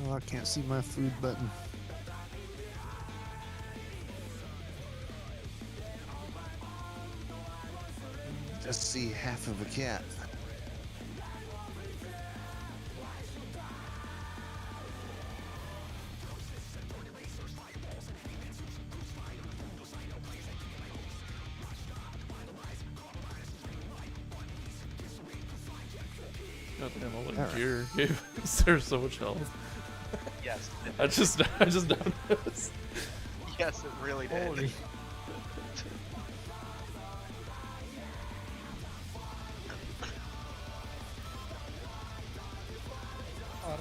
Oh, I can't see my food button. Just see half of a cat. Goddamn, all that gear gave Sarah so much health. Yes. I just noticed. Yes, it really did. Holy.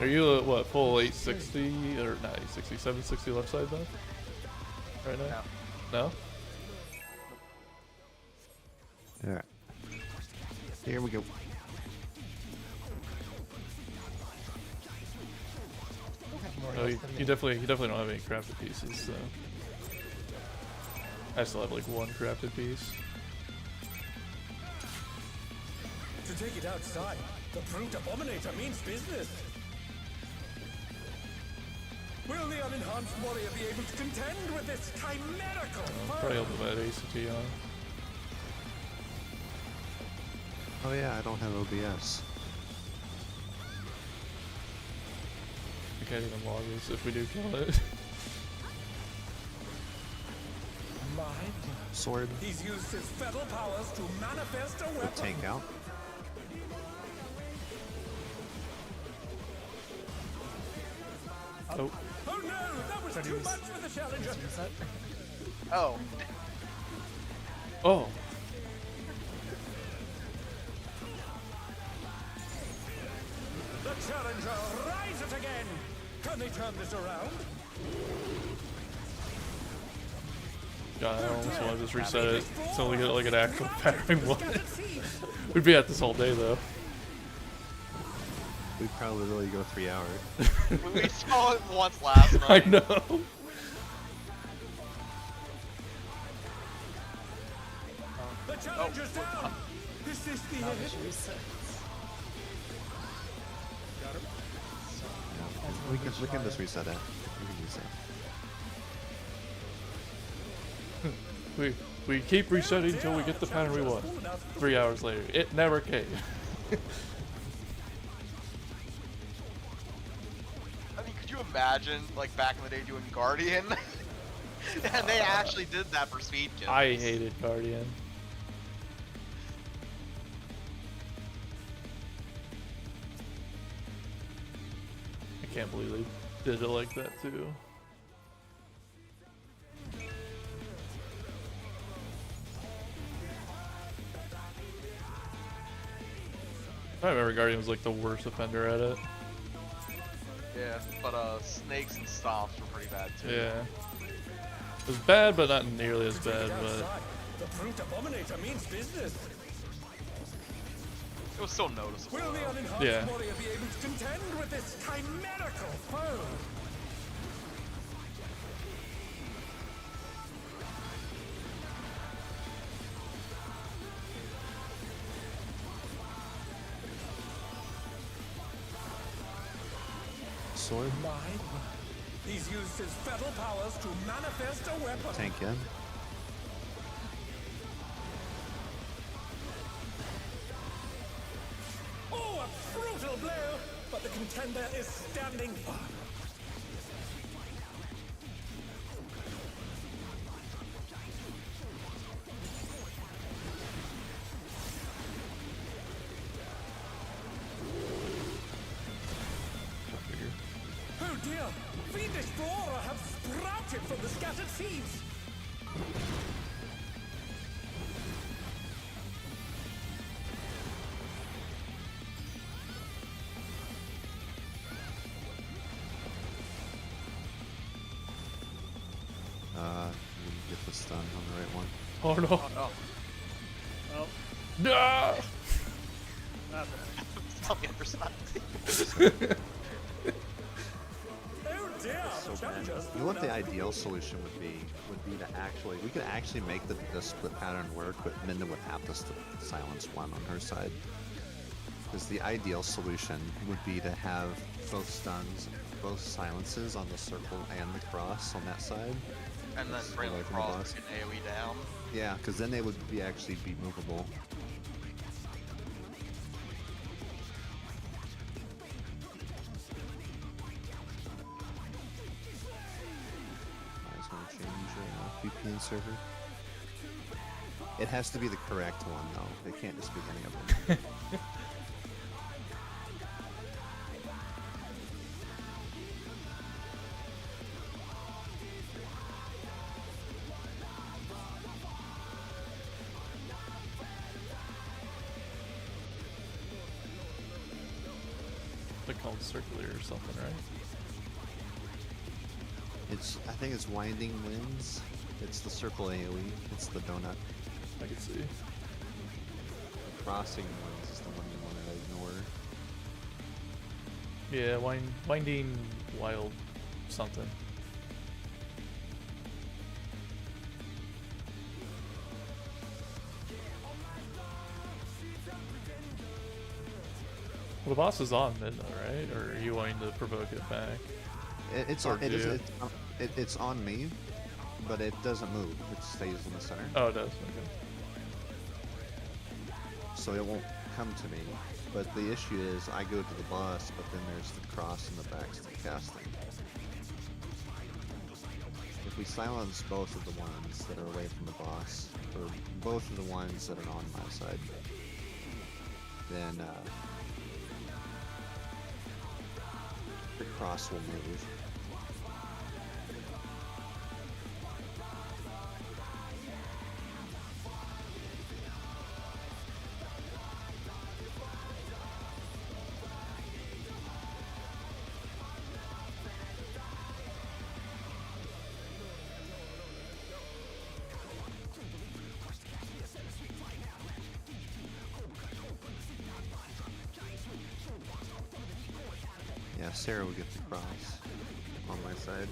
Are you at what, full 860 or not 860, 760 left side though? Right now? No? Alright. Here we go. Oh, you definitely don't have any crafted pieces, so I still have like one crafted piece. To take it outside, the brute abominator means business. Will the unenhanced warrior be able to contend with this chimerical foe? Probably help with that ACT on. Oh yeah, I don't have OBS. I can't even log this if we do kill it. Sword. He's used his fetal powers to manifest a weapon. Tank out. Oh. Oh no, that was too much for the challenger. Oh. Oh. The challenger rises again. Can they turn this around? God, I almost want to just reset it until we get like an actual firing one. We'd be at this all day though. We'd probably really go 3 hours. We saw it once last night. I know. The challenger's down. Is this the end? We can just reset it. We can reset. We keep resetting until we get the pattern we want. 3 hours later, it never came. I mean, could you imagine, like, back in the day doing Guardian? And they actually did that for speed kills. I hated Guardian. I can't believe they did it like that too. I remember Guardian was like the worst offender at it. Yeah, but snakes and stomps were pretty bad too. Yeah. It was bad, but not nearly as bad, but... The brute abominator means business. It was still noticeable. Will the unenhanced Yeah. warrior be able to contend with this chimerical foe? Sword. He's used his fetal powers to manifest a weapon. Tank in. Oh, a brutal blow! But the contender is standing firm. Oh dear! Fiendish flora have sprouted from the scattered seeds! Let me get the stun on the right one. Oh no. Oh, Oh, No! it's on the other side. Oh dear! So bad. Challengers You know what the ideal solution would be? Would be to actually, we could actually make the split pattern work, but Minda would have to silence one on her side. Because the ideal solution would be to have both stuns, both silences on the circle and the cross on that side. And then Just bring away the from the cross boss. to get AoE down. Yeah, because then they would be actually be movable. I just want to change VPN server. It has to be the correct one, though. It can't just be any of them. They're called Circular or something, right? I think it's Winding Winds. It's the circle AoE. It's the donut. I can see. Crossing Winds is the one you want to ignore. Yeah, Winding Wild something. Well, the boss is on mid though, right? Or are you wanting to provoke it back? It's Or on, it do is, you? it's on me, but it doesn't move. It stays in the center. Oh, it does. Okay. So it won't come to me. But the issue is I go to the boss, but then there's the cross in the backstep casting. If we silence both of the ones that are away from the boss, or both of the ones that are on my side, then the cross will move. Yeah, Sarah will get the cross on my side.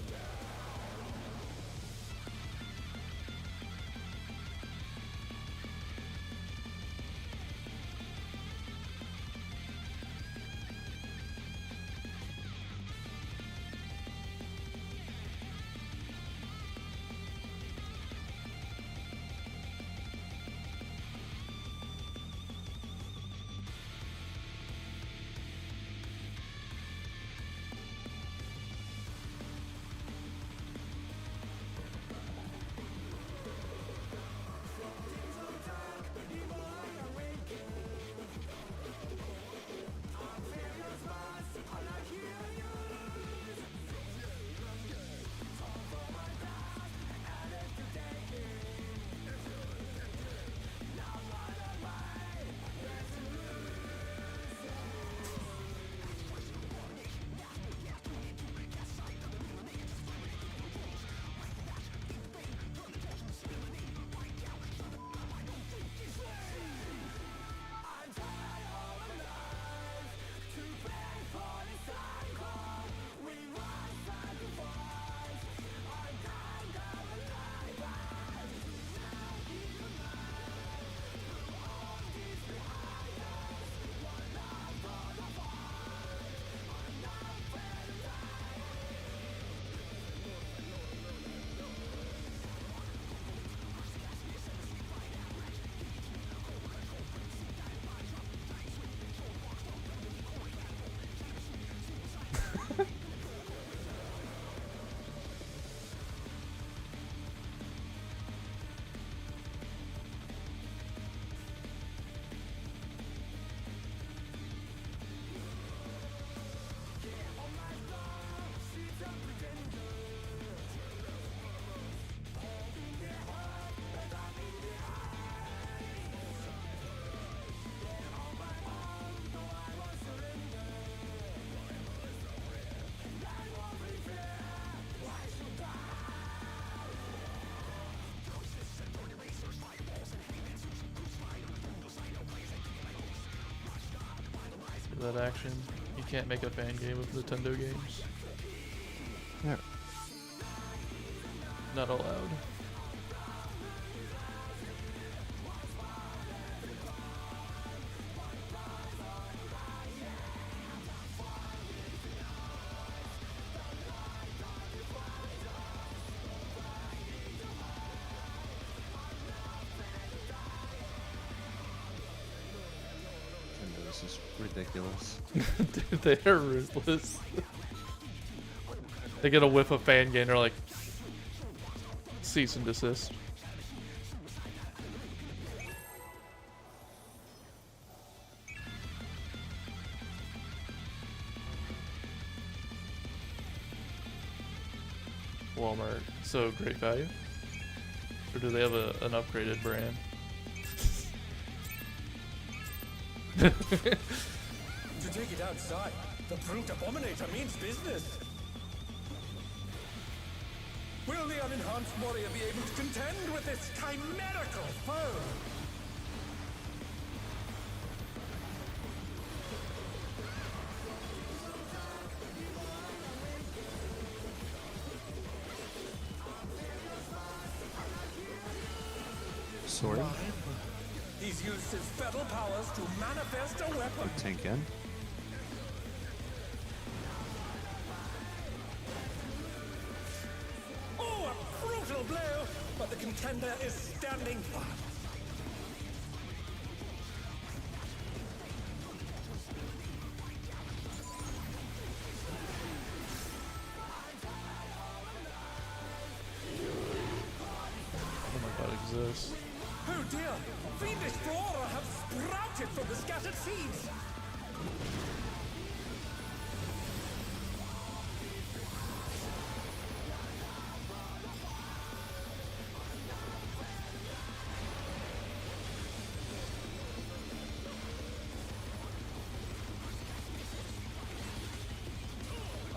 That action. You can't make a fan game of Nintendo games. Yeah. Not allowed. This is ridiculous. Dude, they are ruthless. They get a whiff of fan gain, they're like, cease and desist. Walmart, so great value? Or do they have an upgraded brand? To take it outside, the brute abominator means business. Will the unenhanced warrior be able to contend with this chimerical foe? Sword. He's used his fetal powers to manifest a weapon. Tank in. Oh, a brutal blow! But the contender is standing fast. Oh my god, exists. Oh dear! Fiendish flora have sprouted from the scattered seeds!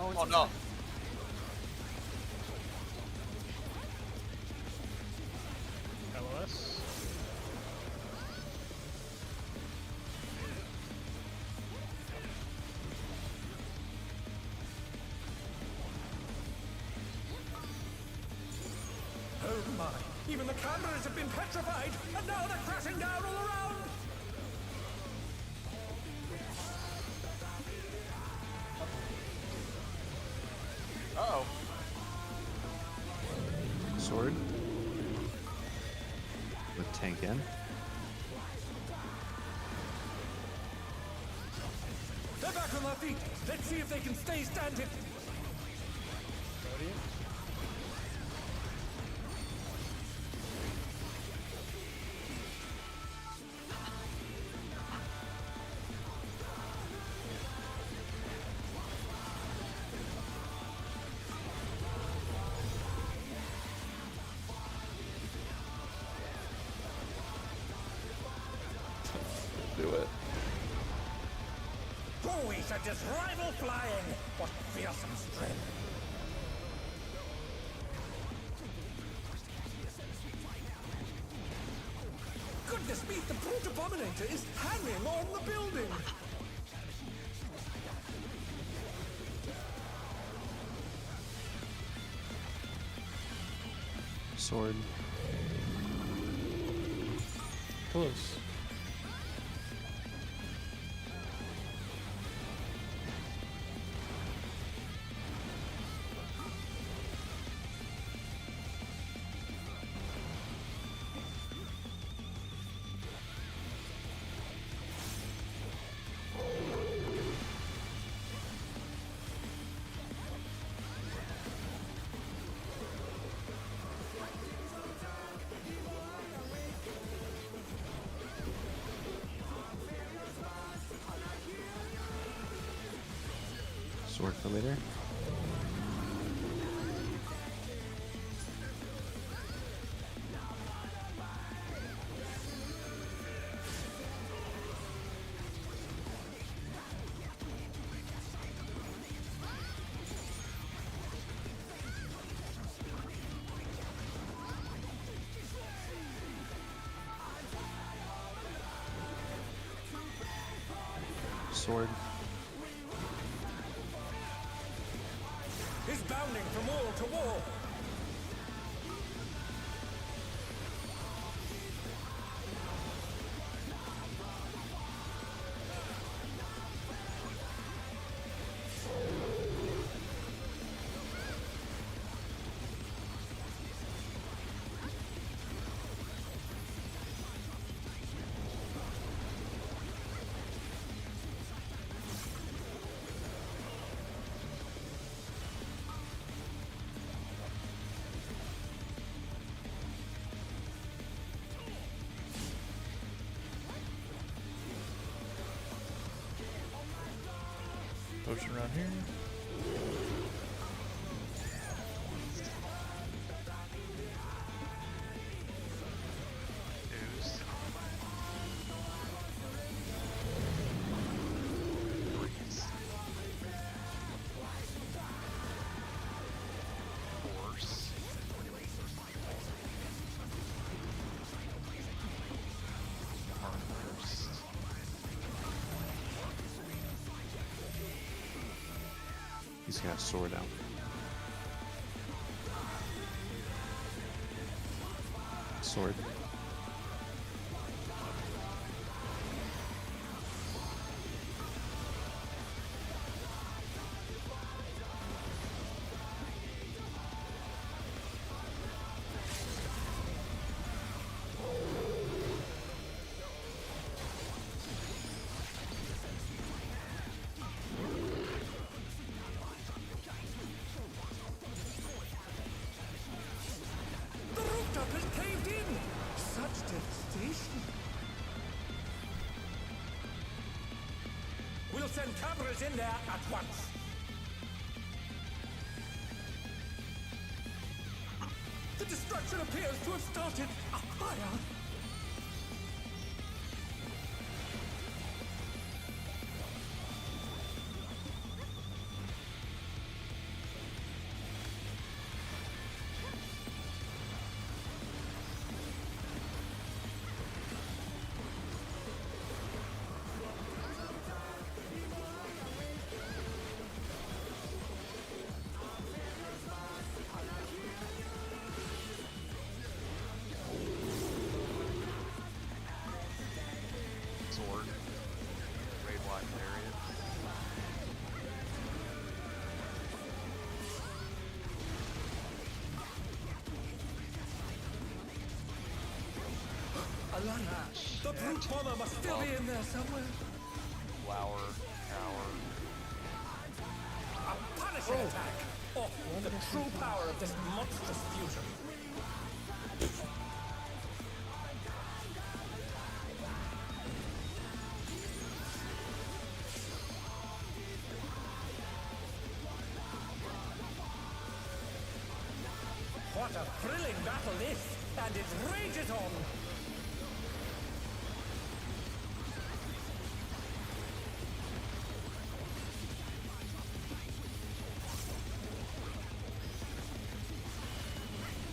Oh no. LOS. Oh my! Even the cameras have been petrified, and now they're crashing down all around! Uh-oh. Sword. With tank in. They're back on their feet! Let's see if they can stay standing! Do it. Who is at this rival flying? What fearsome strength! Goodness me, the brute abominator is hanging on the building! Sword. Close. Sword for later. Sword. He's bounding from wall to wall! potion around here. Ooze. Freeze. Force. Burst. He's got a sword out. Sword. The rooftop is caved in! Such devastation! We'll send cameras in there at once! The destruction appears to have started a fire! Sword. Raid wide area. Alana, the brute bomber must still be in there somewhere. Flower. Tower. A punishing attack! Oh, the true power of this monstrous fusion. What a thrilling battle this, and it rages on!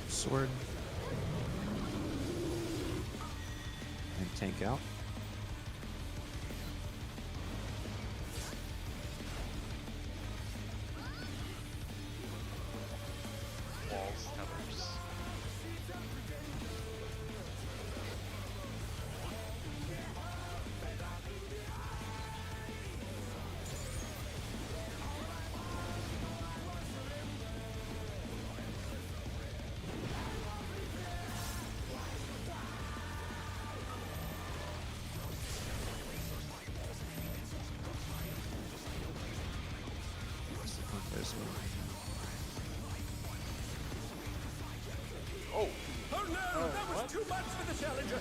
Sword. And tank out. Walls. Tethers. There's one. Oh! Oh no, that was too much for the challenger!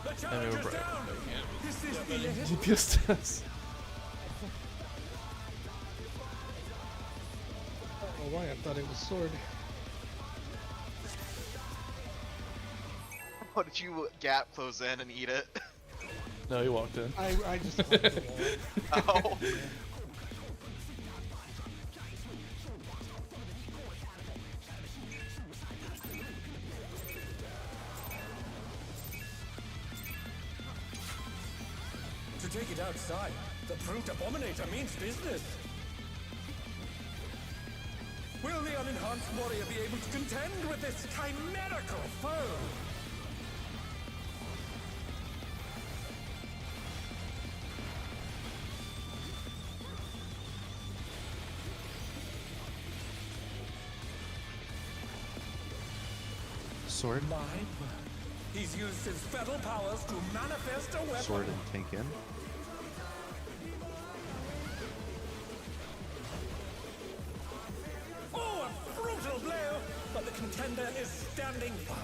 The challenger's right. down! This is the end. DPS test. I don't know why I thought it was sword. Oh, did you gap close in and eat it? No, he walked in. I just clicked the wall. Oh. To take it outside, the brute abominator means business. Will the unenhanced warrior be able to contend with this chimerical foe? Sword. My word. He's used his feral powers to manifest a weapon. Sword and tank in. Oh, a brutal blow! But the contender is standing firm.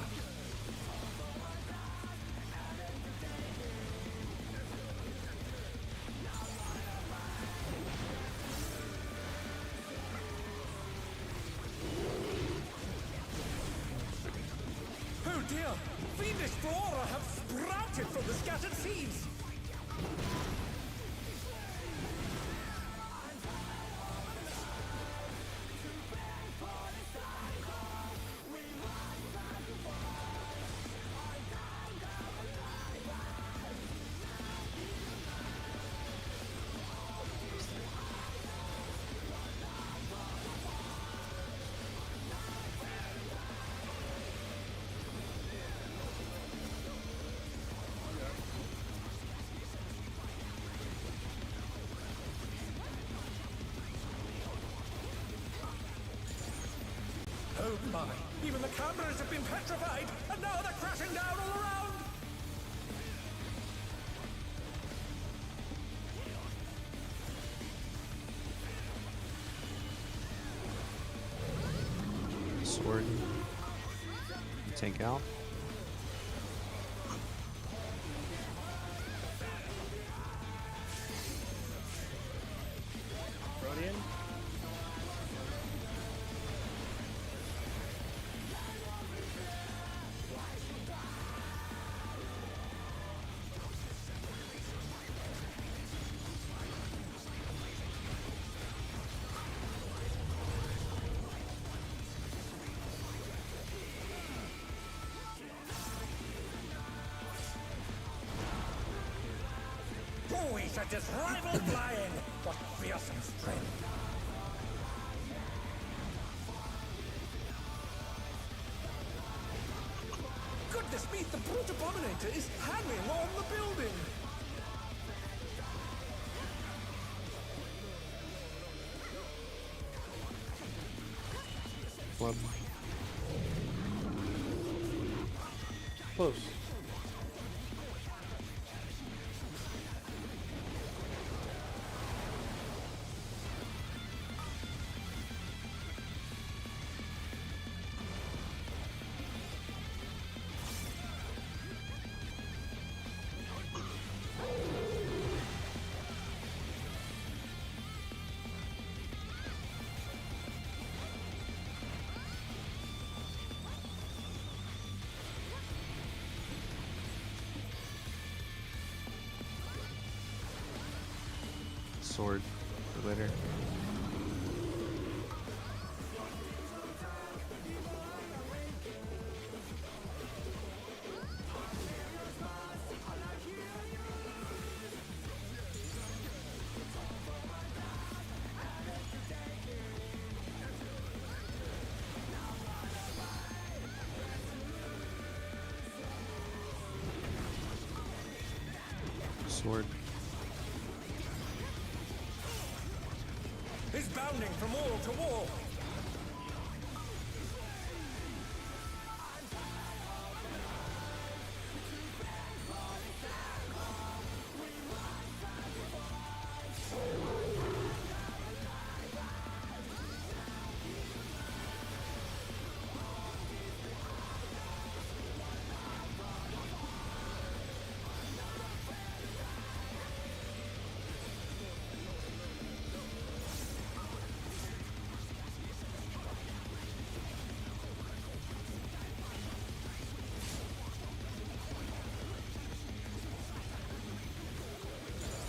dear! Fiendish flora have sprouted from the scattered seeds! Oh my! Even the cameras have been petrified, and now they're crashing down all around! Sword. Tank out. Rodian. Boy, such as rival flying! What fearsome strength! Goodness me, the brute abominator is hanging on the building! Club. Close. Sword for later. Sword. Is bounding from wall to wall!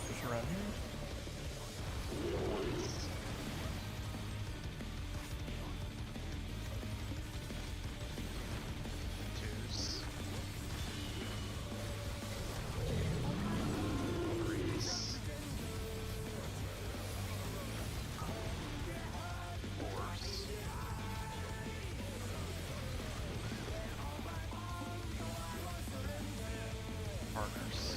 Just around here. Twos. Threes. Fours. Partners.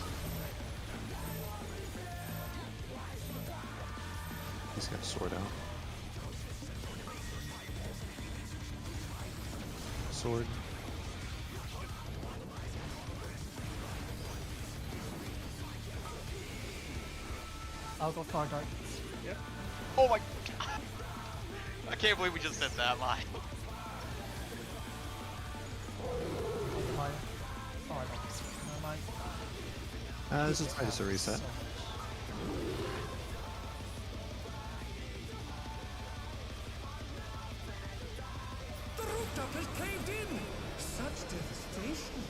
He's got a sword out. Sword. I'll go far dark. Yep. Oh my god! I can't believe we just said that line. Fire. Oh, I don't see. Never mind. This is probably just a reset. So much. The rooftop has caved in! Such devastation! sensation.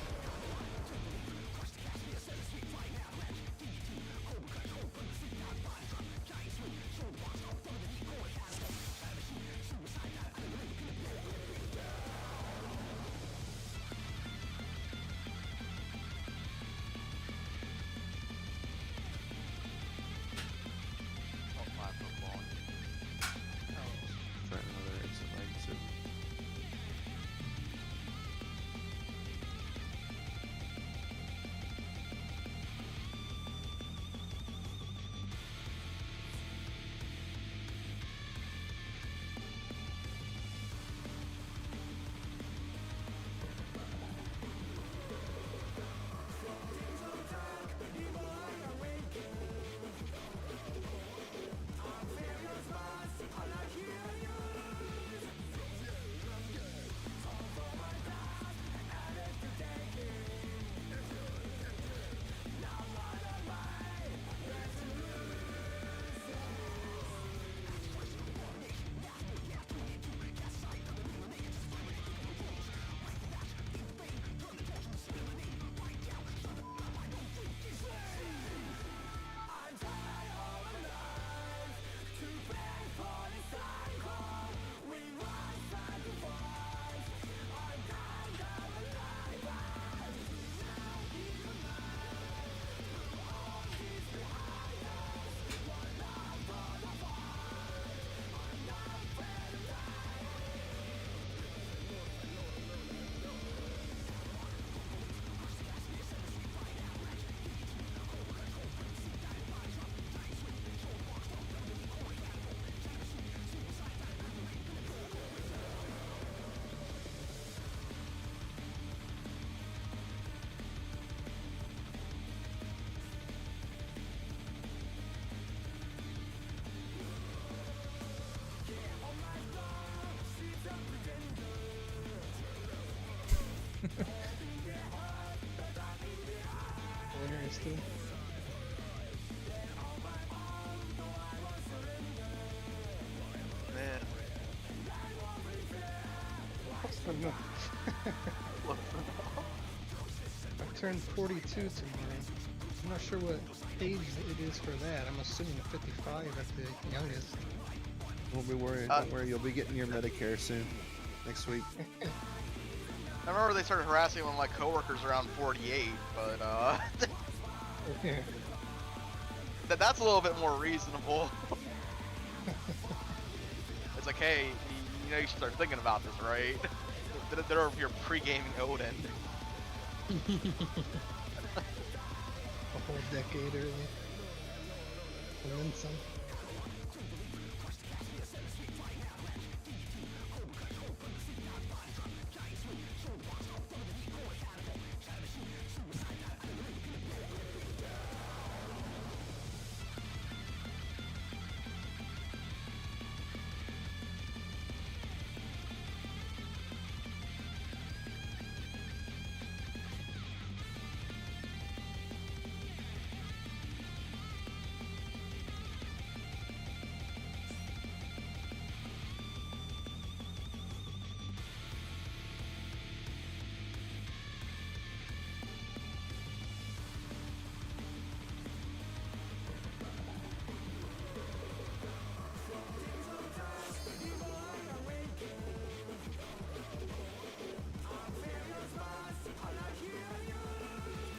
Oh, 5-foot ball. Try another exit exit. Winner is still. Man. What's the no? I turned 42 tomorrow. I'm not sure what age it is for that. I'm assuming a 55 at the youngest. Don't be worried. Don't worry. You'll be getting your Medicare soon. Next week. I remember they started harassing one of my coworkers around 48, but Yeah. that's a little bit more reasonable. It's like, hey, you know you should start thinking about this, right? They're over here pre-gaming Odin. A whole decade early. And then some.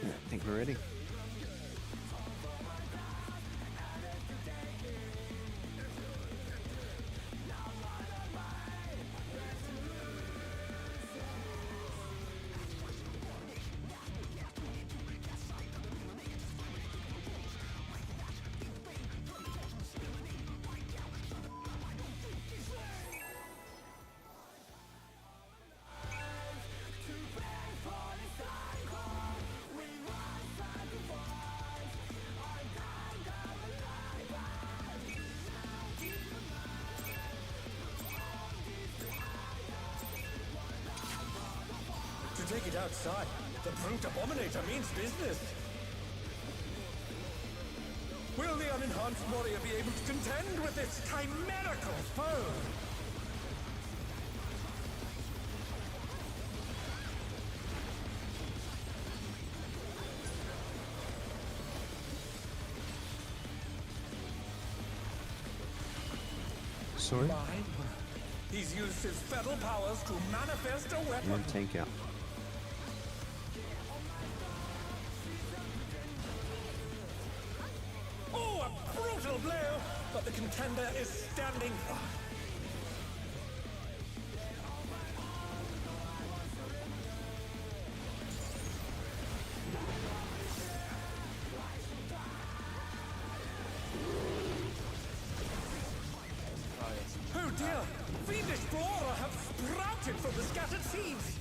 I think we're ready. To take it outside, the brute abominator means business. Will the unenhanced warrior be able to contend with this chimerical foe? Sword. Mine. He's used his fetal powers to manifest a weapon. And tank out. Oh, a brutal blow! But the contender is standing fine. Oh dear! Fiendish flora have sprouted from the scattered seeds!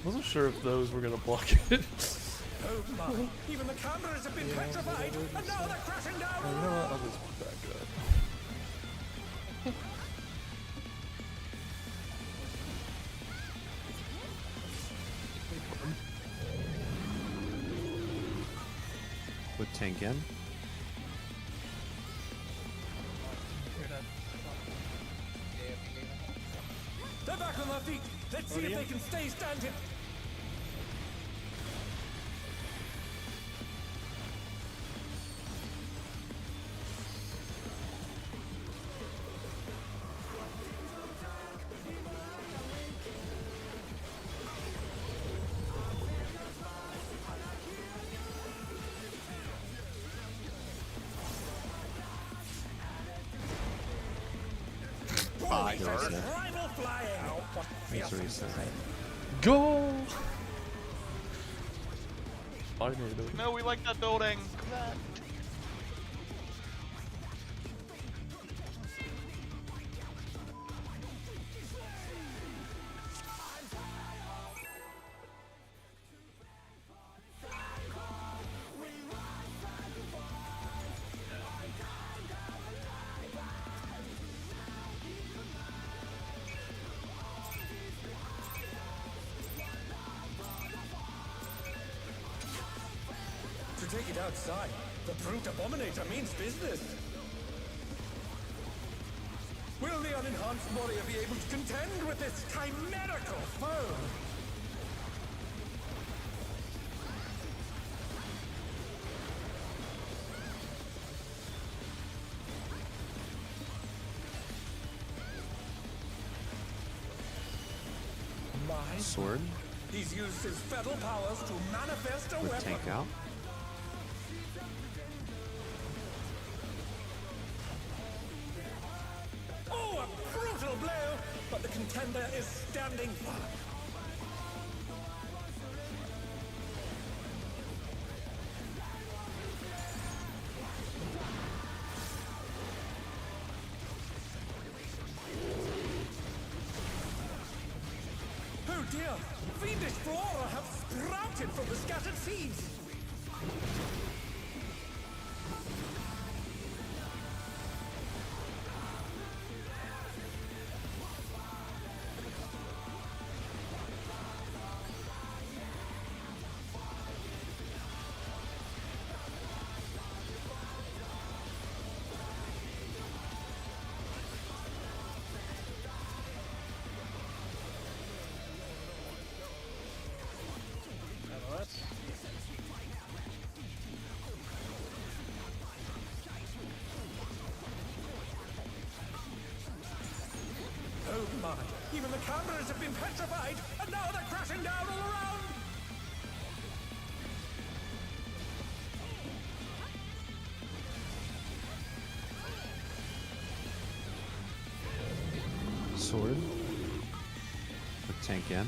Wasn't sure if those were gonna block it. Oh my! Even the cameras have been petrified, and now they're crashing down You all know what? around! I'll just back up. Put tank in. They're back on their feet! Let's see if they can stay standing! Reset. Rival flying! Oh, what Let's fierce reset. Go! Tornado. No, we like that building. To take it outside, the brute abominator means business. Will the unenhanced warrior be able to contend with this chimerical foe? Mine? Sword. He's used his fetal powers to manifest a With weapon. tank out. Oh, a brutal blow! But the contender is standing firm. Oh dear! Fiendish flora have sprouted from the scattered seeds! Oh my! Even the cameras have been petrified, and now they're crashing down all around! Sword. Put tank in.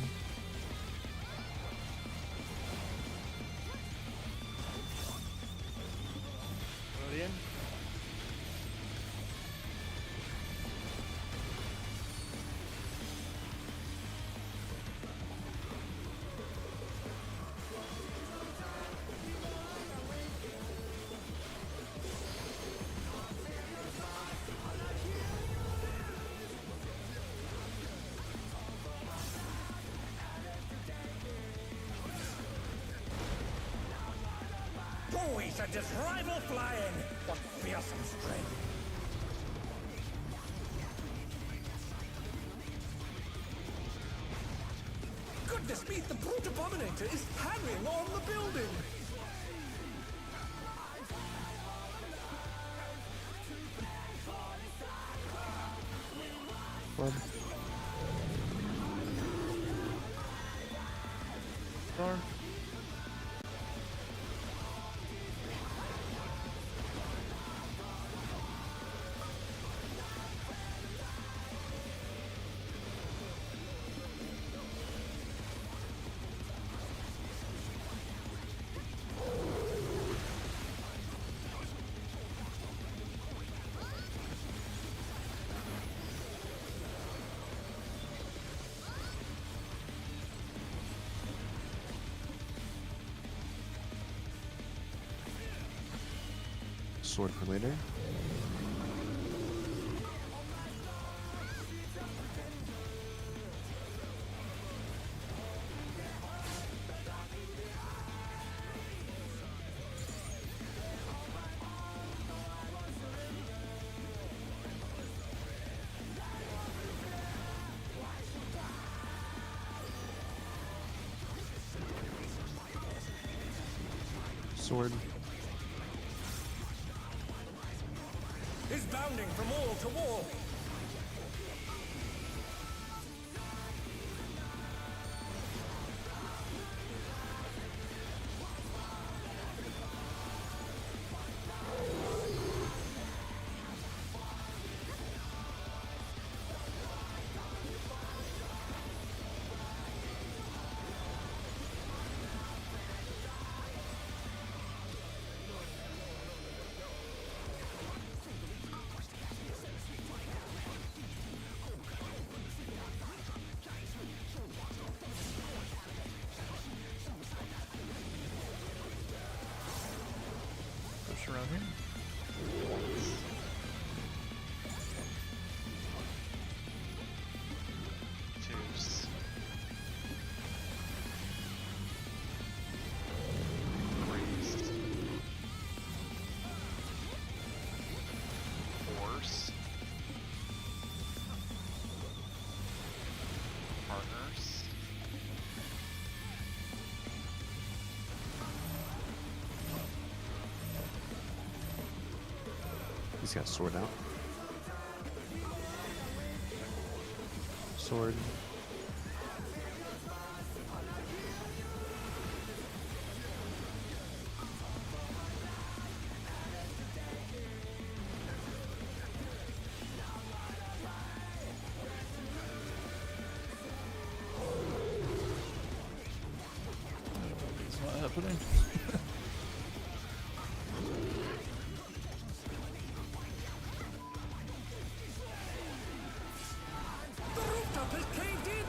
we sent his rival flying! What fearsome strength! Goodness me, the brute abominator is hanging on the building! Club. Darn. Sword for later. Sword. Is bounding from wall to wall. Push around here. Twos. Threes. Fours. Partners. He's got sword out. Sword. It's not happening. The rooftop has caved in!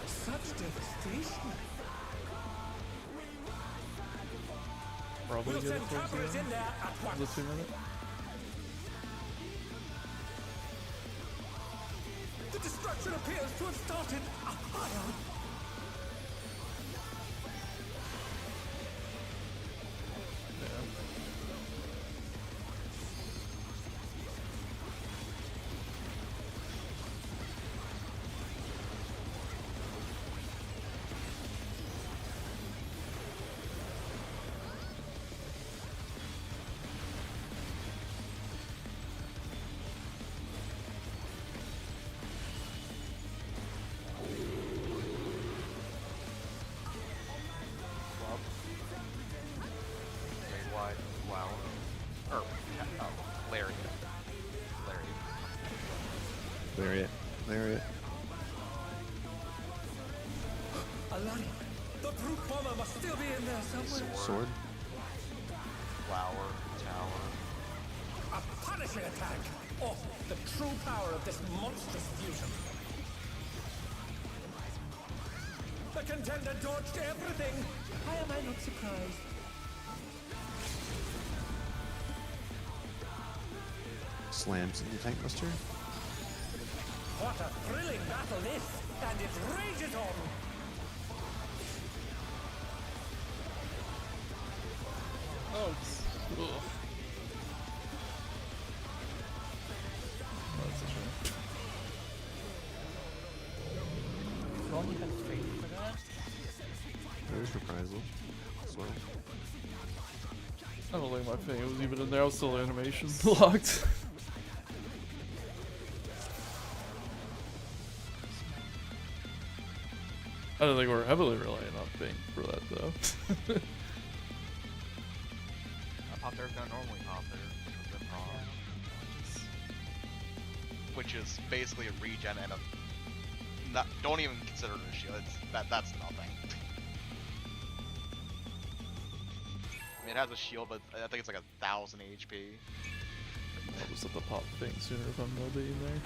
Such devastation! Probably We'll get it send towards the cameras end. in there at The once. 2 minute. The destruction appears to have started a fire. Yeah. Club. Blade wide. Wow. Or, Lariat. Lariat. Lariat. Lariat. Alani, the brute bomber must still be in there somewhere. Sword. Flower. Tower. A punishing attack! Oh, the true power of this monstrous fusion. The contender dodged everything. Why am I not surprised? Slams into Tank Buster. What a thrilling battle this! And it rages on! Oh, Ugh. Oh, that's a shame. Ron, you had 3 for that? There's reprisal as well. I don't think my thing was even in there. I was still animation locked. I don't think we're heavily reliant on Bing for that though. I thought they were gonna normally pop there for the Prog. Which is basically a regen and a not, don't even consider it a shield. It's that's nothing. I mean, it has a shield, but I think it's like 1,000 HP. I'll just let the pop thing sooner if I'm no being there.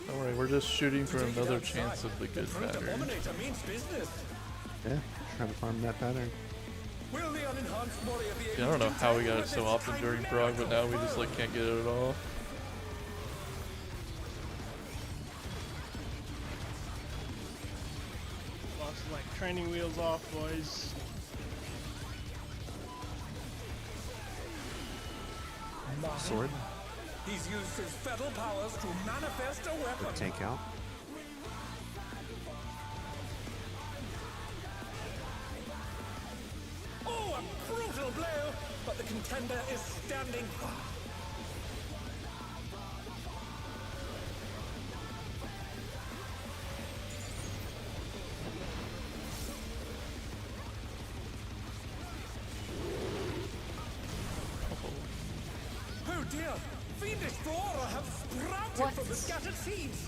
Don't worry, we're just shooting for another chance of the good Fruit pattern. Abominator means business. Yeah, trying to farm that pattern. Will the unenhanced warrior be able Yeah, I don't know to how we contend got it with so its often during tiny Prog, but now we miracle? just like can't get it at all. Lost like training wheels off, boys. Sword, He's used his fetal powers to manifest a weapon. take out. Oh, a brutal blow! But the contender is standing. Oh dear! Fiendish flora have sprouted from the scattered seeds.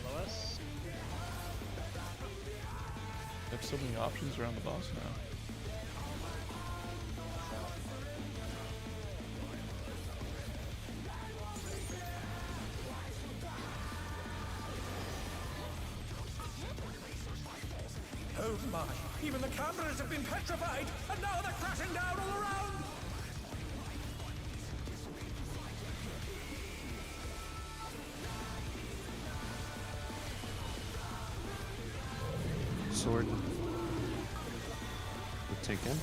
LOS. They have so many options around the boss now. Oh my! Even the cameras have been petrified, and now they're crashing down all around. Sword. With take in.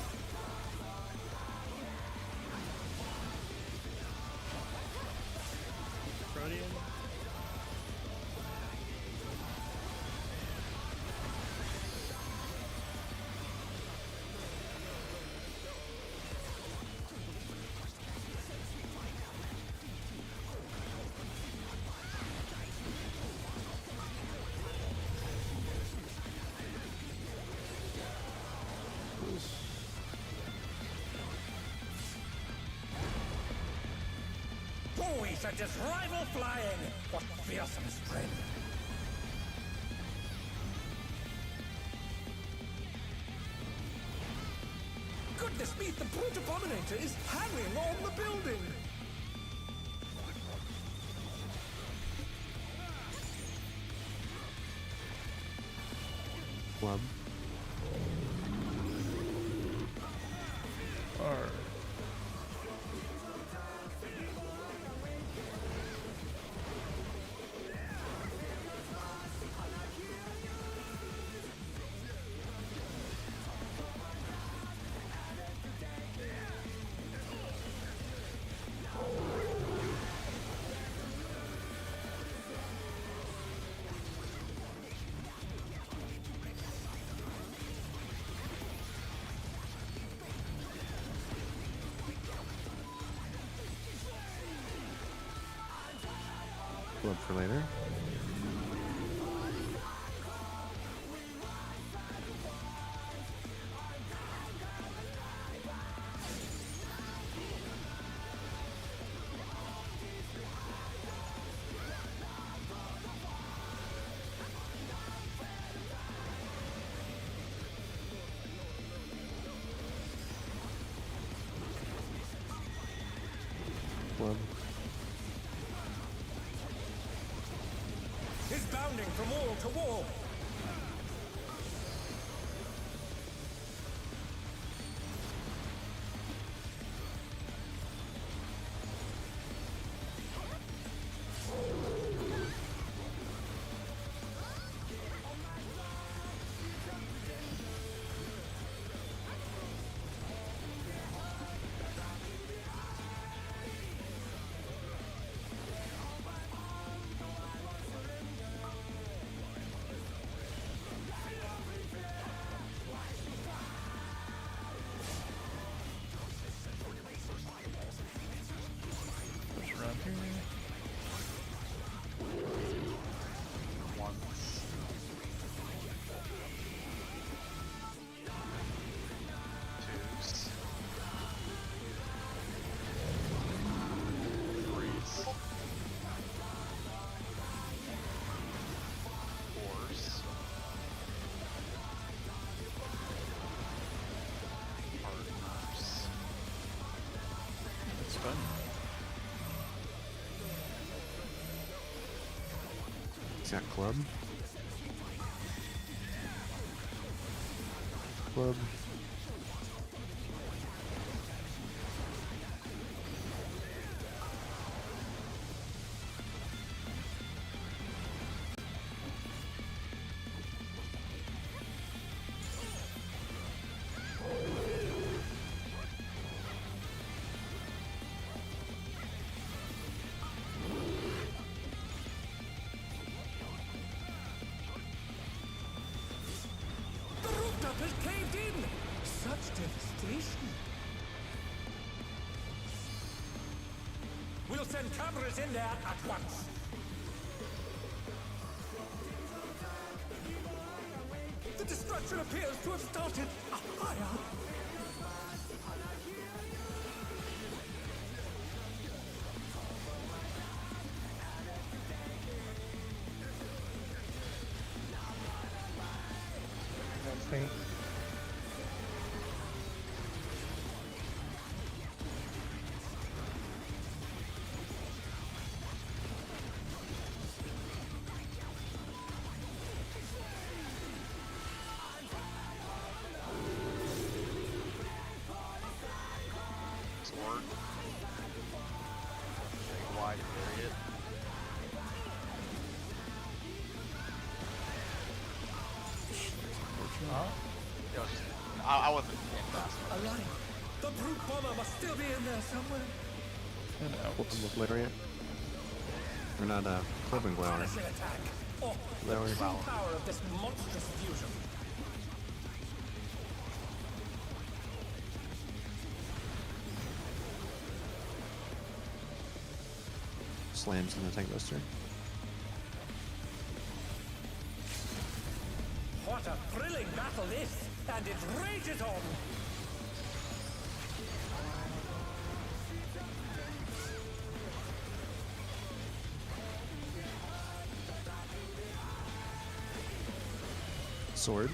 Protean. Oh, he sent his rival flying! What fearsome strength! Goodness me, the brute abominator is hanging on the building! Club. Arr. Club for later. is bounding from wall to wall. Push around here. Once. Twos. Threes. Fours. Partners. That's fun. Is that club? Club. The rooftop has caved in. Such devastation. We'll send cameras in there at once. The destruction appears to have started a fire. That thing. Sword. Wide period. It was just, I wasn't in fast enough. Alive. The brute bomber must still be in there somewhere. And out. With Lariat. Or not, club and Glower. Punishing attack. Oh, the Glower. true power of this monstrous fusion. Slams in the tank buster. What a thrilling battle this, and it rages on. Sword.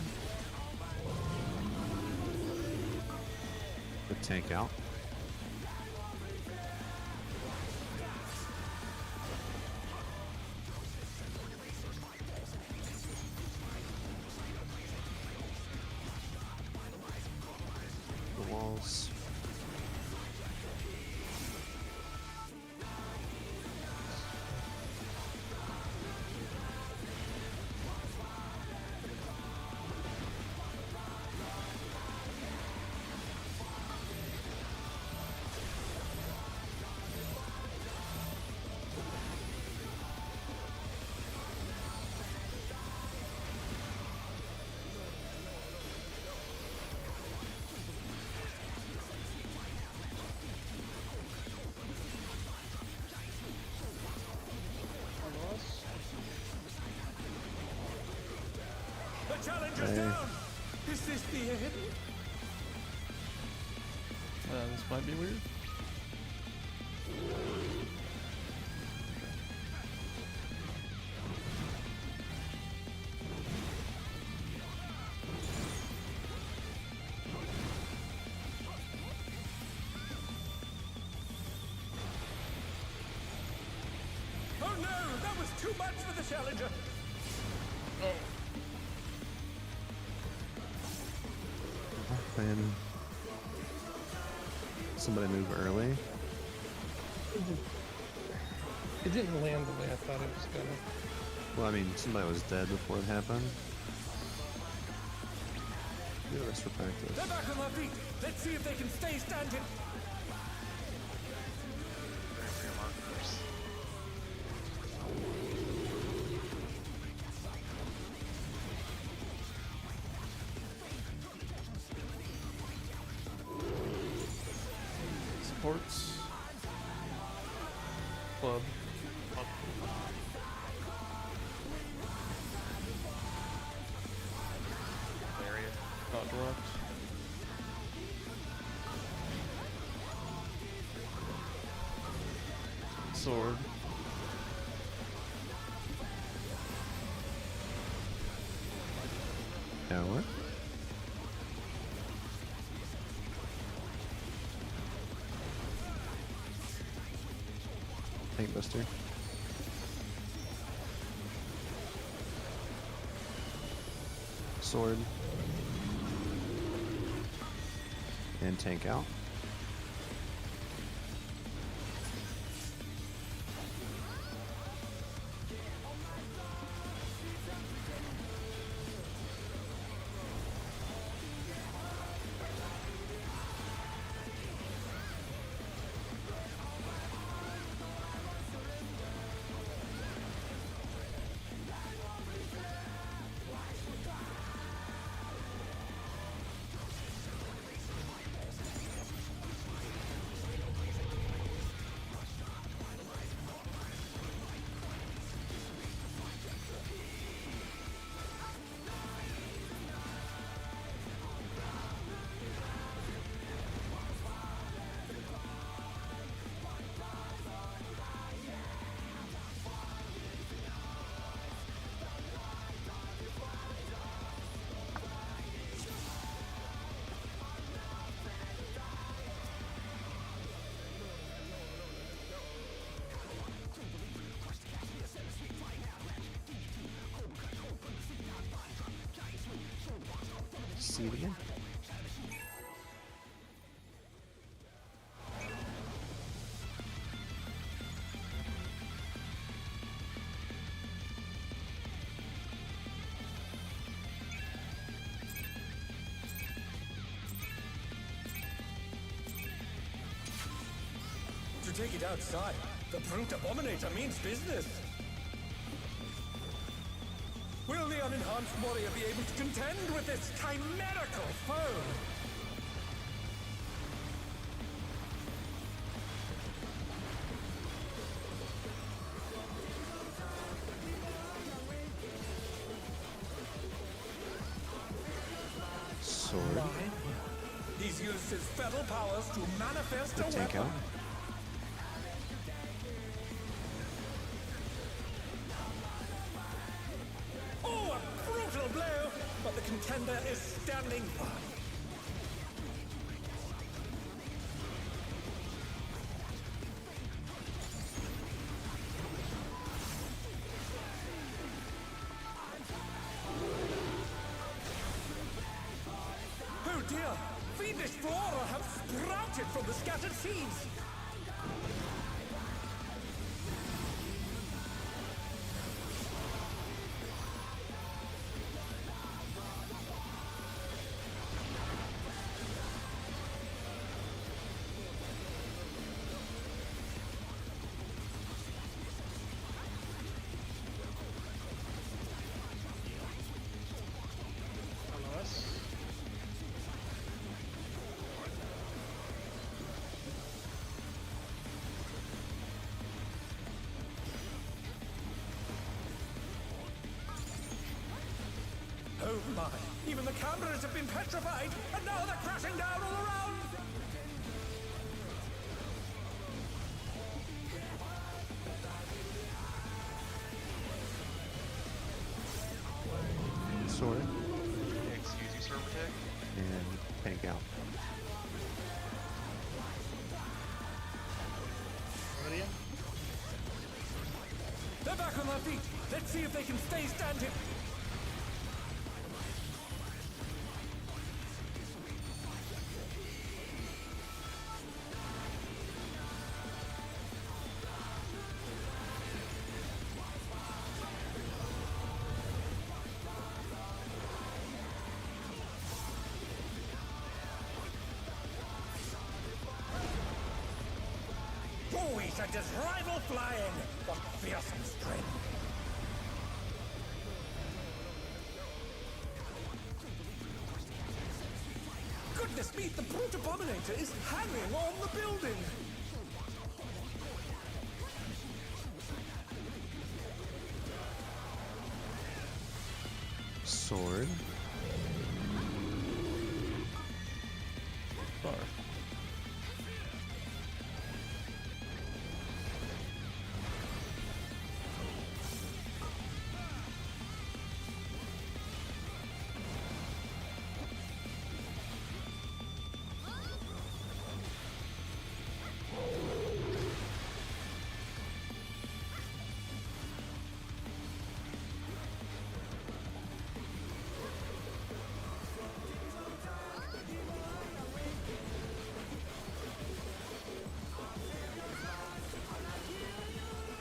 The tank out. The walls. The challenger's Hey. down. Is this the end? This might be weird. Oh no, that was too much for the challenger. Man. Somebody move early. It didn't land the way I thought it was gonna. Well, I mean, somebody was dead before it happened. Do this for practice. They're back on their feet. Let's see if they can stay standing. Rear markers. Supports. Club. Area. Dodge left. Sword. Now what? Tank buster. Sword. And tank out. See it again. To take it outside, the Brute Abominator means business. Will the unenhanced warrior be able to contend with this chimerical foe? Sword. He's used his feral powers to manifest The a tank weapon. out. Oh, a brutal blow! But the contender is standing firm. Oh dear! Fiendish flora have sprouted from the scattered seeds! LOS. Oh my! Even the cameras have been petrified, and now they're crashing down all around! Sword. Excuse you, Server Tech. And tank out. Ready? They're back on their feet! Let's see if they can stay standing! sent his rival flying. What fearsome strength. Goodness me, the brute abominator is hanging on the building. Sword. Bar.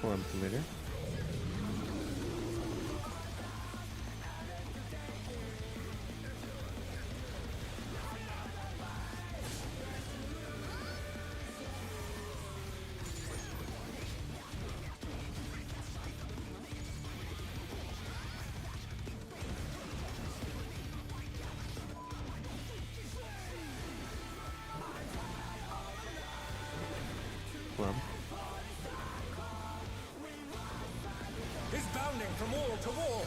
Form committer. Form. He's bounding from wall to wall.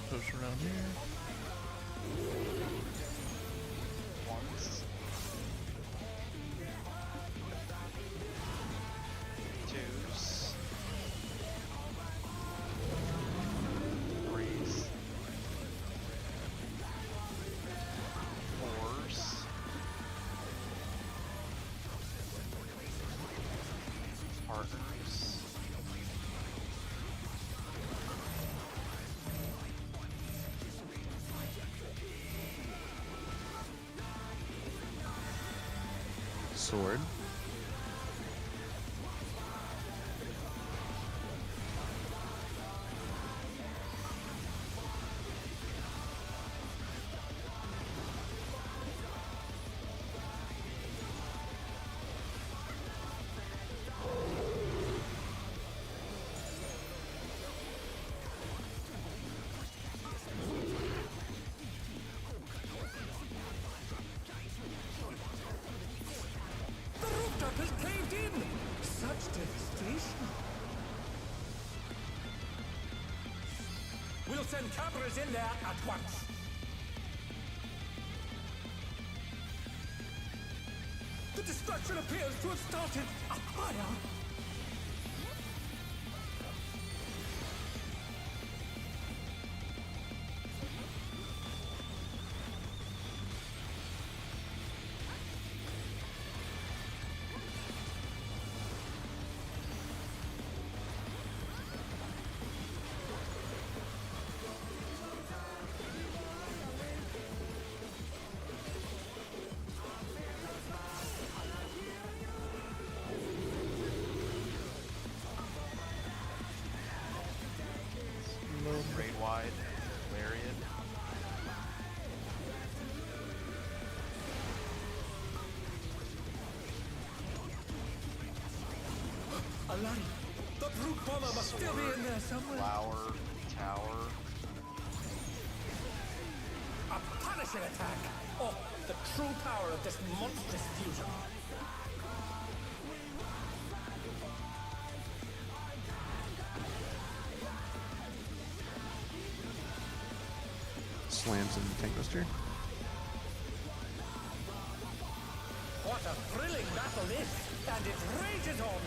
Push around here. Ones. Twos. Threes. Fours. Partners. Sword. The rooftop has caved in. Such devastation. We'll send cameras in there at once. The destruction appears to have started a fire. Raid wide. Lariat. Alani, the brute bomber must still be in there somewhere. Flower. Tower. A punishing attack. Oh, the true power of this monstrous fusion. Slams in the tank buster. What a thrilling battle this, and it rages on.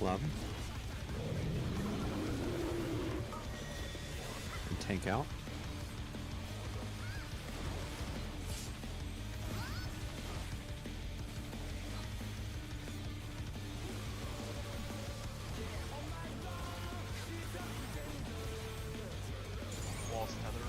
Club. And tank out. Walls tether.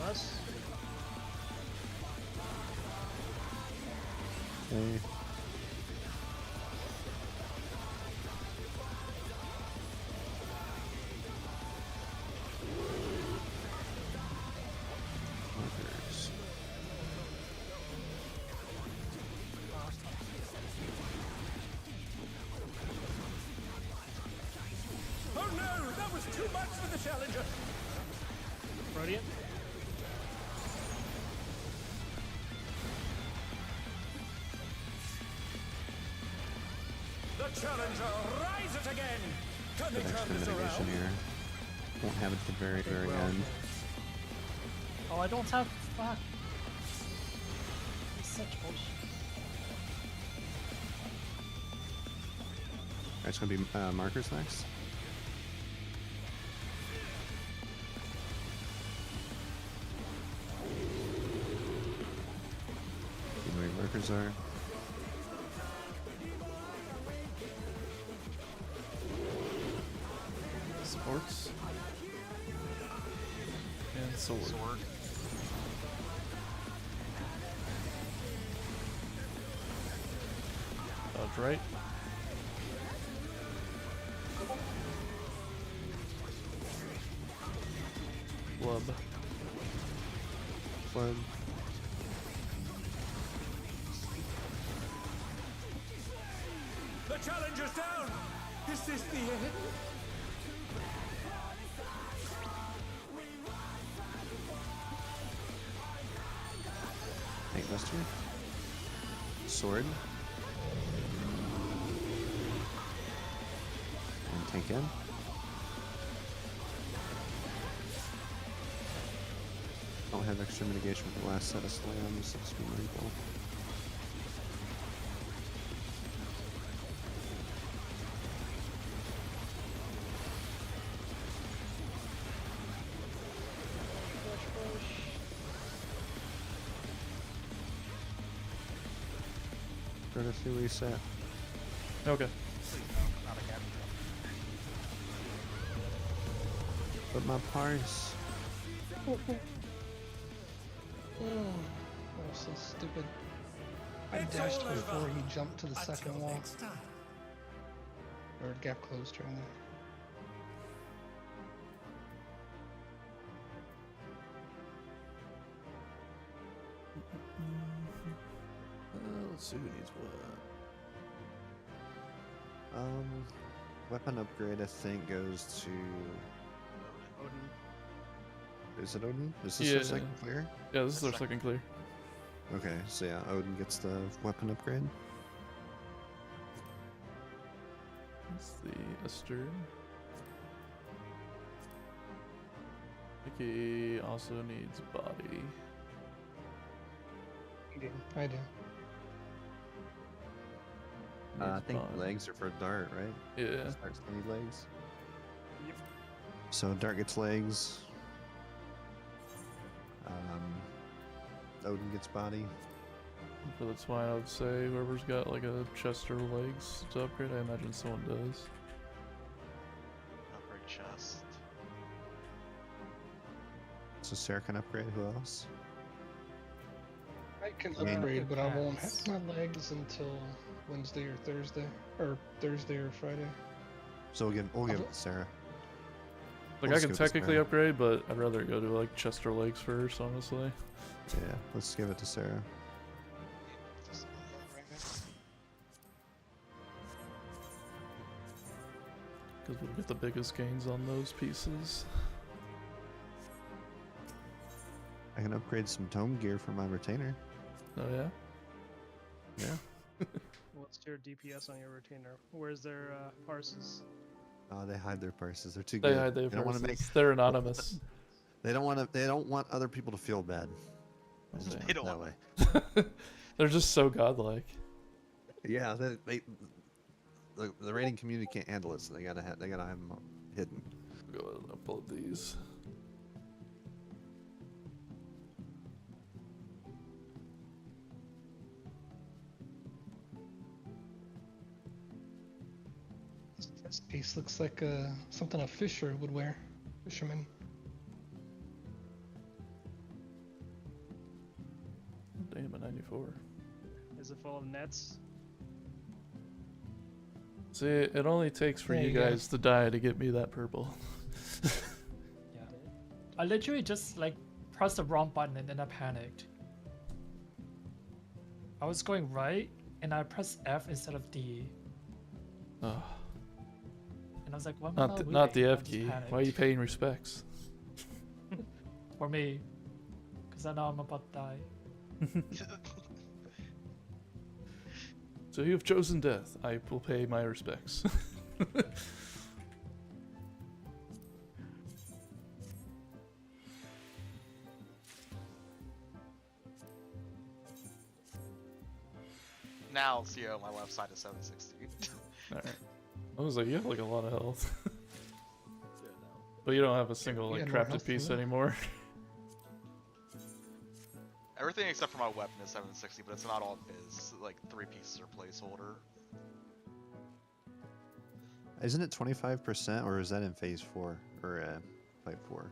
Us. Okay. Markers. Oh no, that was too much for the challenger. Radiant. The challenger rises again. Can they Good turn extra this mitigation around? here. Won't have it at the very, very end. Oh, I don't have. Fuck. It's such bullshit. Alright, it's gonna be markers next. See where your markers are. Sports. And sword. Sword. Dodge right. Club. Flood. The challenger's down. Is this the end? Tank Buster. Sword. And tank in. Don't have extra mitigation for the last set of slams, so it's been mindful. Courtesy reset. Okay. Not again. But my parse. Oh, that was so stupid. I It's dashed all over. before he jumped to the second Until wall. next time. Or gap closed during that. Let's see who needs what. Weapon upgrade I think goes to. Is it Odin? Is this Yeah. our second clear? Yeah, this is our second clear. Okay, so yeah, Odin gets the weapon upgrade. That's the Esther. Mickey also needs body. I do. I Needs think body. legs are for Dart, right? Yeah. Dart's gonna need legs. So Dart gets legs. Odin gets body. For the twine, I would say whoever's got like a chest or legs to upgrade, I imagine someone does. Upgrade chest. So Sarah can upgrade. Who else? I can Yeah. upgrade, but I won't Yes. have my legs until Wednesday or Thursday. Or Thursday or Friday. So we'll give it to Sarah. Like We'll I can just give it to technically Sarah. upgrade, but I'd rather go to like chest or legs first, honestly. Yeah, let's give it to Sarah. Because we'll get the biggest gains on those pieces. I can upgrade some tome gear for my retainer. Oh yeah? Yeah. What's your DPS on your retainer? Where's their parses? They hide their purses. They're too They good. hide their They don't want purses. to make. They're anonymous. They don't want to. They don't want other people to feel bad. Let's They put it don't that want- way. They're just so godlike. Yeah, the rating community can't handle it, so they gotta have them hidden. Go ahead and upload these. This piece looks like something a fisher would wear. Fisherman. Damn, a 94. Is it full of nets? See, it only takes for There you you go. guys to die to get me that purple. Yeah. I literally just like pressed the wrong button and then I panicked. I was going right and I pressed F instead of D. Oh, And I was like, what am I not the moving? I F just key. panicked. Why are you paying respects? For me. Because I know I'm about to die. So you have chosen death. I will pay my respects. Now I'll see on my left side is 760. Alright. I was like, you have like a lot of health. But you don't have a single like Yeah, more crafted health piece than me. anymore. Everything except for my weapon is 760, but it's not all biz. Like 3 pieces are placeholder. Isn't it 25%, or is that in phase 4 or fight 4?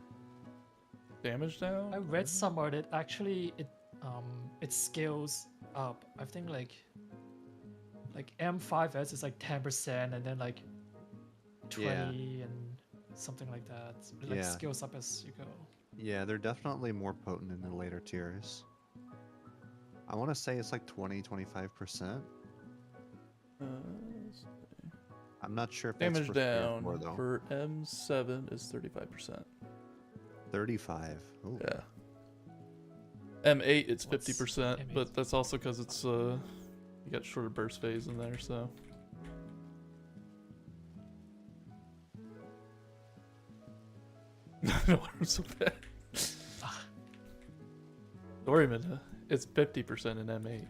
Damage down? I read somewhere that actually it scales up. I think like M8S is like 10% and then like 20 Yeah. and something like that. It like Yeah. scales up as you go. Yeah, they're definitely more potent in the later tiers. I want to say it's like 20-25%. I'm not sure if that's Damage for 3 or down 4, though. for M7 is 35%. 35. Ooh. Yeah. M8 it's What's 50%, M8? but that's also because it's you got shorter burst phase in there, so. No, I'm so bad. Doryman, it's 50% in M8.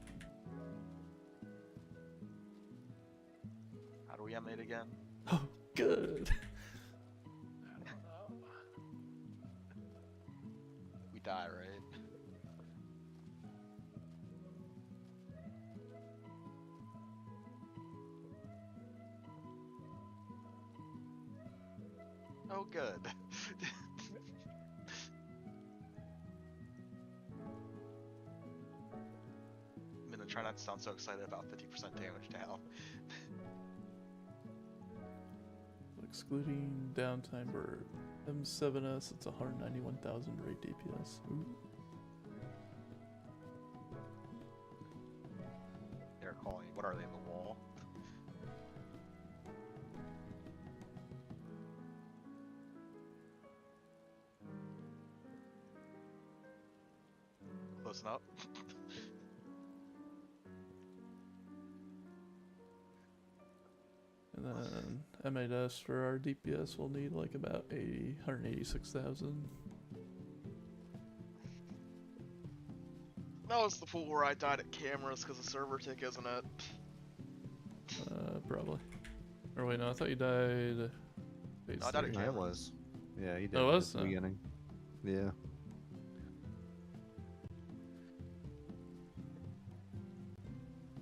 How do we M8 again? Oh, good. We die, right? Oh, good. I'm gonna try not to sound so excited about 50% damage down. Excluding downtime for M7S, it's 191,000 rate DPS. Ooh. They're calling. What are they in the wall? Close enough. And then M8S for our DPS will need like about 186,000. No, it's the fool where I died at cameras because of server tick, isn't it? Probably. Or wait, no, I thought you died. Phase No, I died at 3. Yeah, it cameras. was. Yeah, he did. Oh, it was? at the Oh. beginning. Yeah.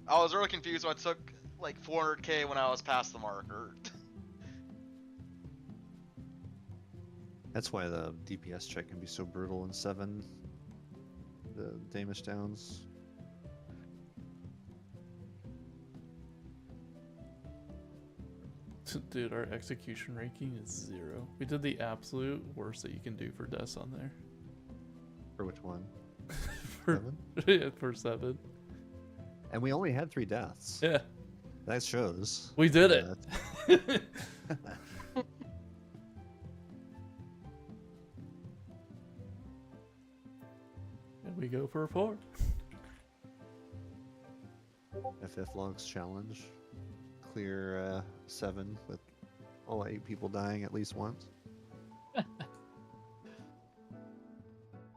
I was really confused when I took like 400k when I was past the marker. That's why the DPS check can be so brutal in 7. The damage downs. Dude, our execution ranking is 0. We did the absolute worst that you can do for deaths on there. For which one? for, 7? yeah, for 7. And we only had 3 deaths. Yeah, That shows. we did it. go for a 4. FF Logs challenge. Clear 7 with all 8 people dying at least once.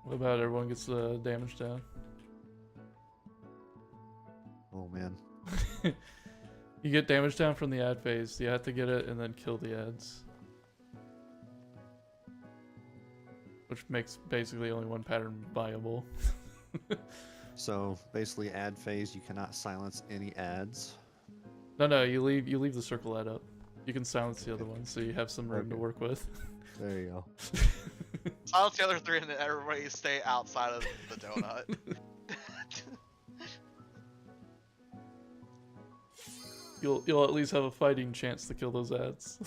What about everyone gets the damage down? Oh man. You get damage down from the ad phase. You have to get it and then kill the ads. Which makes basically only one pattern viable. So basically, ad phase, you cannot silence any ads. No, you leave the circle ad up. You can silence the other one, so you have some room to Okay. work with. There you go. Silence the other 3 and then everybody stay outside of the donut. You'll at least have a fighting chance to kill those ads.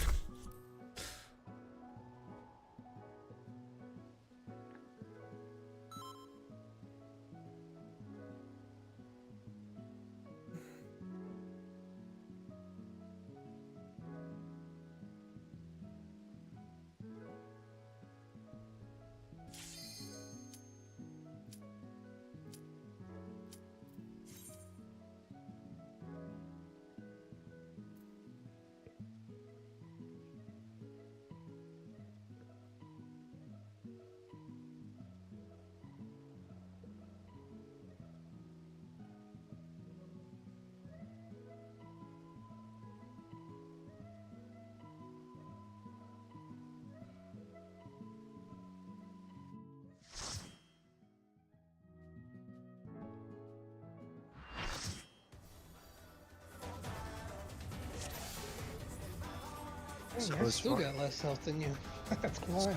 Dang, So I as still far- got less health than you. That's wild.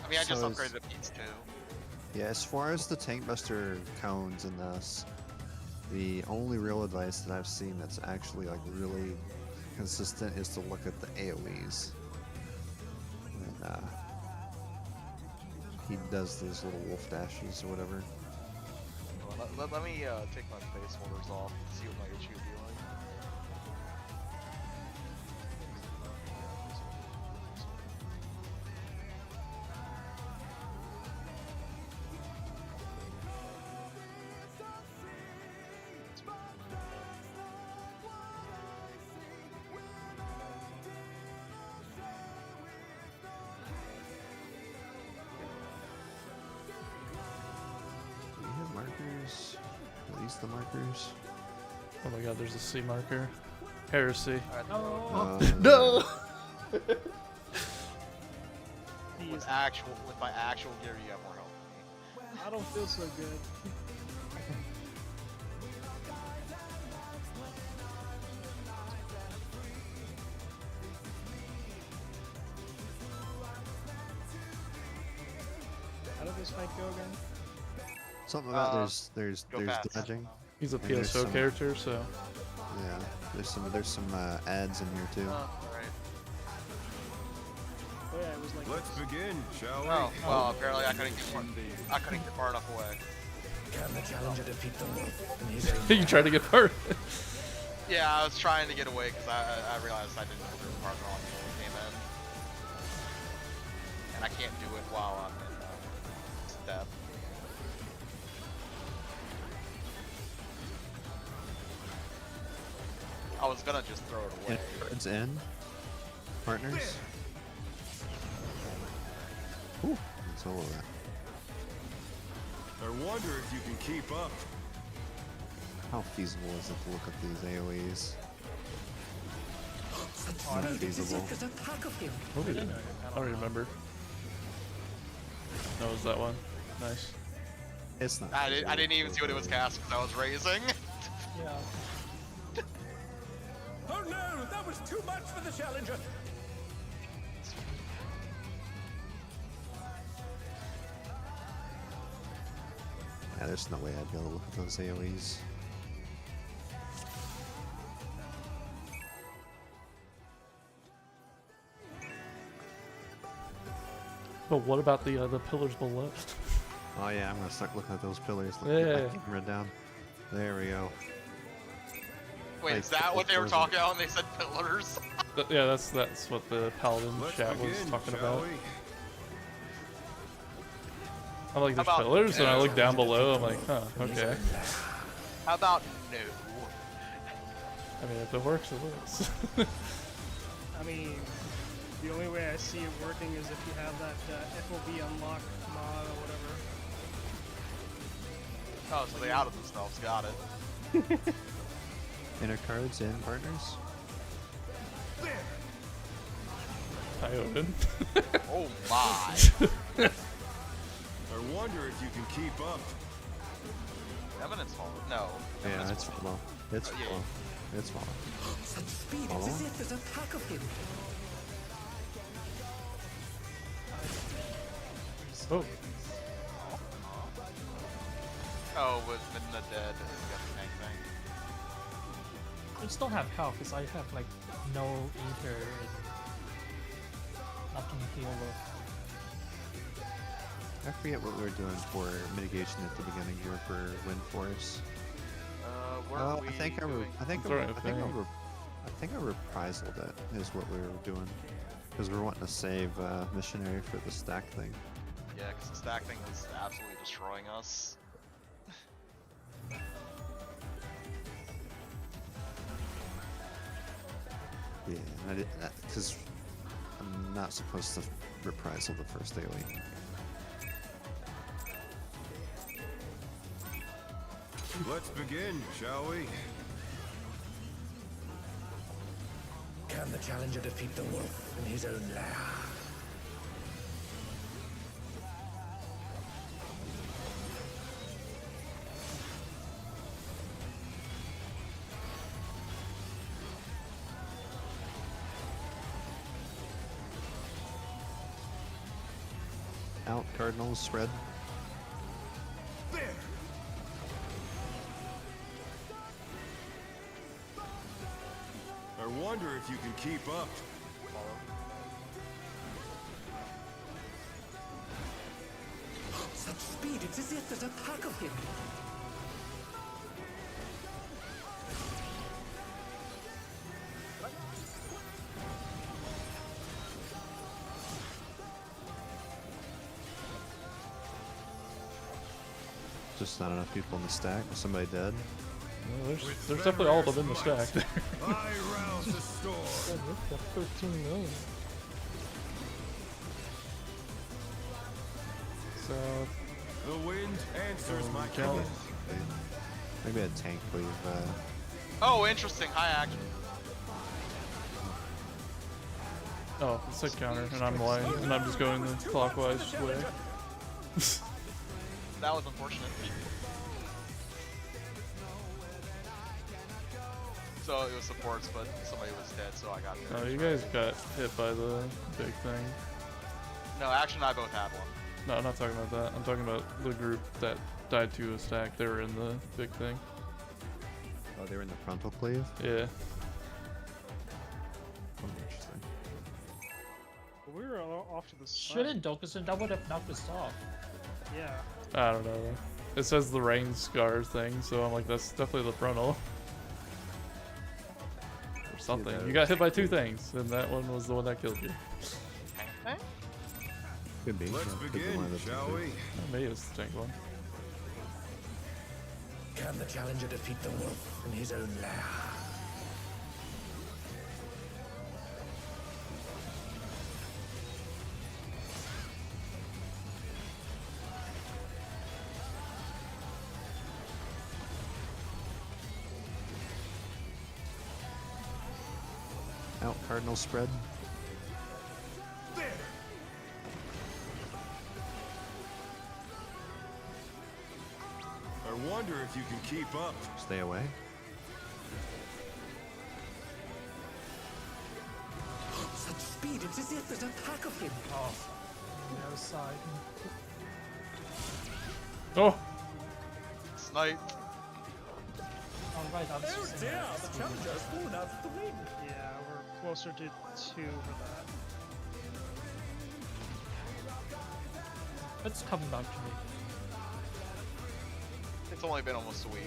I mean, I just So is- upgraded the beats too. Yeah, as far as the tank buster cones in this, the only real advice that I've seen that's actually like really consistent is to look at the AoEs. And he does those little wolf dashes or whatever. Let me take my face holders off and see what my issue would be like. Do we have markers? Are these the markers? Oh my god, there's a C marker. Heresy. No! With my actual gear, you have more health than me. I don't feel so good. How did this fight go again? Something about Uh, there's go fast. dodging. He's a And there's PSO some- character, so Yeah, there's some ads in here too. Alright. Oh yeah, it was like Let's begin, shall we? Oh, well, apparently I couldn't get far enough away. you tried to get hurt. Yeah, I was trying to get away because I realized I didn't know there was a marker on me when we came in. And I can't do it while I'm in step. I was gonna just throw it away. It's in. Partners. Ooh, that's all of that. I wonder if you can keep up. How feasible is it to look at these AoEs? Not feasible. I don't remember. No, it was that one. Nice. It's not. I feasible. didn't even see what it was cast because I was raising. Yeah. Oh no, that was too much for the challenger. Yeah, there's no way I'd be able to look at those AoEs. But what about the pillars below? Oh yeah, I'm gonna start looking at those pillars. Look, Yeah. get my camera down. There we go. Wait, is that what they were talking about when they said pillars? Yeah, that's what the paladin Let's chat begin, was talking shall about. we? I'm like, there's How about- pillars, and I look down below. I'm like, huh, okay. How about no? I mean, if it works, it works. I mean, the only way I see it working is if you have that FOB unlock mod or whatever. Oh, so they outed themselves. Got it. Inner cards and partners. Ioden. Oh my. I wonder if you can keep up. Eminence Hall. No. Yeah, Eminence it's Hall. follow. It's Oh, yeah. follow. It's follow. Such speed, Oh. it's as if there's a pack of him. Oh, Oh, with Midna dead, you got the tank thing. I just don't have health because I have like no ether and nothing to heal with. I forget what we were doing for mitigation at the beginning here for wind force. Where are we I think doing? I think Sorry, I think I reprisal it is what we were doing because we're wanting to save missionary for the stack thing. Yeah, because the stack thing was absolutely destroying us. Yeah, and I did that because I'm not supposed to reprisal the first AoE. Let's begin, shall we? Can the challenger defeat the wolf in his own lair? Out Cardinals spread. There! I wonder if you can keep up. Such speed, it's as if there's a pack of him. Just not enough people in the stack. Is somebody dead? well, there's definitely all of them in the stack. I rouse the storm. 13 million. So, The wind answers my count. call. Maybe a tank leave. Oh, interesting. High action. oh, it said counter, and I'm lying, and I'm just going the clockwise way. That was unfortunate. So it was supports, but somebody was dead, so I got there. Oh, you guys got hit by the big thing. No, Action and I both had one. No, I'm not talking about that. I'm talking about the group that died to a stack. They were in the big thing. Oh, they were in the frontal cleave. Yeah. Oh, interesting. But we were all off to the side. Shouldn't Dokusun, that would have knocked us off. Yeah. I don't know. It says the rain scar thing, so I'm like, that's definitely the frontal. Or something. that You got hit by two things, and that one was the one that killed you. Could be. Let's yeah, could be begin, one of the shall two. we? Maybe it's the tank one. Can the challenger defeat the wolf in his own lair? Out Cardinal spread. There! I wonder if you can keep up. Stay away. Such speed, it's as if there's a pack of him. Oh, on the other side. Oh! Snipe. Oh right, I was Oh just dear, saying the that. challenger's fallen out of the ring. Yeah, we're closer to 2 for that. It's coming back to me. It's only been almost a week.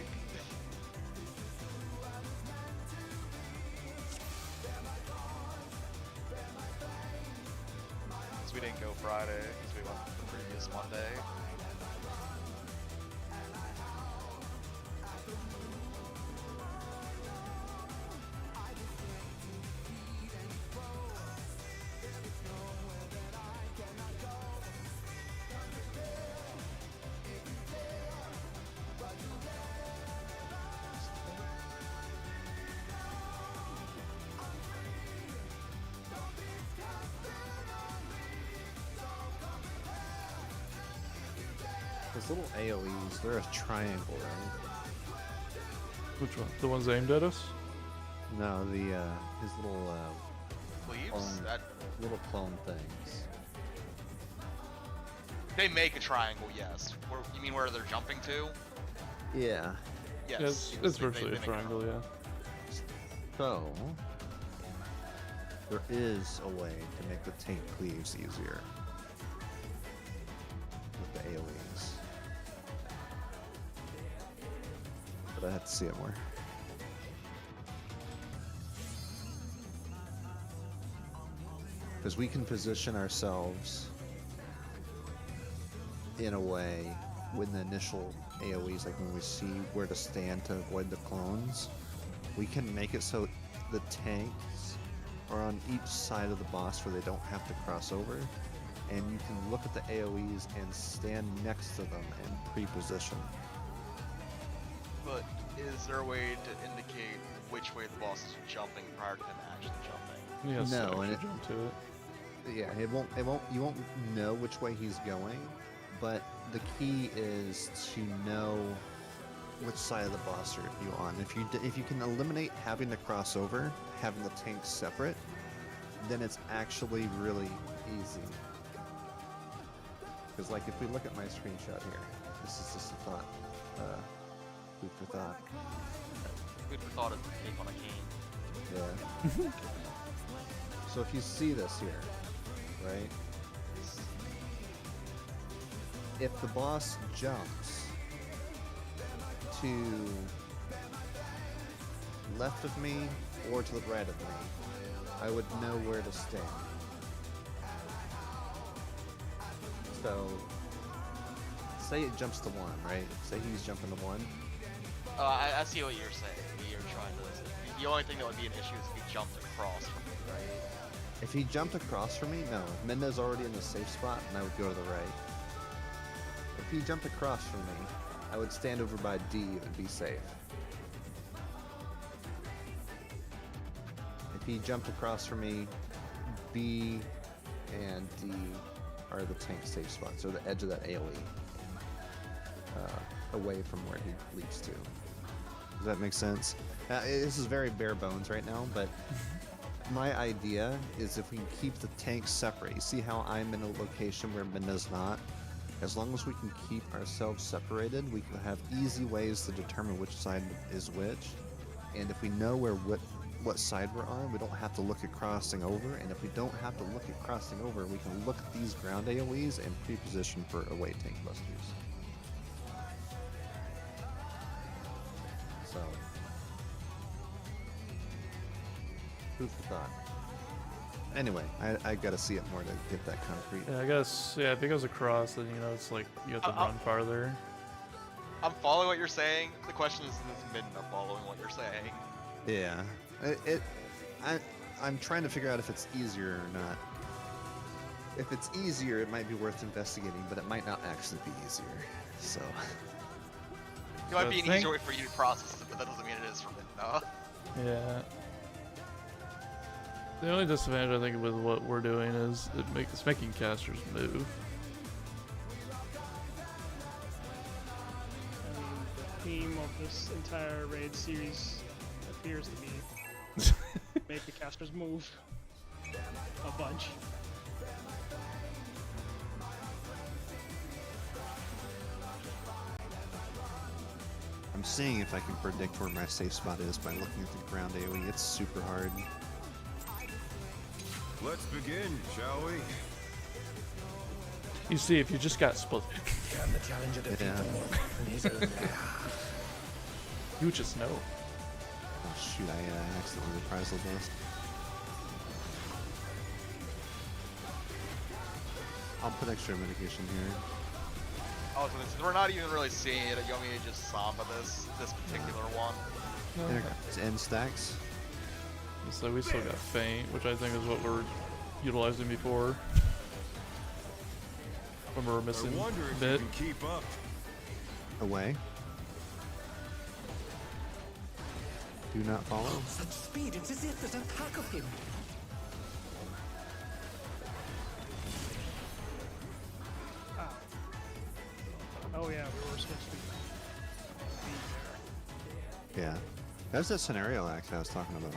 Because we didn't go Friday, because we went the previous Monday. His little AoEs, they're a triangle, right? Which one? The ones aimed at us? No, the his little Leaves? clone, That little clone things. they make a triangle, yes. Where, you mean where they're jumping to? Yeah. Yes. Yeah, it's yes, they virtually a make triangle, yeah. So there is a way to make the tank cleaves easier with the AoEs, but I have to see it more. Because we can position ourselves in a way with the initial AoEs, like when we see where to stand to avoid the clones, we can make it so the tanks are on each side of the boss where they don't have to cross over, and you can look at the AoEs and stand next to them and pre-position. But is there a way to indicate which way the boss is jumping prior to him actually jumping? Yes, No, and jump to it. Yeah, you won't know which way he's going, but the key is to know which side of the boss are you on. If you can eliminate having to cross over, having the tanks separate, then it's actually really easy. Because like if we look at my screenshot here, this is just a thought, food for thought. Food for thought is the take on a cane. Yeah. So if you see this here, right? If the boss jumps to left of me or to the right of me, I would know where to stand. So, say it jumps to 1, right? Say he's jumping to 1. I see what you're saying. You're trying to. The only thing that would be an issue is if he jumped across from me, right? If he jumped across from me, no. Minda's already in the safe spot, and I would go to the right. If he jumped across from me, I would stand over by D and be safe. If he jumped across from me, B and D are the tank safe spots, or the edge of that AoE, away from where he leaps to. Does that make sense? This is very bare bones right now, but my idea is if we can keep the tanks separate. You see how I'm in a location where Minda's not? As long as we can keep ourselves separated, we can have easy ways to determine which side is which. And if we know what side we're on, we don't have to look at crossing over. And if we don't have to look at crossing over, we can look at these ground AoEs and pre-position for away tank busters. So, food for thought. Anyway, I gotta see it more to get that concrete. Yeah, I guess, yeah, if it goes across, then, you know, it's like, you have to run farther. I'm following what you're saying. The question is Midna following what you're saying? Yeah, I'm trying to figure out if it's easier or not. If it's easier, it might be worth investigating, but it might not actually be easier. So, It might be an easier way for you to process it, but that doesn't mean it is for Midna. Yeah. The only disadvantage I think with what we're doing is it's making casters move. I mean, the theme of this entire raid series appears to be make the casters move a bunch. I'm seeing if I can predict where my safe spot is by looking at the ground AoE. It's super hard. Let's begin, shall we? You see, if you just got split, Can the challenger defeat Yeah. the monk in his own lair? you would just know. Oh shoot, I accidentally reprised the boss. I'll put extra mitigation here. Oh, so since we're not even really seeing it, you want me to just samba this particular one? There it's end stacks. So we still got Feint, which I think is what we're utilizing before. When we were missing I wonder if bit. you can keep up. Away. Do not follow. Such speed, it's as if there's a pack of him. Oh Yeah. That's that scenario actually I was talking about.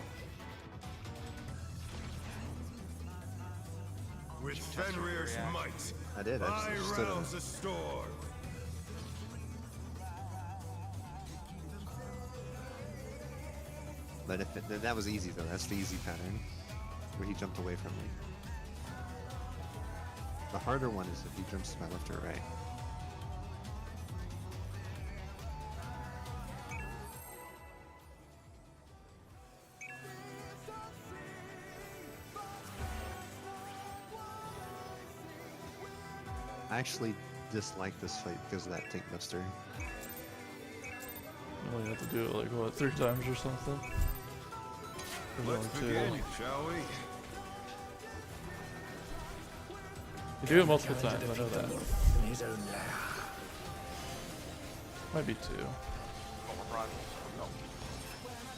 With Fenrir's might, I did I actually. Stood in rouse it. a storm. But if it, that was easy though. That's the easy pattern, where he jumped away from me. The harder one is if he jumps to my left or right. I actually dislike this fight because of that tank buster. You only have to do it like what, 3 times or something? There's Let's only 2. begin, shall we? You do it multiple times, I know that. In his own lair. Might be 2.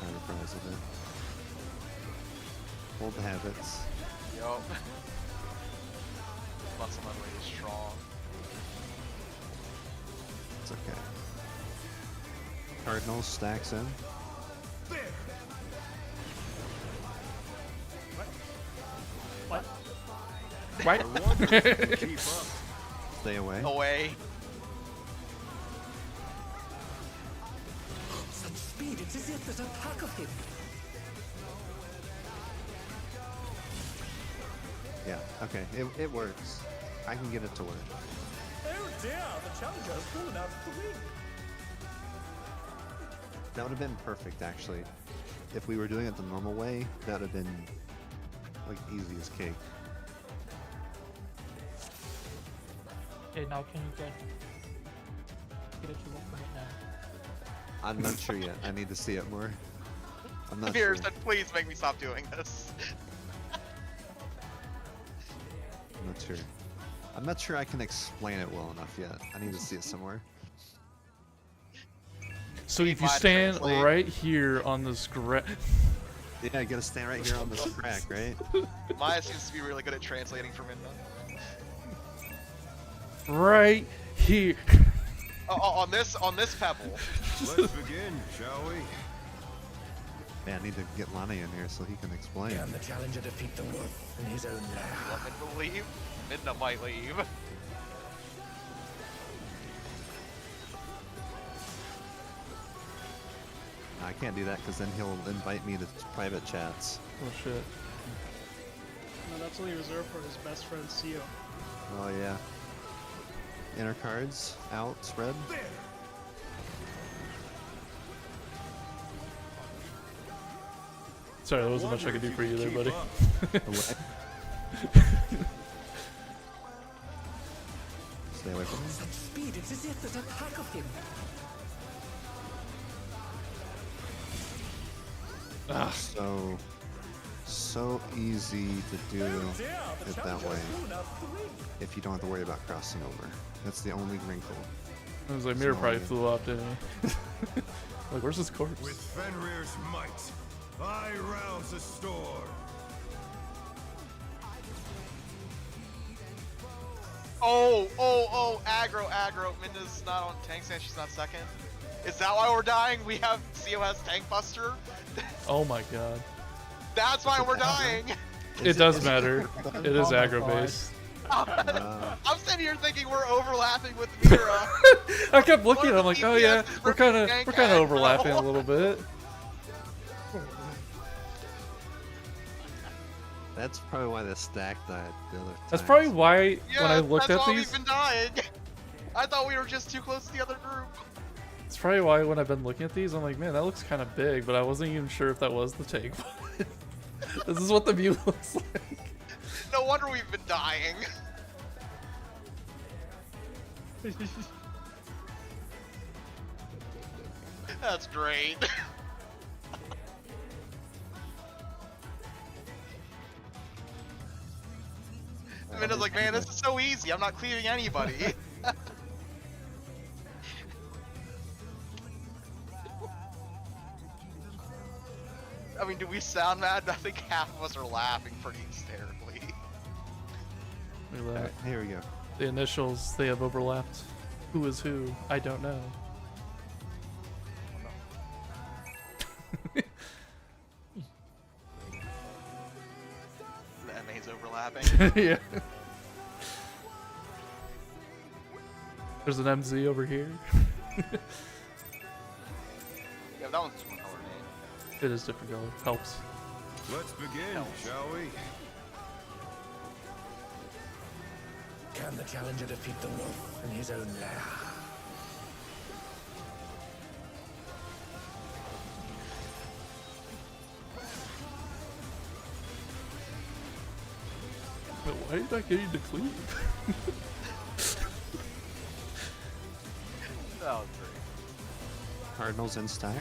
I reprise of it. Hold the habits. Yup. Not someone really strong. It's okay. Cardinal stacks in. What? Right? I wonder if you can keep up. Stay away. Away. Such speed, it's as if there's a pack of him. Yeah, okay. It works. I can get it to work. Oh dear, the challenger has fallen out of the ring. That would have been perfect, actually. If we were doing it the normal way, that would have been, like, easy as cake. Okay, now can you get it to work from it now? I'm not sure yet. I need to see it more. I'm not Fear sure. said, please make me stop doing this. I'm not sure. I'm not sure I can explain it well enough yet. I need to see it somewhere. So if you Might stand translate. right here on this Yeah, I gotta stand right here on this crack, right? Maya seems to be really good at translating for Midna. right here. Oh, on this pebble. Let's begin, shall we? Man, I need to get Lonnie in here so he can explain. Can the challenger defeat the wolf in his own lair? Want Midna to leave? Midna might leave. I can't do that because then he'll invite me to private chats. Oh shit. No, that's only reserved for his best friend Seo. Oh yeah. Inner cards out, spread. Sorry, there wasn't much I could do for you there, buddy. Away. Stay away from me. Such speed, it's as if there's a pack of him. Ah, So easy to do Oh dear, the it that challenger way has fallen out of the ring. if you don't have to worry about crossing over. That's the only wrinkle. it was like mirror probably So- flew off, didn't he? Like, where's his corpse? With Fenrir's might, I rouse a storm. Oh, aggro. Midna's not on tank stand, she's not second. Is that why we're dying? We have COS tank buster? Oh my god. That's why we're dying! It does is matter. It is Oh my aggro God. based. I'm sitting here thinking we're overlapping with Mira. I kept looking. One of I'm like, the oh yeah, DPS is we're kind of gank we're overlapping a aggro. little bit. That's probably why the stack died the other time. That's probably why Yeah, when I looked that's at why these, we've been dying. I thought we were just too close to the other group. it's probably why when I've been looking at these, I'm like, man, that looks kind of big, but I wasn't even sure if that was the tank. This is what the view looks like. No wonder we've been dying. That's great. Minna's like, man, this is so easy. I'm not cleaving anybody. I mean, do we sound mad? I think half of us are laughing pretty hysterically. Look at Alright, that. here we go. The initials, they have overlapped. Who is who? I don't know. clapping. Yeah. There's an MZ over here. Yeah, but that one's just one color name. It is different color. Helps. Let's begin, shall we? Can the challenger defeat the wolf in his own lair? But why are you not getting to cleave? That was great. Cardinals in stack.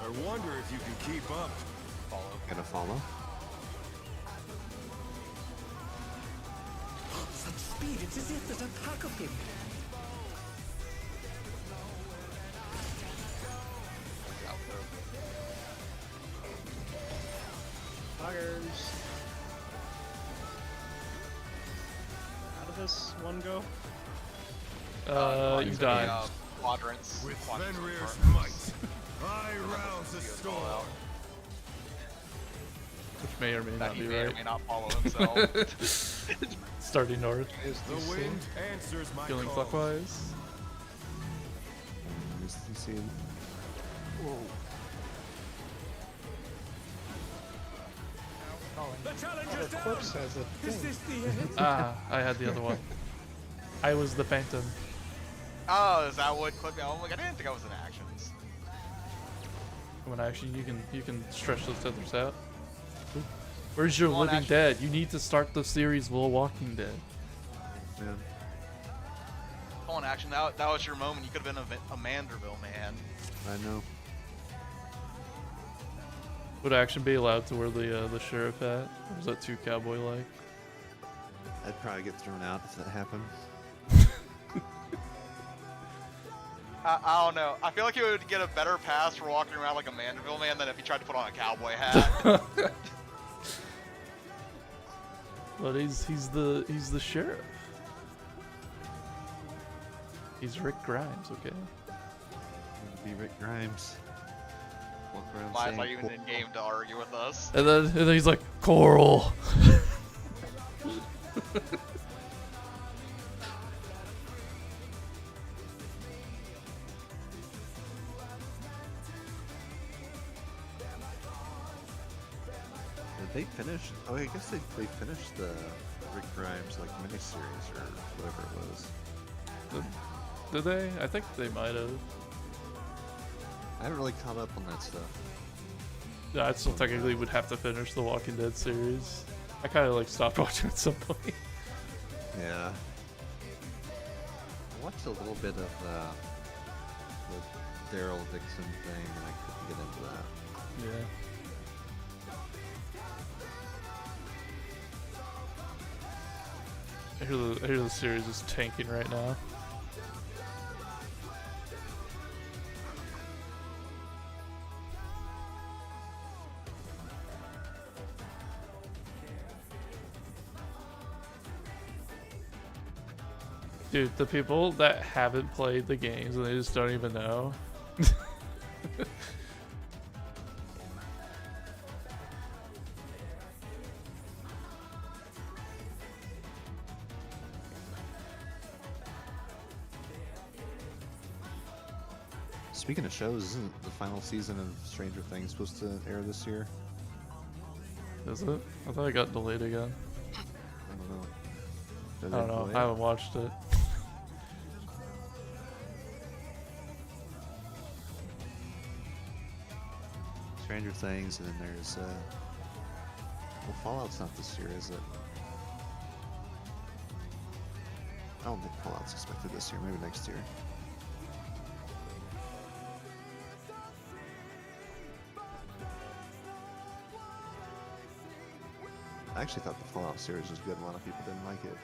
I wonder if you can keep up. Gotta follow. Such speed, it's as if there's a pack of him. Buggers. How did this one go? You died. Quadrants. With Quadrants Fenrir's apart. might, I rouse the storm. Which may or may That not he be may or right. may not follow himself. Starting north. The wind answers my Feeling call. clockwise. You see him? The challenger's The down! corpse has a Is thing. this the end? Ah, I had the other one. I was the Phantom. Oh, is that what clipped me? Oh my god, I didn't think I was in actions. When actually you can stretch those tethers out. Where's your Come on, Living Ash. Dead? You need to start the series while Walking Dead. Yeah. Come on, action. That was your moment. You could have been a Manderville, man. I know. Would Action be allowed to wear the sheriff hat? Or is that too cowboy-like? I'd probably get thrown out if that happened. I don't know. I feel like you would get a better pass for walking around like a Manderville man than if you tried to put on a cowboy hat. But he's the sheriff. He's Rick Grimes, okay? Be Rick Grimes. Walk around Mine's saying, not even in game to argue with us. And then he's like, Coral. Did they finish? Oh, I guess they finished the Rick Grimes like miniseries or whatever it was. Did they? I think they might have. I haven't really caught up on that stuff. Yeah, I still technically would have to finish the Walking Dead series. I kind of like stopped watching at some point. Yeah. I watched a little bit of the Daryl Dixon thing, and I couldn't get into that. Yeah. I hear the series is tanking right now. Dude, the people that haven't played the games and they just don't even know. Speaking of shows, isn't the final season of Stranger Things supposed to air this year? Is it? I thought it got delayed again. I don't know. Did I don't they know. delay I it? haven't watched it. Stranger Things, and then there's well, Fallout's not this year, is it? I don't think Fallout's expected this year. Maybe next year. I actually thought the Fallout series was good. A lot of people didn't like it.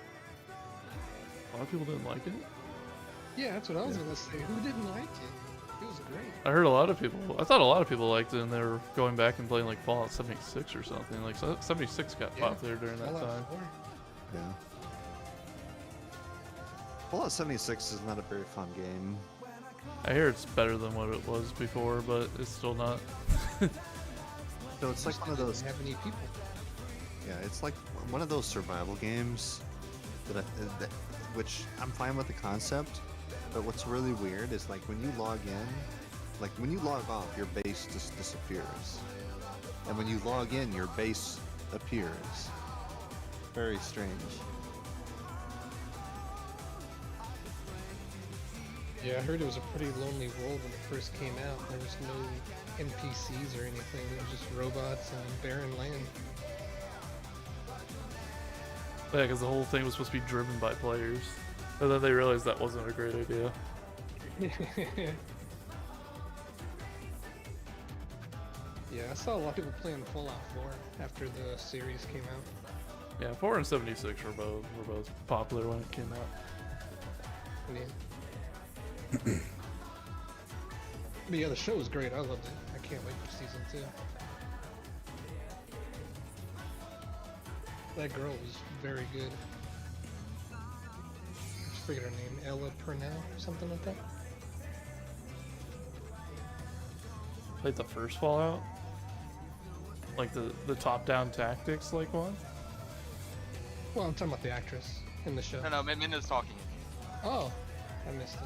A lot of people didn't like it. Yeah, that's what I was Yeah. gonna say. Who didn't like it? It was great. I heard a lot of people. I thought a lot of people liked it, and they were going back and playing like Fallout 76 or something. Like 76 got Yeah. popular during that Fallout time. 4. Yeah. Fallout 76 is not a very fun game. I hear it's better than what it was before, but it's still not. So it's like one of those. Didn't have any people. Yeah, it's like one of those survival games which I'm fine with the concept, but what's really weird is like when you log in, like when you log off, your base just disappears, and when you log in, your base appears. Very strange. Yeah, I heard it was a pretty lonely world when it first came out. There was no NPCs or anything. It was just robots and barren land. Yeah, because the whole thing was supposed to be driven by players, and then they realized that wasn't a great idea. Yeah, I saw a lot of people playing Fallout 4 after the series came out. Yeah, 4 and 76 were both popular when it came out. Yeah. But yeah, the show was great. I loved it. I can't wait for season 2. That girl was very good. I just forget her name. Ella Purnell or something like that. Like the first Fallout? Like the top-down tactics like one? Well, I'm talking about the actress in the show. No, Minna's talking Oh, I missed it.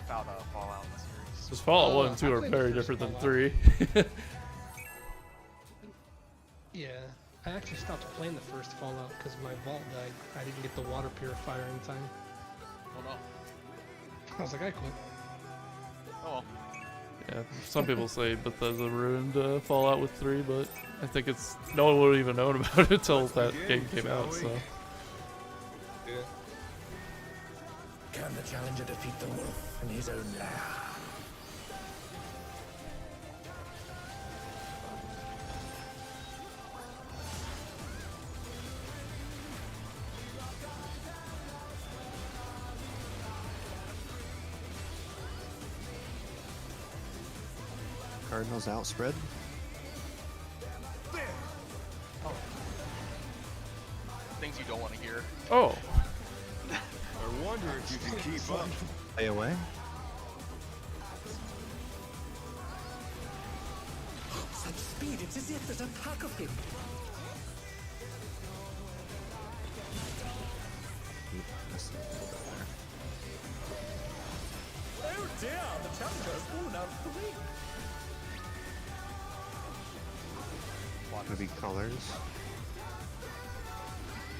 about Fallout series. Because Fallout Oh, 1 and 2 I are played the very first different than Fallout. 3. Yeah, I actually stopped playing the first Fallout because my vault died. I didn't get the water purifier in time. Oh no. I was like, I quit. Oh well. Yeah, some people say Bethesda ruined Fallout with 3, but I think it's no one would have even known about it until that game came out. So Yeah. Can the challenger defeat the wolf in his own lair? Cardinals outspread. Things you don't want to hear. oh, I wonder if you can keep up. Stay away. Such speed, it's as if there's a pack of him. Missed it a little bit there. Oh dear, the challenger has fallen out of the ring. Gonna be colors.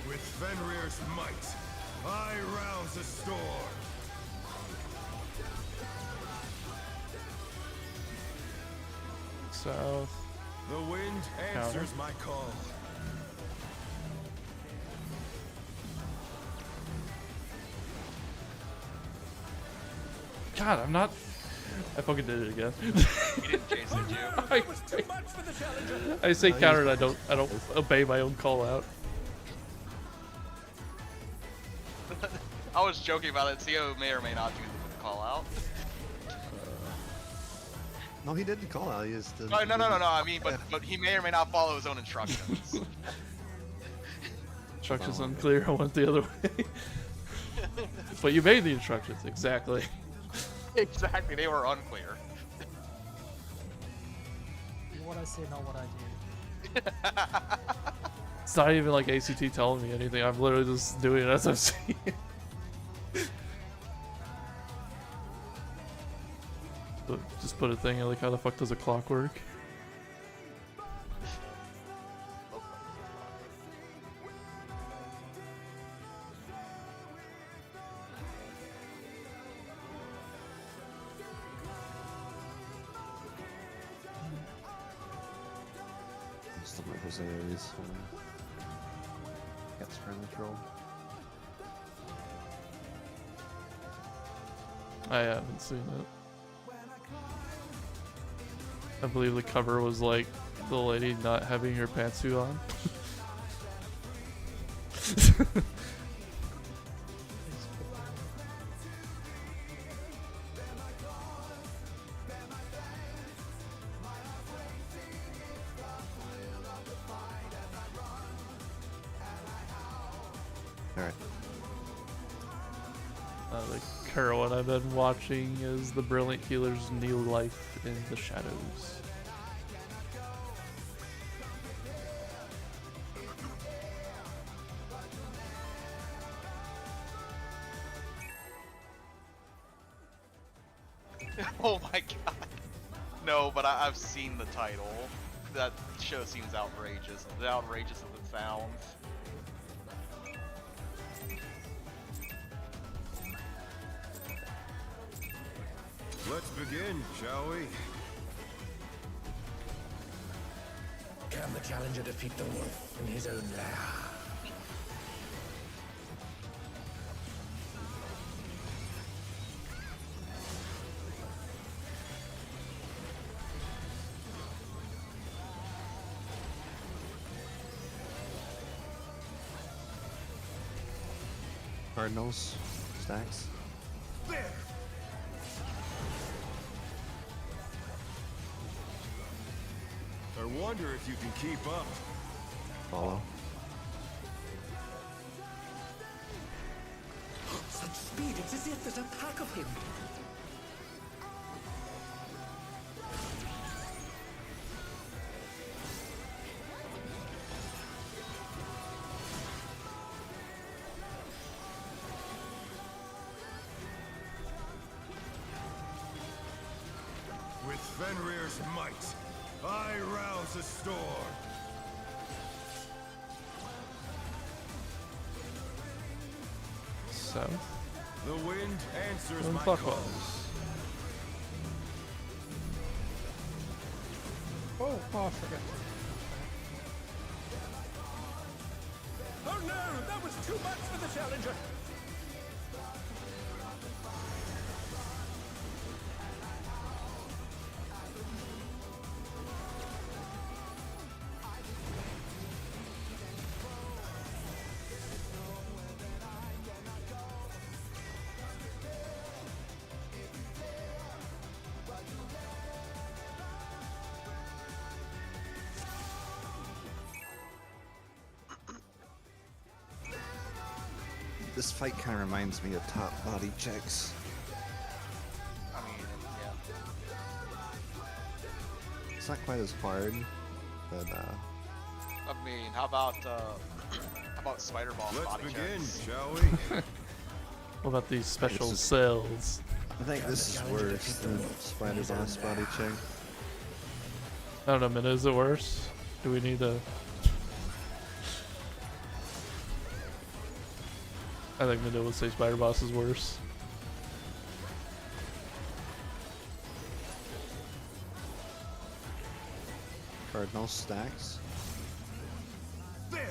With Fenrir's might, I rouse the storm. south. The wind answers my call. God, I'm not. I fucking did it again. You didn't chase it, you. It was too much for the challenger. I say counter and I don't obey my own call out. I was joking about it. CO may or may not do the call out. No, he didn't call out. He just didn't. No. I mean, but he may or may not follow his own instructions. Instructions unclear. I went the other way. But you made the instructions exactly. Exactly, they were unclear. Do what I say, not what I do. It's not even like ACT telling me anything. I'm literally just doing it as I'm seeing it. But just put a thing in like, how the fuck does a clock work? Still my Jose's. Got friendly troll. I haven't seen it. I believe the cover was like the lady not having her pantsuit on. All right. The current one I've been watching is The Brilliant Healer's New Life in the Shadows. Oh my god. No, but I've seen the title. That show seems outrageous. As outrageous as it sounds. Let's begin, shall we? Can the challenger defeat the wolf in his own lair? Cardinals, stacks. There! I wonder if you can keep up. Follow. Such speed, it's as if there's a pack of him. With Fenrir's might, I rouse a storm. South. The wind answers And my clockwise. call. Oh, I forgot. Oh no, that was too much for the challenger. This fight kind of reminds me of top body checks. I mean, yeah. It's not quite as hard, but I mean, how about Spider Ball Let's body begin, checks? shall we? What about these special just- cells? I think this is worse than Spider Boss body check. I don't know, man, is it worse? Do we need to... I think Mindo would say Spider Boss is worse. Cardinal stacks. There!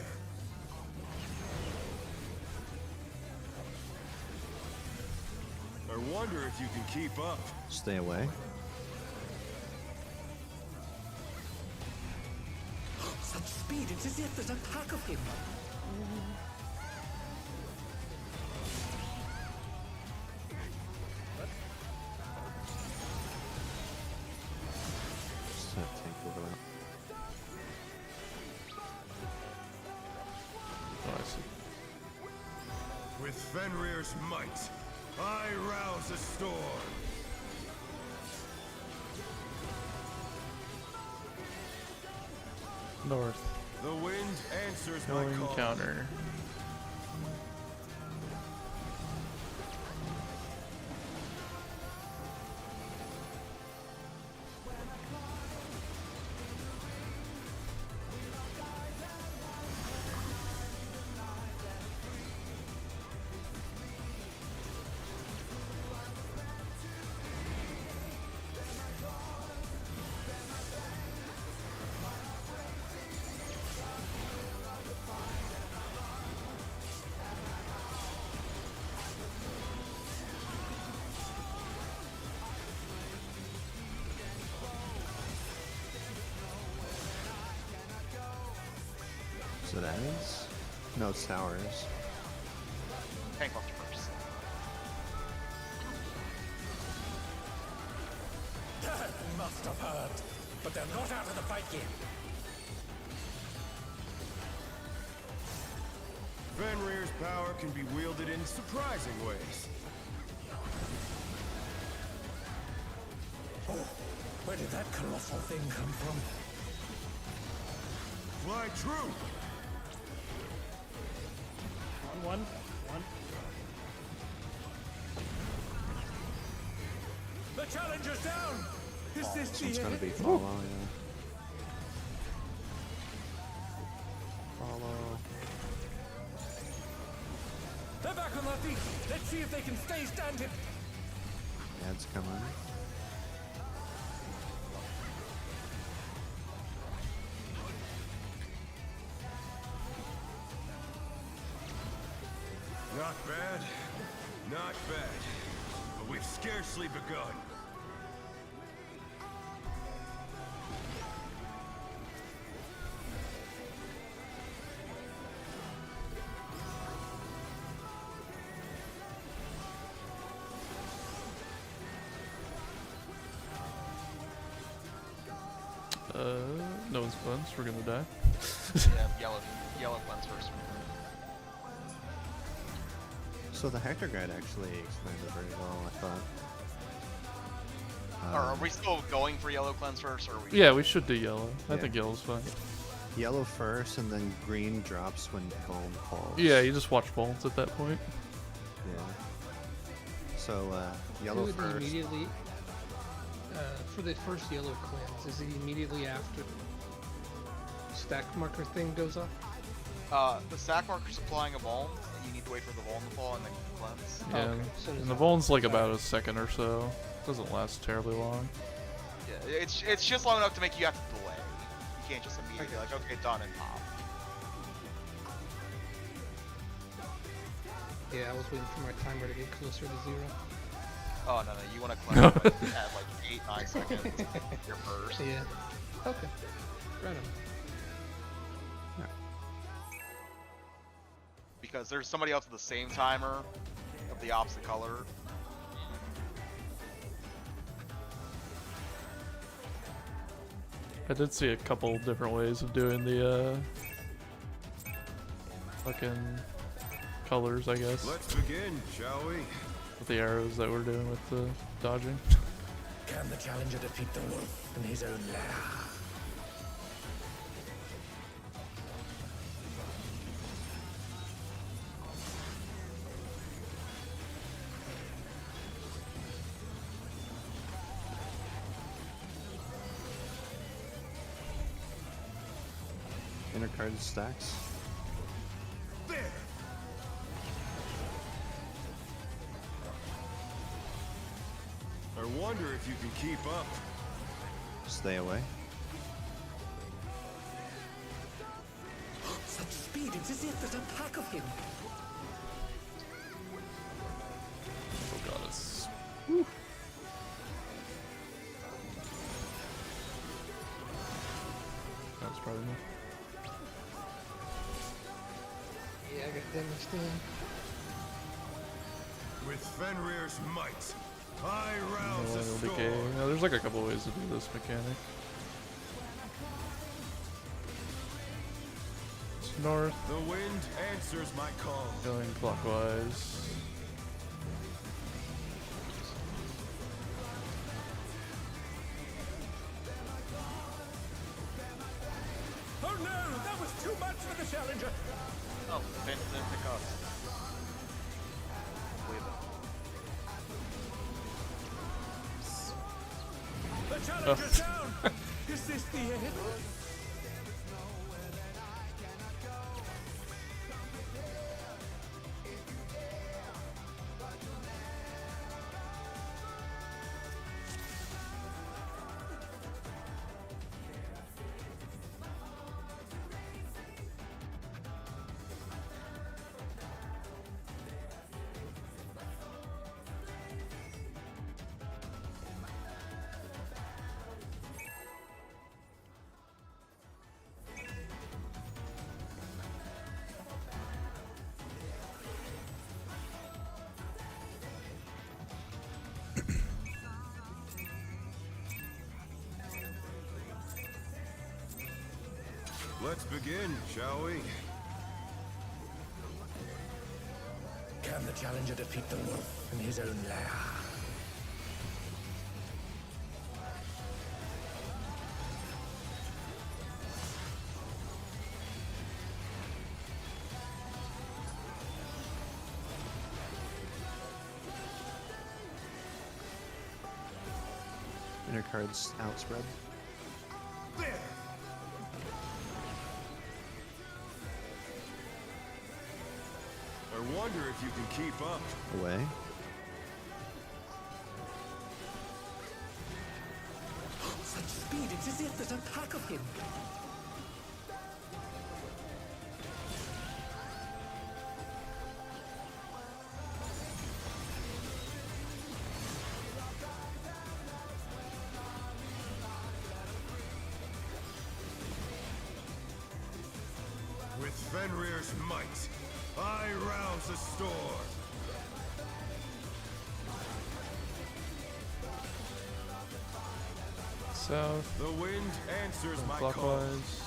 I wonder if you can keep up. Stay away. Such speed, it's as if there's a pack of him. Just have to take over that. Oh, I see. With Fenrir's might, I rouse a storm. North. The wind answers No my call. encounter. Is it adds? No, it's towers. Tank buster first. You must have heard, but they're not out of the fight yet. Fenrir's power can be wielded in surprising ways. Oh, where did that colossal thing come from? Fly true! One. The challenger's down! Is this This one's the gonna end? be follow, yeah. Follow. They're back on their feet. Let's see if they can stay standing. Ads coming. Not bad. Not bad. But we've scarcely begun. No one's cleansed. We're gonna die. Yeah, yellow cleanse first. So the Hector guide actually explained it very well, I thought. Or are we still going for yellow cleanse first, or are we? Yeah, we should do yellow. I Yeah. think yellow's fine. Yellow first, and then green drops when golem falls. Yeah, you just watch bones at that point. Yeah. So, Do yellow it first. immediately. For the first yellow cleanse, is it immediately after stack marker thing goes off? The stack marker's applying a vuln. You need to wait for the vuln to fall and then cleanse. Yeah, Okay, so and does the that- vuln's like about a second or so. Doesn't last terribly long. Yeah, it's just long enough to make you have to delay. You can't just immediately be like, okay, done, and pop. Yeah, I was waiting for my timer to get closer to 0. Oh no, you want to cleanse like, at like 8-9 seconds. Your burst. Yeah. Okay. Right on. Because there's somebody else with the same timer of the opposite color. I did see a couple different ways of doing the fucking colors, I guess, Let's begin, shall we? with the arrows that we're doing with the dodging. Can the challenger defeat the wolf in his own lair? Inner card stacks. There! I wonder if you can keep up. Stay away. Such speed, it's as if there's a pack of him. Oh god, it's... That's probably me. Yeah, I got damaged in. With Fenrir's might, I rouse the It'll storm. decay. No, there's like a couple ways to do this mechanic. It's north, The wind answers my call. going clockwise. Oh no, that was too much for the challenger. Oh, Vince didn't pick up. Leave it. The challenger's down. Is this the end? Let's begin, shall we? Can the challenger defeat the wolf in his own lair? Inner cards outspread. There! I wonder if you can keep up. Away. Such speed, it's as if there's a pack of him. With Fenrir's might, I rouse a storm. South. The wind answers my call. Clockwise.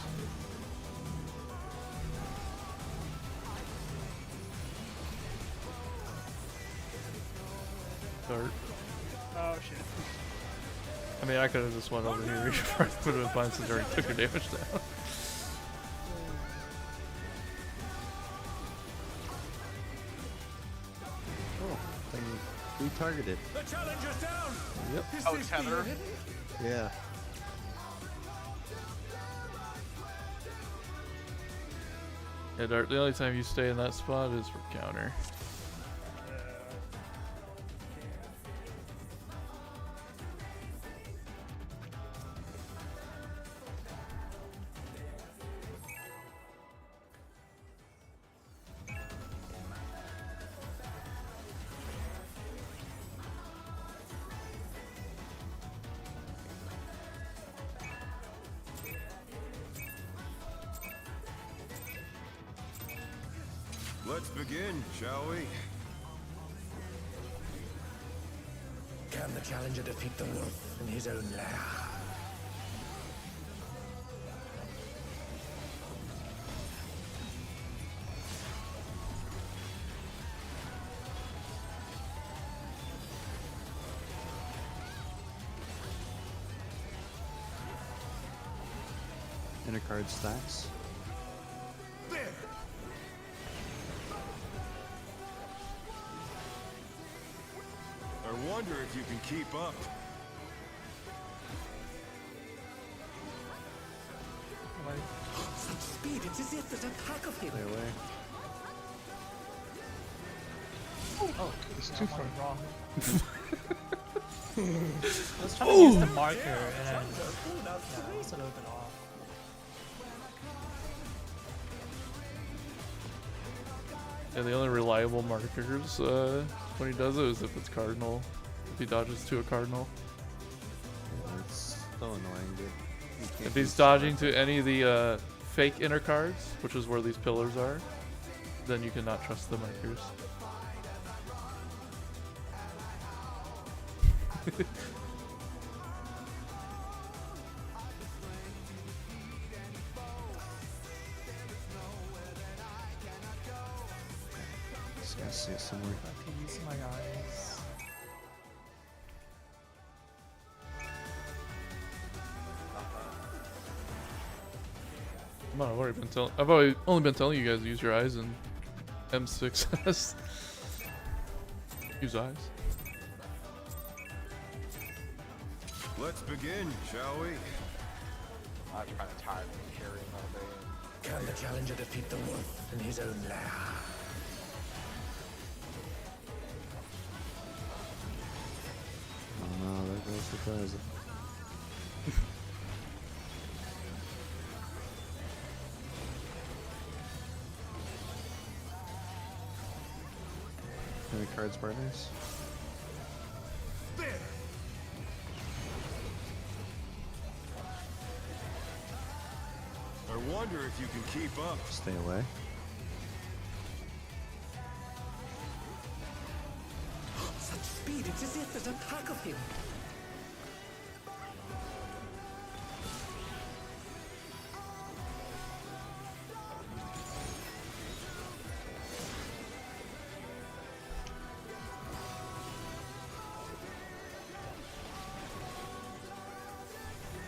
Dart. Oh shit. I mean, I could have just went over here. Would have been fine since I already took your damage down. Oh, thing retargeted. The challenger's down! Yep. Is Oh, this tether. the end? Yeah. Yeah, Dart, the only time you stay in that spot is for counter. Let's begin, shall we? Can the challenger defeat the wolf in his own lair? Inner card stacks. There! I wonder if you can keep up. Such speed, it's as if there's a pack of him. Stay away. Oh, It's yeah, too I'm far. wrong. I was trying to use the marker and then yeah, it's a little bit off. Yeah, the only reliable markers when he does it is if it's cardinal. If he dodges to a cardinal. Yeah, it's so annoying, dude. You can't If he's use dodging to any of the fake inner cards, which is where these pillars are, then you cannot trust the markers. Just gotta see it somewhere. I can use my eyes. Come on, I've already been telling. Only been telling you guys to use your eyes in M6S. Use eyes. Let's begin, shall we? I'm kind of tired of carrying all day. Can the challenger defeat the wolf in his own lair? Oh no, there goes the present. Any cards, partners? There! I wonder if you can keep up. Stay away. Such speed, it's as if there's a pack of him.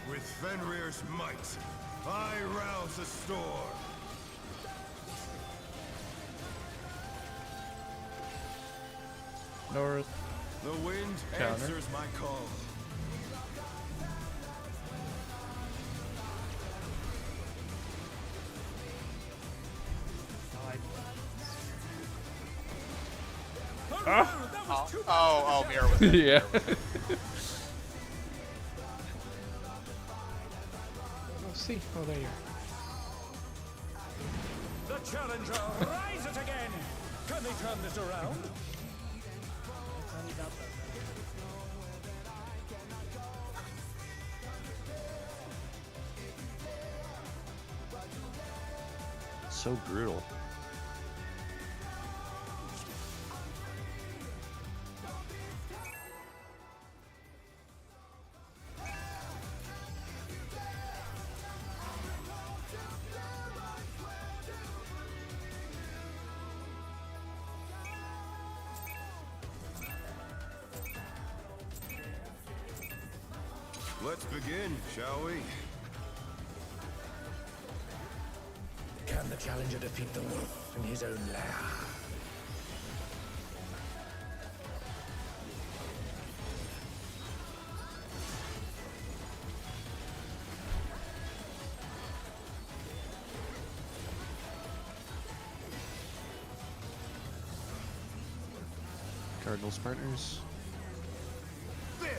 With Fenrir's might, I rouse a storm. North. The wind Counter. answers my call. Oh, Mira was there. Yeah. Let's see. Oh, there you are. The challenger rises again. Can they turn this around? So brutal. Let's begin, shall we? Can the challenger defeat the wolf in his own lair? Cardinals partners. There!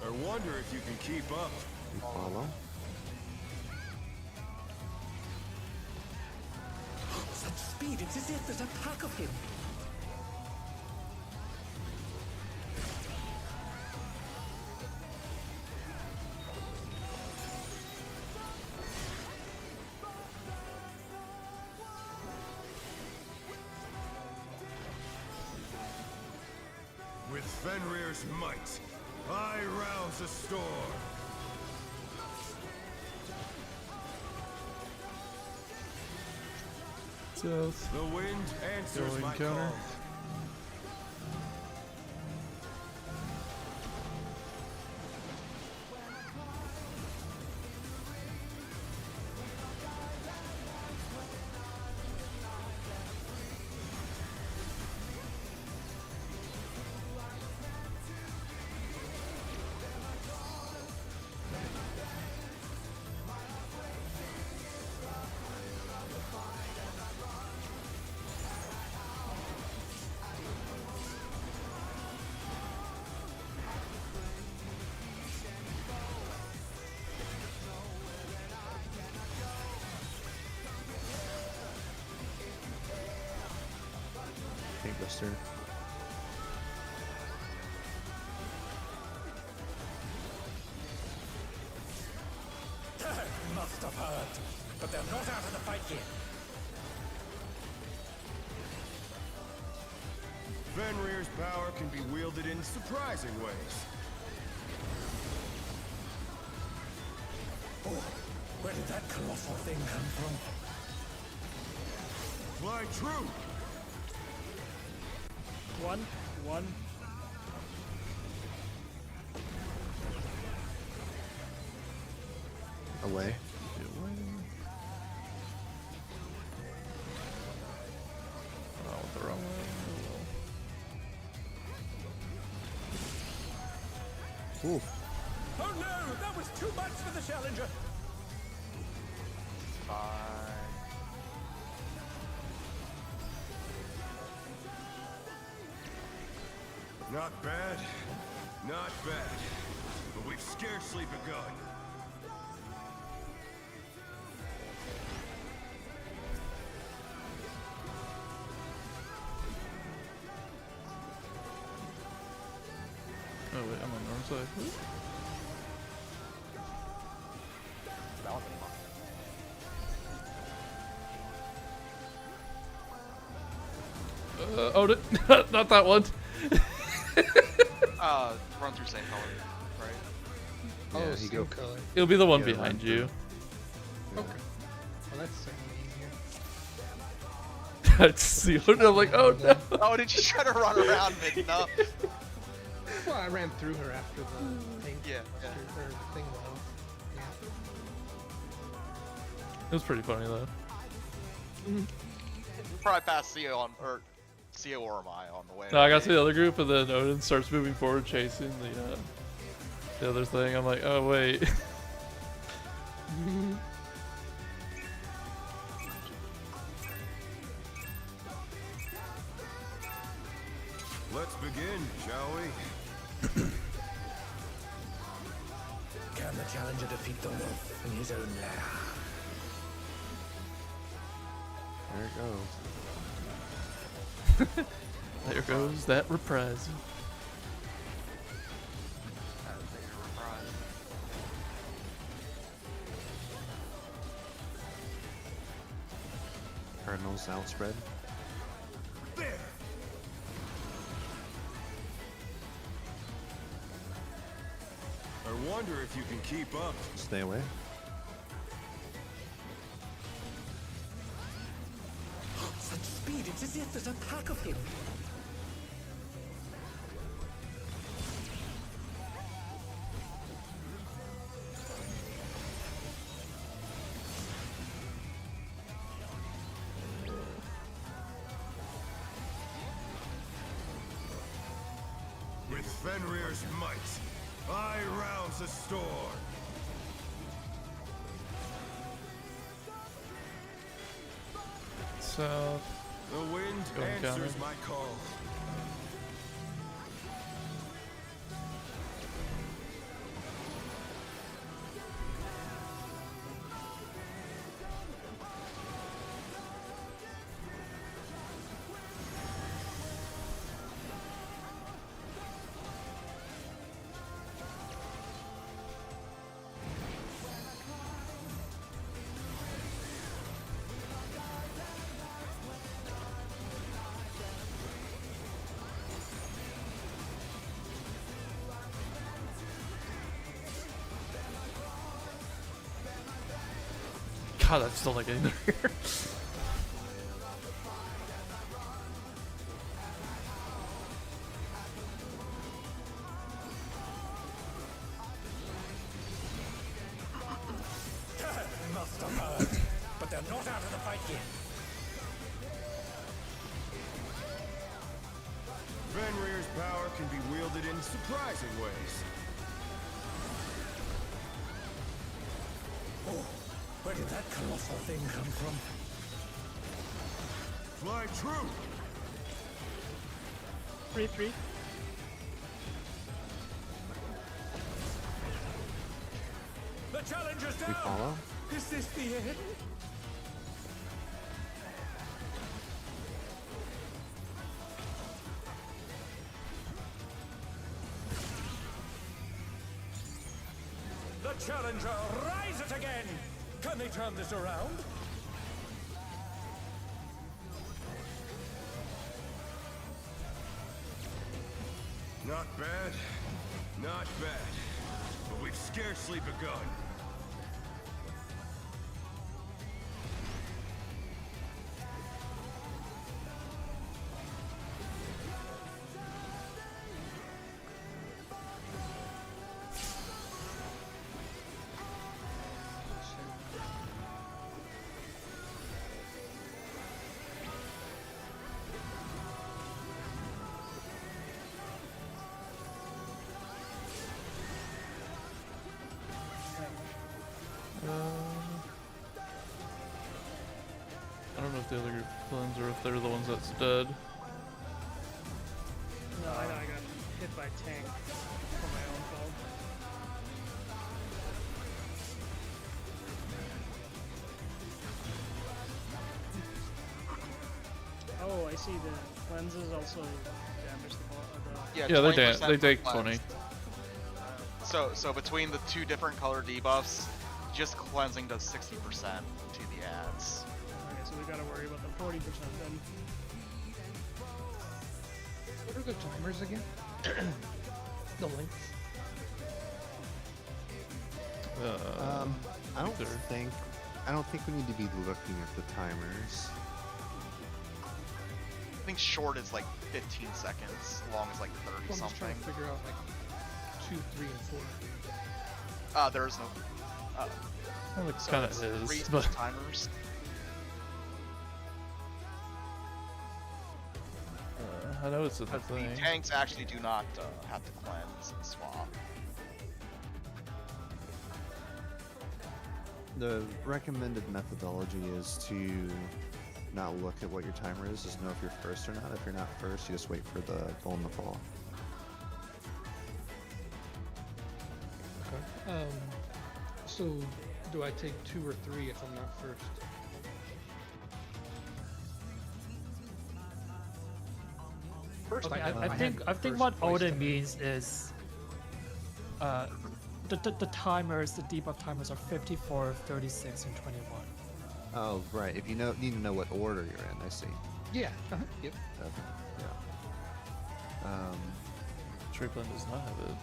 I wonder if you can keep up. We follow. Such speed, it's as if there's a pack of him. With Fenrir's might, I rouse a storm. South. The wind answers Going my counter. call. Tankbuster. Must have heard, but they're not out of the fight yet. Fenrir's power can be wielded in surprising ways. Oh, where did that colossal thing come from? Fly true! One. Away. Oh, went the wrong way. Ooh. Oh no, that was too much for the challenger. Fine. Not bad, not bad. But we've scarcely begun. Oh wait, I'm on the wrong side. That one Oh, not that one. run through same color, right? Oh, Yeah, he same go. color. It'll be the one Yeah, behind run you. Okay. Well, that's certainly easier. I'd see it. I'm like, oh no. Oh, did you try to run around mid enough? Well, I ran through her after the thing. Yeah. Or the thing went off. Yeah. It was pretty funny though. Probably passed CO on or CO or am I on the way. No, I got to the other group, and then Odin starts moving forward, chasing the other thing. I'm like, oh wait. Let's begin, shall we? Can the challenger defeat the wolf in his own lair? There it goes. There goes that reprisal. Cardinals outspread. There! I wonder if you can keep up. Stay away. Such speed, it's as if there's a pack of him. With Fenrir's might, I rouse the storm. So, The wind Go and answers counter. my call. God, I just don't like getting there. Must have heard, but they're not out of the fight yet. Fenrir's power can be wielded in surprising ways. Oh, where did that colossal thing come from? Fly true! 3-3. The challenger's We down! follow. Is this the end? The challenger rises again! Can they turn this around? Not bad, not bad. But we've scarcely begun. I don't know if the other group clones or if they're the ones that's dead. No, I know I got hit by a tank for my own fault. Oh, I see the lenses also damage the ball. Yeah, Yeah, 20% they take cleanse. 20. So between the two different color debuffs, just cleansing does 60% to the ads. Okay, so we gotta worry about the 40% then. What are the timers again? The length. I don't They're- think we need to be looking at the timers. I think short is like 15 seconds, long is like 30 I'm just something. trying to figure out like 2, 3, and 4. There is no. Well, it So kind of it's is, three but timers. I know it's a Because the thing. tanks actually do not have to cleanse and swap. The recommended methodology is to not look at what your timer is. Just know if you're first or not. If you're not first, you just wait for the bone to fall. Okay. So do I take 2 or 3 if I'm not first? First, Okay, I I think first what twice order tonight. means is the timers, the debuff timers are 54, 36, and 21. Oh, right. If you need to know what order you're in, I see. Yeah. Yep. Okay. Yeah. Triplan does not have it.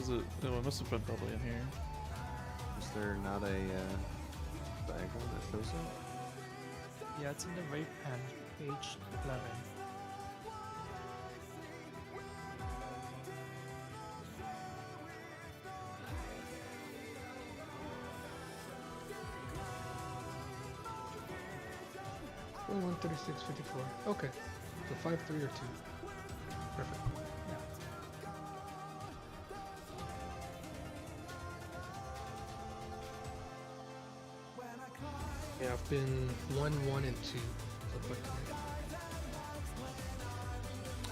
Is it? Oh, it must have been probably in here. Is there not a diagram that shows it? Yeah, it's in the raid pen, page 11. Only 136.54. Okay. So 5, 3, or 2. Perfect. Yeah, I've been 1, 1, and 2 so far tonight.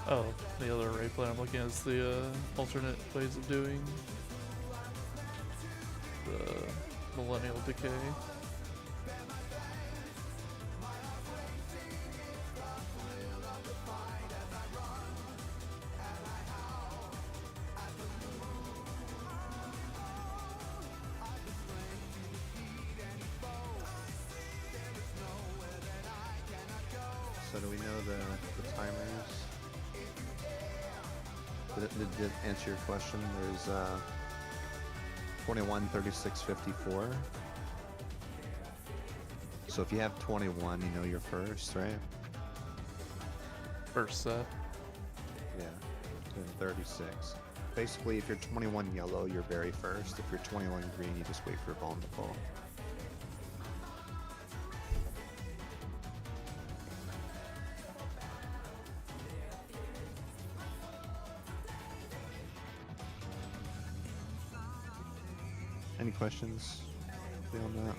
Oh, the other array plan I'm looking at is the alternate ways of doing the millennial decay. So do we know the timers? Did it answer your question? There's 21, 36, 54. So if you have 21, you know you're first, right? First set. Yeah. And 36. Basically, if you're 21 yellow, you're very first. If you're 21 green, you just wait for a bone to fall. Any questions beyond that?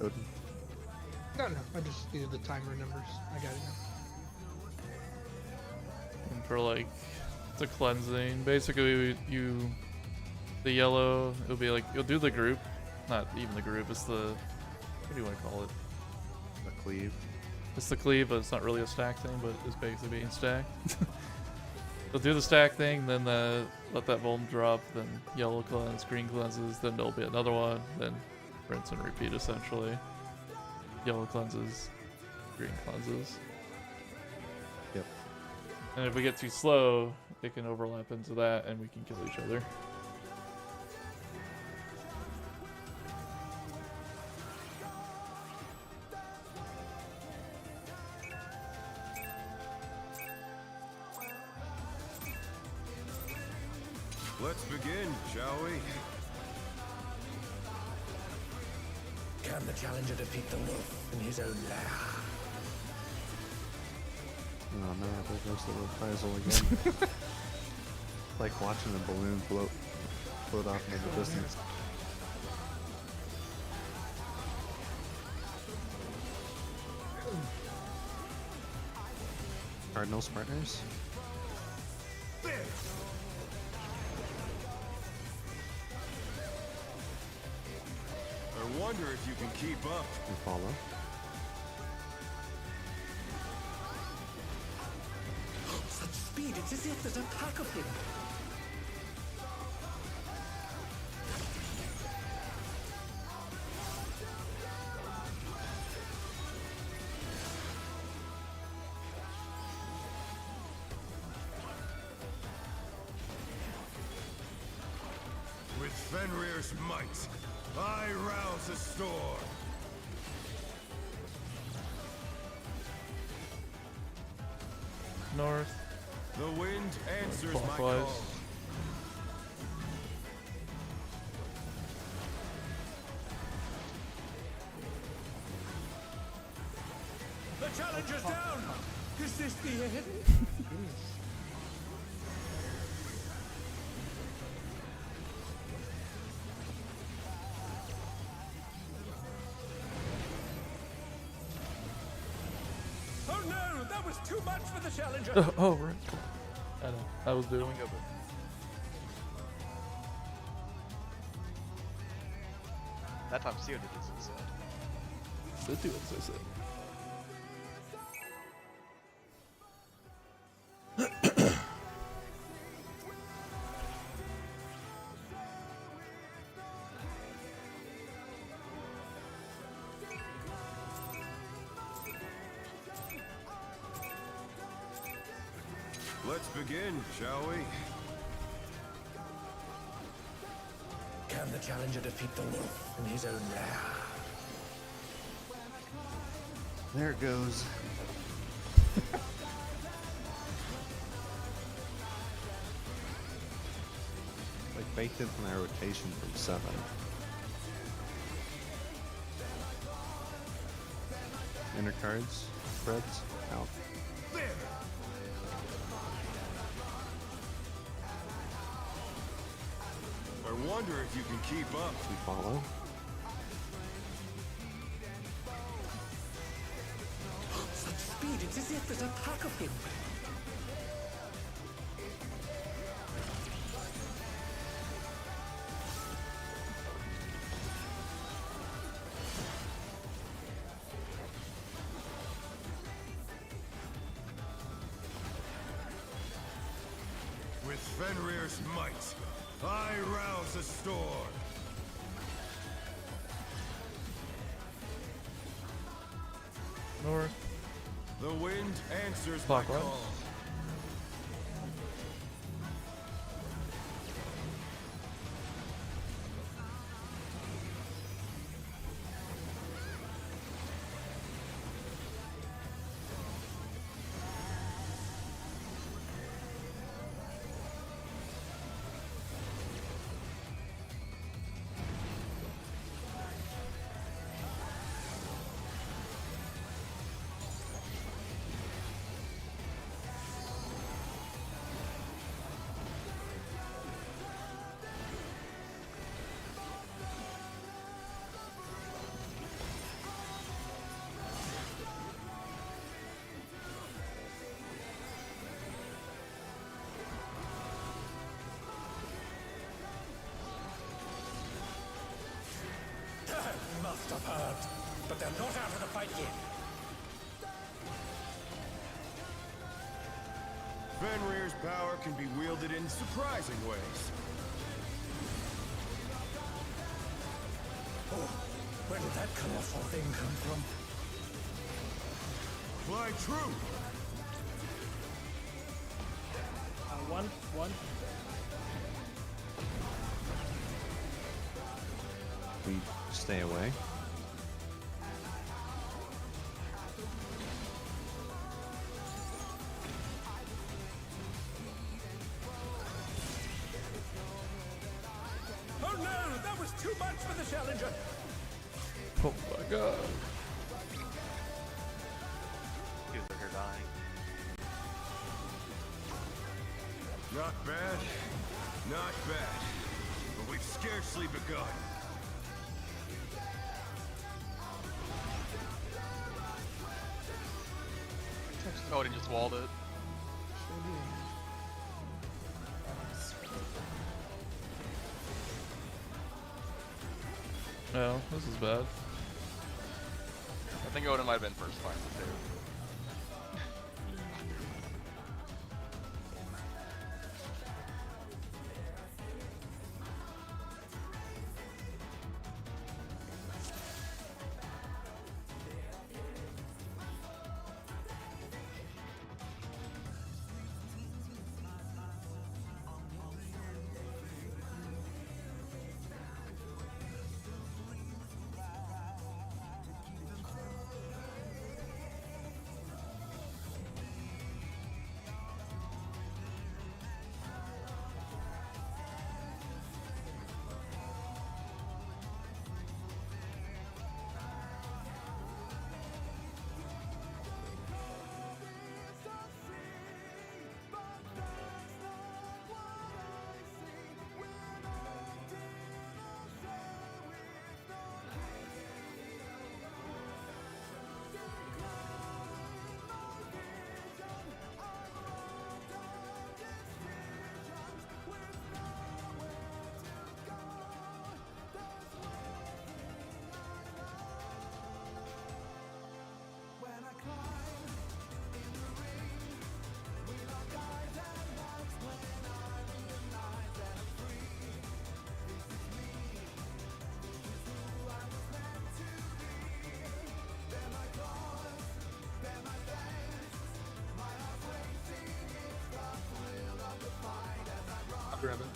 Odin? No, I just needed the timer numbers. I got it now. And for like the cleansing, basically the yellow, it'll be like, you'll do the group, not even the group, it's the, what do you want to call it? The cleave? It's the cleave, but it's not really a stack thing, but it's basically being stacked. They'll do the stack thing, then let that volume drop, then yellow cleanse, green cleanses, then there'll be another one, then rinse and repeat essentially. Yellow cleanses, green cleanses. Yep. And if we get too slow, it can overlap into that and we can kill each other. Let's begin, shall we? Can the challenger defeat the wolf in his own lair? Oh no, there goes the reprisal again. Like watching a balloon float off into the distance. Cardinals partners? I wonder if you can keep up. You follow? Such speed, it's as if there's a pack of him. With Fenrir's might, I rouse a storm. North. The wind answers my Clockwise. call. The challenger's down! Is this the end? no, that was too much for the challenger. Oh, right. I know. I was doing it. That time Theo did as he said. Did do as I said. Let's begin, shall we? Can the challenger defeat the wolf in his own lair? There it goes. Like baked into my rotation from 7. Inner cards, Freds, out. I wonder if you can keep up. We follow. Such speed, it's as if there's a pack of him. With Fenrir's might, I rouse a storm. North. The wind answers my Clockwise. call. Must have heard, but they're not out of the fight yet. Fenrir's power can be wielded in surprising ways. Oh, where did that colossal thing come from? Fly true! One. We stay away. Oh no, that was too much for the challenger. Oh my god. He was over here dying. Not bad, not bad. But we've scarcely begun. Oh, he just walled it. No, this is bad. I think Odin might have been first final too. I'll grab it.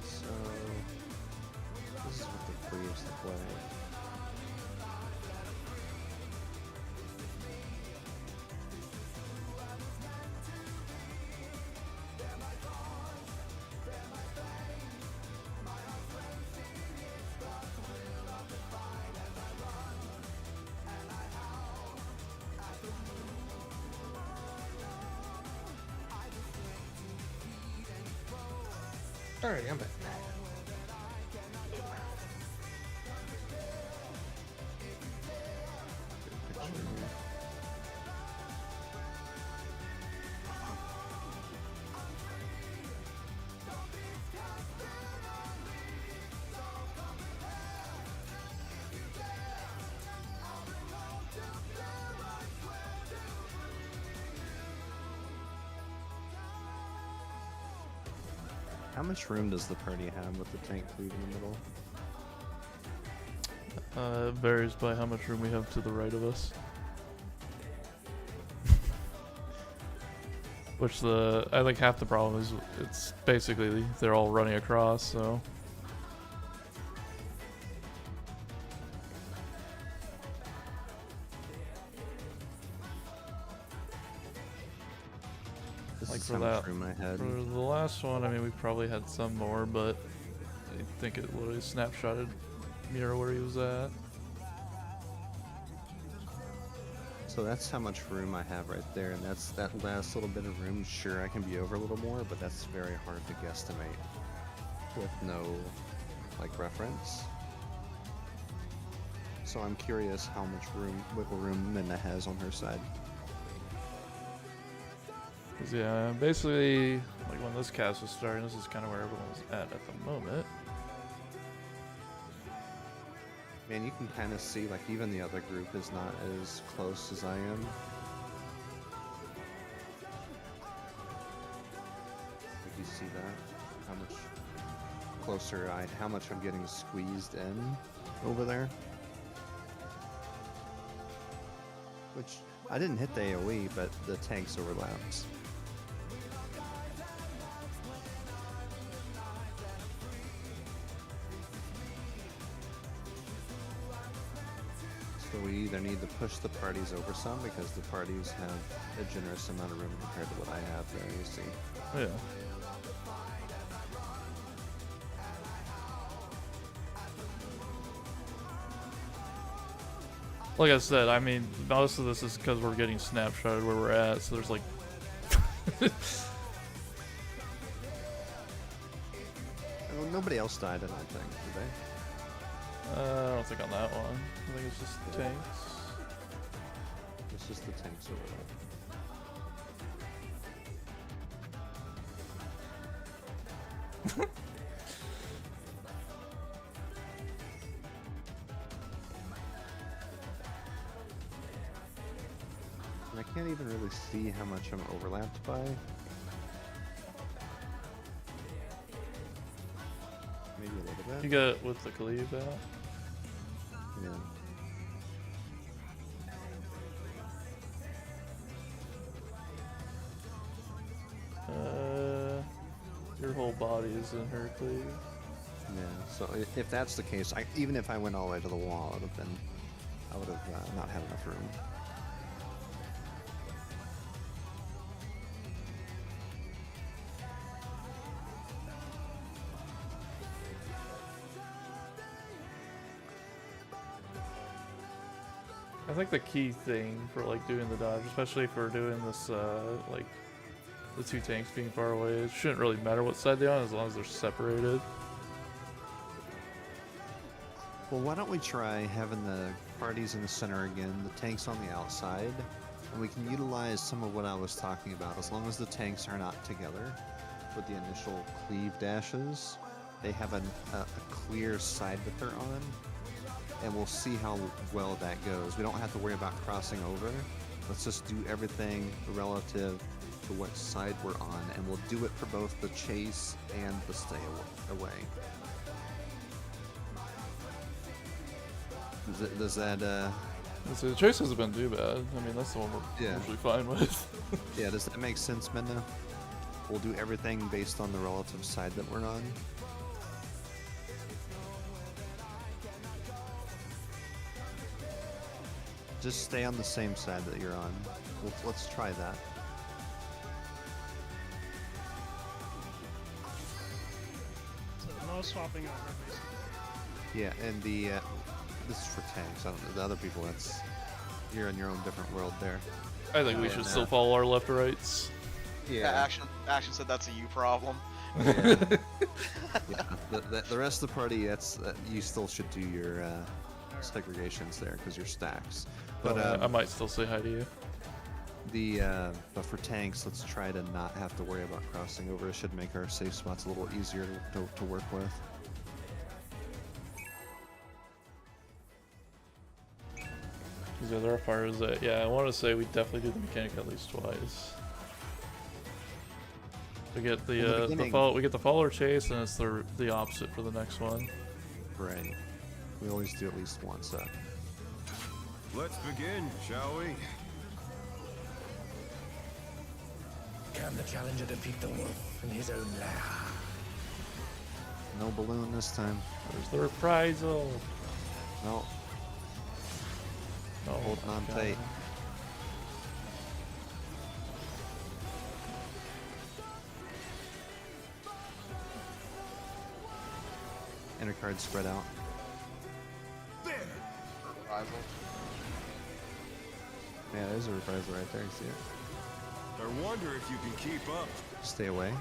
So this is what the free used to play. Alright, I'm back. How much room does the party have with the tank fleet in the middle? It varies by how much room we have to the right of us. Which I think half the problem is it's basically they're all running across, so. This Like is for how much that, room I had. For the last one, I mean, we probably had some more, but I think it literally snapshotted mirror where he was at. So that's how much room I have right there, and that's that last little bit of room. Sure, I can be over a little more, but that's very hard to guesstimate with no like reference. So I'm curious how much wiggle room Minna has on her side. 'Cause yeah, basically, like when this cast was starting, this is kind of where everyone was at the moment. Man, you can kind of see like even the other group is not as close as I am. Like you see that? How much closer how much I'm getting squeezed in over there. Which, I didn't hit the AoE, but the tanks overlapped. So we either need to push the parties over some, because the parties have a generous amount of room compared to what I have there, you see. Yeah. Like I said, I mean, most of this is because we're getting snapshotted where we're at, so there's like... Oh, nobody else died, I don't think, did they? I don't think on that one. I think it's just tanks. It's just the tanks overlap. And I can't even really see how much I'm overlapped by. Maybe a little bit. You got with the cleave out. Yeah. Your whole body is in her cleave. Yeah. So if that's the case, even if I went all the way to the wall, I would have not had enough room. I think the key thing for like doing the dodge, especially if we're doing this like the two tanks being far away, it shouldn't really matter what side they're on as long as they're separated. Well, why don't we try having the parties in the center again, the tanks on the outside, and we can utilize some of what I was talking about. As long as the tanks are not together with the initial cleave dashes, they have a clear side that they're on, and we'll see how well that goes. We don't have to worry about crossing over. Let's just do everything relative to what side we're on, and we'll do it for both the chase and the stay away. Does that So the chase hasn't been too bad. I mean, that's the one we're Yeah. usually fine with. yeah, does that make sense, Menda? We'll do everything based on the relative side that we're on. Just stay on the same side that you're on. Let's try that. So no swapping over, basically. Yeah, and this is for tanks. I don't know the other people. You're in your own different world there. I think we should still follow our left to rights. Yeah, Action said that's a you problem. Yeah. The rest of the party, you still should do your segregations there because you're stacks. But I might still say hi to you. But for tanks, let's try to not have to worry about crossing over. It should make our safe spots a little easier to work with. These other fires that, yeah, I want to say we definitely do the mechanic at least twice. We get we get the follower chase, and it's the opposite for the next one. Right. We always do at least one set. Let's begin, shall we? Can the challenger defeat the wolf in his own lair? No balloon this time. There's the reprisal. No. Oh, Holding on tight. Inner card spread out. There. Reprisal. Yeah, there's a reprisal right there. You see it? I wonder if you can keep up. Stay away.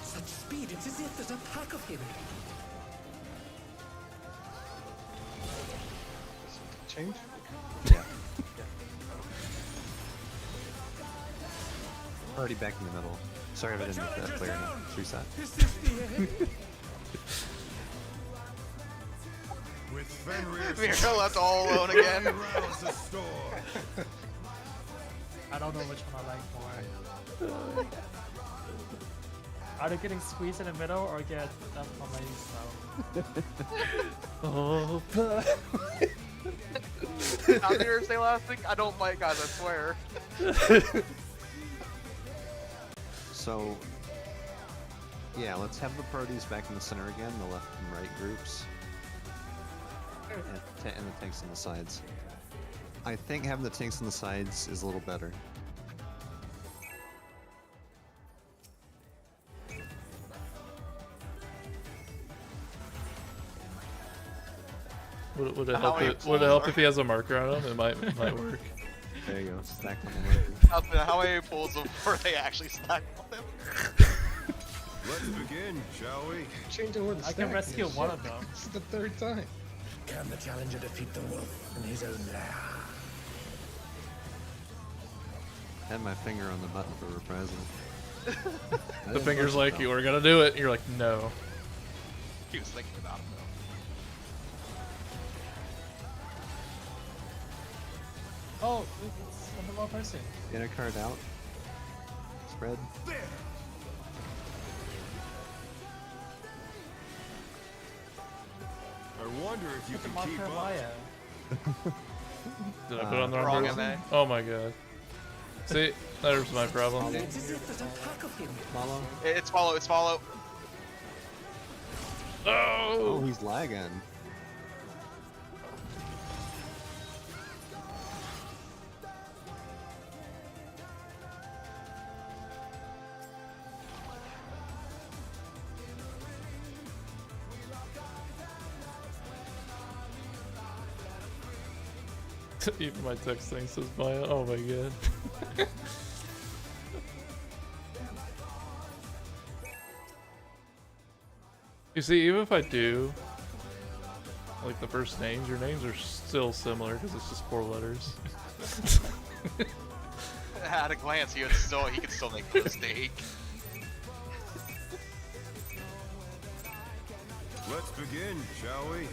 Such speed, it's as if there's a pack of him. Change? Yeah. Already back in the middle. Sorry if I didn't make that clear enough. Reset. This is the end. With Fenrir's Mira left all alone again. rouse the storm. I don't know which one I like more. Either getting squeezed in the middle or get left on my Oh, How did you say last week? I don't bite, guys. I swear. So, yeah, let's have the parties back in the center again, the left and right groups. And the tanks on the sides. I think having the tanks on the sides is a little better. would it help if he has a marker on him? It might work. There you go, stack on the marker. How many pulls before they actually stack on him? Let's begin, shall we? Change over the I stack. can rescue yeah, one shit. of them. This is the third time. Can the challenger defeat the wolf in his own lair? Had my finger on the button for reprisal. The finger's like, you were gonna do it. You're like, no. He was thinking about it though. Oh, it's on the wrong person. Get a card out. Spread. There. I wonder if you Put the can keep marker up. wire. Did I put it on the Wrong, wrong person? MA. Oh my god. See, there's my problem. It's as if there's a pack of him. Follow. It's follow. It's follow. Oh, Oh! he's lagging. Even my text thing says Maya. Oh my god. You see, even if I do like the first names, your names are still similar because it's just 4 letters. At a glance, he could still make a mistake. Let's begin, shall we?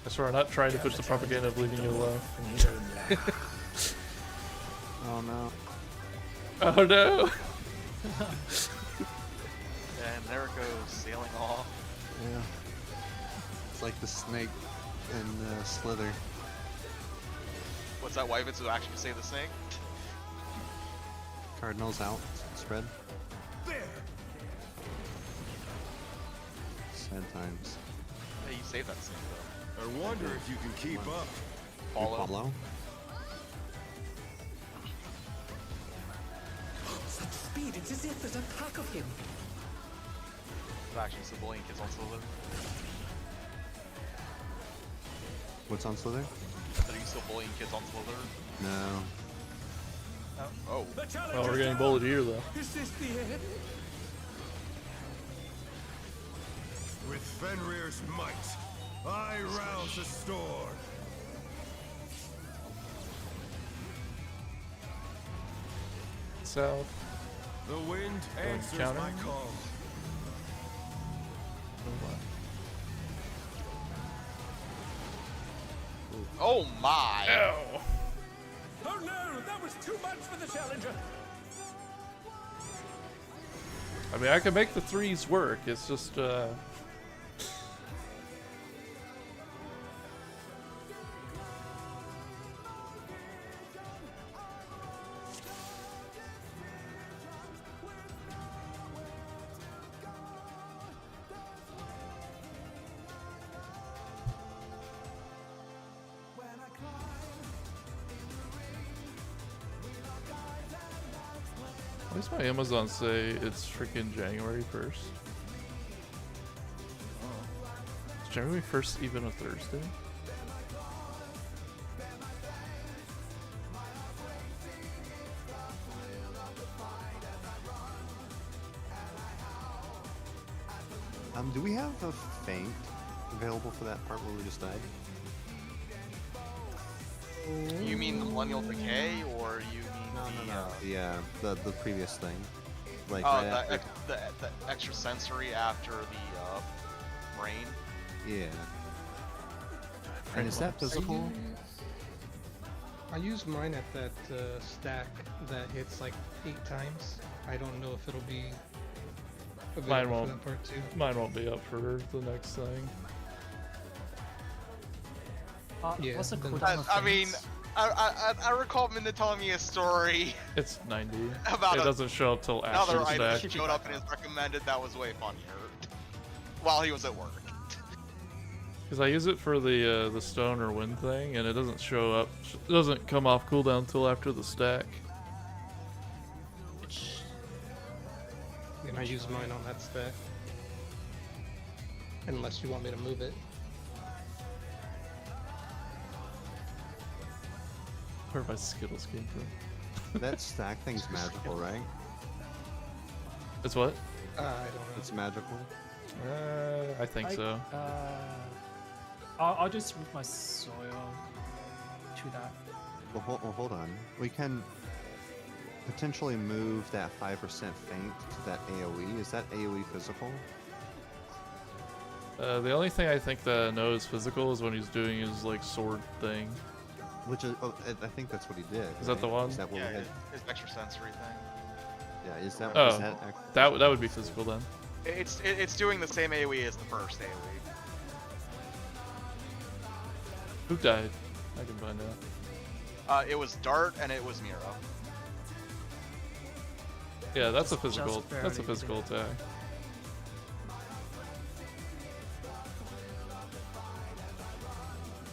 I swear I'm not trying to push the propaganda of leaving you alone. Oh no. Oh no! And there it goes, sailing off. Yeah. It's like the snake in Slither. What's that Wyverns who actually say the snake? Cardinals out. Spread. There. Sad times. Hey, you saved that snake though. I wonder if you can keep up. Follow. Follow. Such speed, it's as if there's a pack of him. There's actually some bullying kids on Slither. What's on Slither? Are you still bullying kids on Slither? No. Oh. The challenge Oh, we're is getting on. bullied here though. Is this the end? With Fenrir's might, I rouse the storm. South. The wind answers counter? my call. Oh my! Ow! Oh no, that was too much for the challenger. I mean, I can make the 3s work. It's just, Why does my Amazon say it's freaking January 1st? Is January 1st even a Thursday? Do we have a feint available for that part where we just died? You mean the Millennial Decay, or you mean The previous thing. Like oh, right the, after, the extra sensory after the rain? yeah. And is that visible? I use mine at that stack that hits like 8 times. I don't know if it'll be Mine available for won't. that part too. Mine won't be up for the next thing. Yeah, What's the then- cooldown of I mean, things? I recall Minda telling me a story It's 90. about It doesn't show up till after another the item stack. showed up in his recommended that was way funnier while he was at work. Because I use it for the stone or wind thing, and it doesn't show up. It doesn't come off cooldown till after the stack. And I use mine on that stack. Unless you want me to move it. Where my Skittles came from. That stack thing's magical, right? It's what? I don't know. It's magical. I think so. I'll just move my soil to that. Well, hold on. We can potentially move that 5% feint to that AoE. Is that AoE physical? The only thing I think that I know is physical is when he's doing his like sword thing. Which is, I think that's what he did. Is that the right? one? Is that what Yeah, we had? his extrasensory thing. Yeah, is that? Oh, is that that would be physical then. It's doing the same AoE as the first AoE. Who died? I can find out. It was Dart and it was Miro. Yeah, that's a physical. Just That's a barely physical did. attack.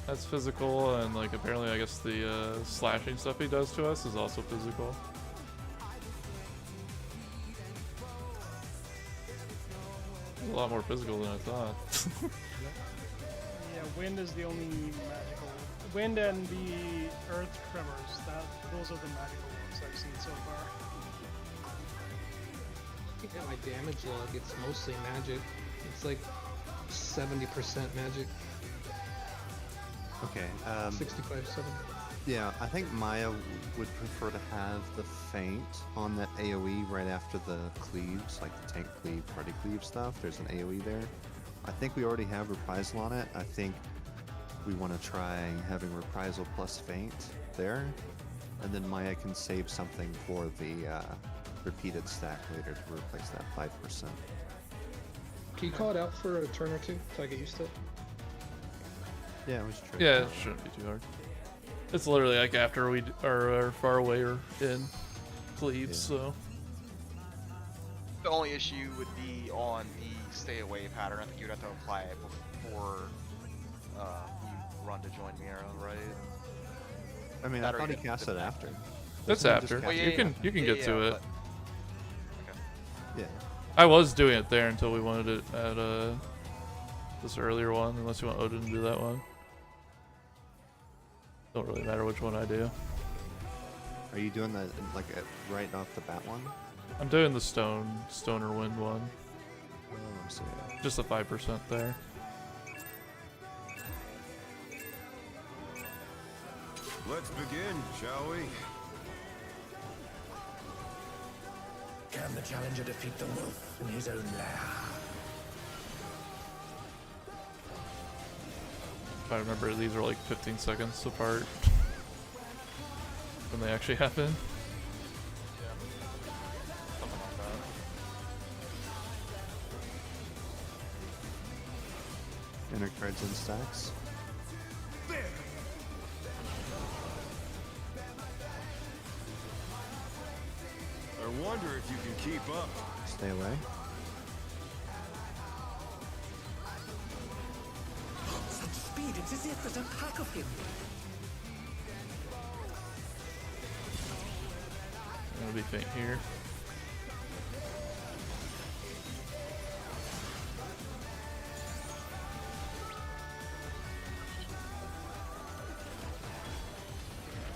That's physical, and like apparently, I guess the slashing stuff he does to us is also physical. It's a lot more physical than I thought. Yeah, wind is the only magical. Wind and the earth tremors. Those are the magical ones I've seen so far. At my damage log, it's mostly magic. It's like 70% magic, okay. 65, 70. Yeah, I think Maya would prefer to have the feint on that AoE right after the cleaves, like the tank cleave, party cleave stuff. There's an AoE there. I think we already have reprisal on it. I think we want to try having reprisal plus feint there, and then Maya can save something for the repeated stack later to replace that 5%. Can you call it out for a turn or two so I get used to it? Yeah, it was true. Yeah, it shouldn't be too hard. It's literally like after we are far away or in cleaves, Yeah. so. The only issue would be on the stay away pattern. I think you'd have to apply it before you run to join Miro, right? I mean, That I or thought he you cast it after. That's Doesn't he just after. cast Well, it? yeah, You can get to it. but- Okay. Yeah. I was doing it there until we wanted it at this earlier one, unless you want Odin to do that one. Don't really matter which one I do. Are you doing that like right off the bat one? I'm doing the stoner wind one. Oh, I'm sorry. Just the 5% there. Let's begin, shall we? Can the challenger defeat the wolf in his own lair? If I remember, these are like 15 seconds apart when they actually happen. Something like that. Inner cards and stacks. There! I wonder if you can keep up. Stay away. Such speed, it's as if there's a pack of him. It'll be faint here.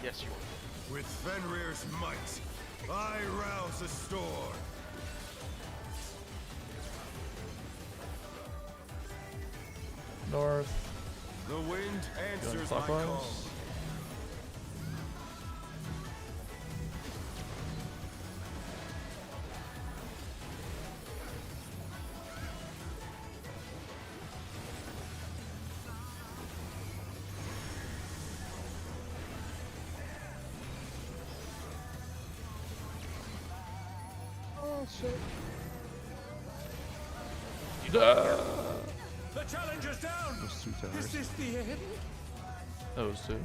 Yes, you are. With Fenrir's might, I rouse a storm. North. The wind Going answers my clockwise. call. Oh shit. The challenger's down! Those two Is towers. this the end? Those two.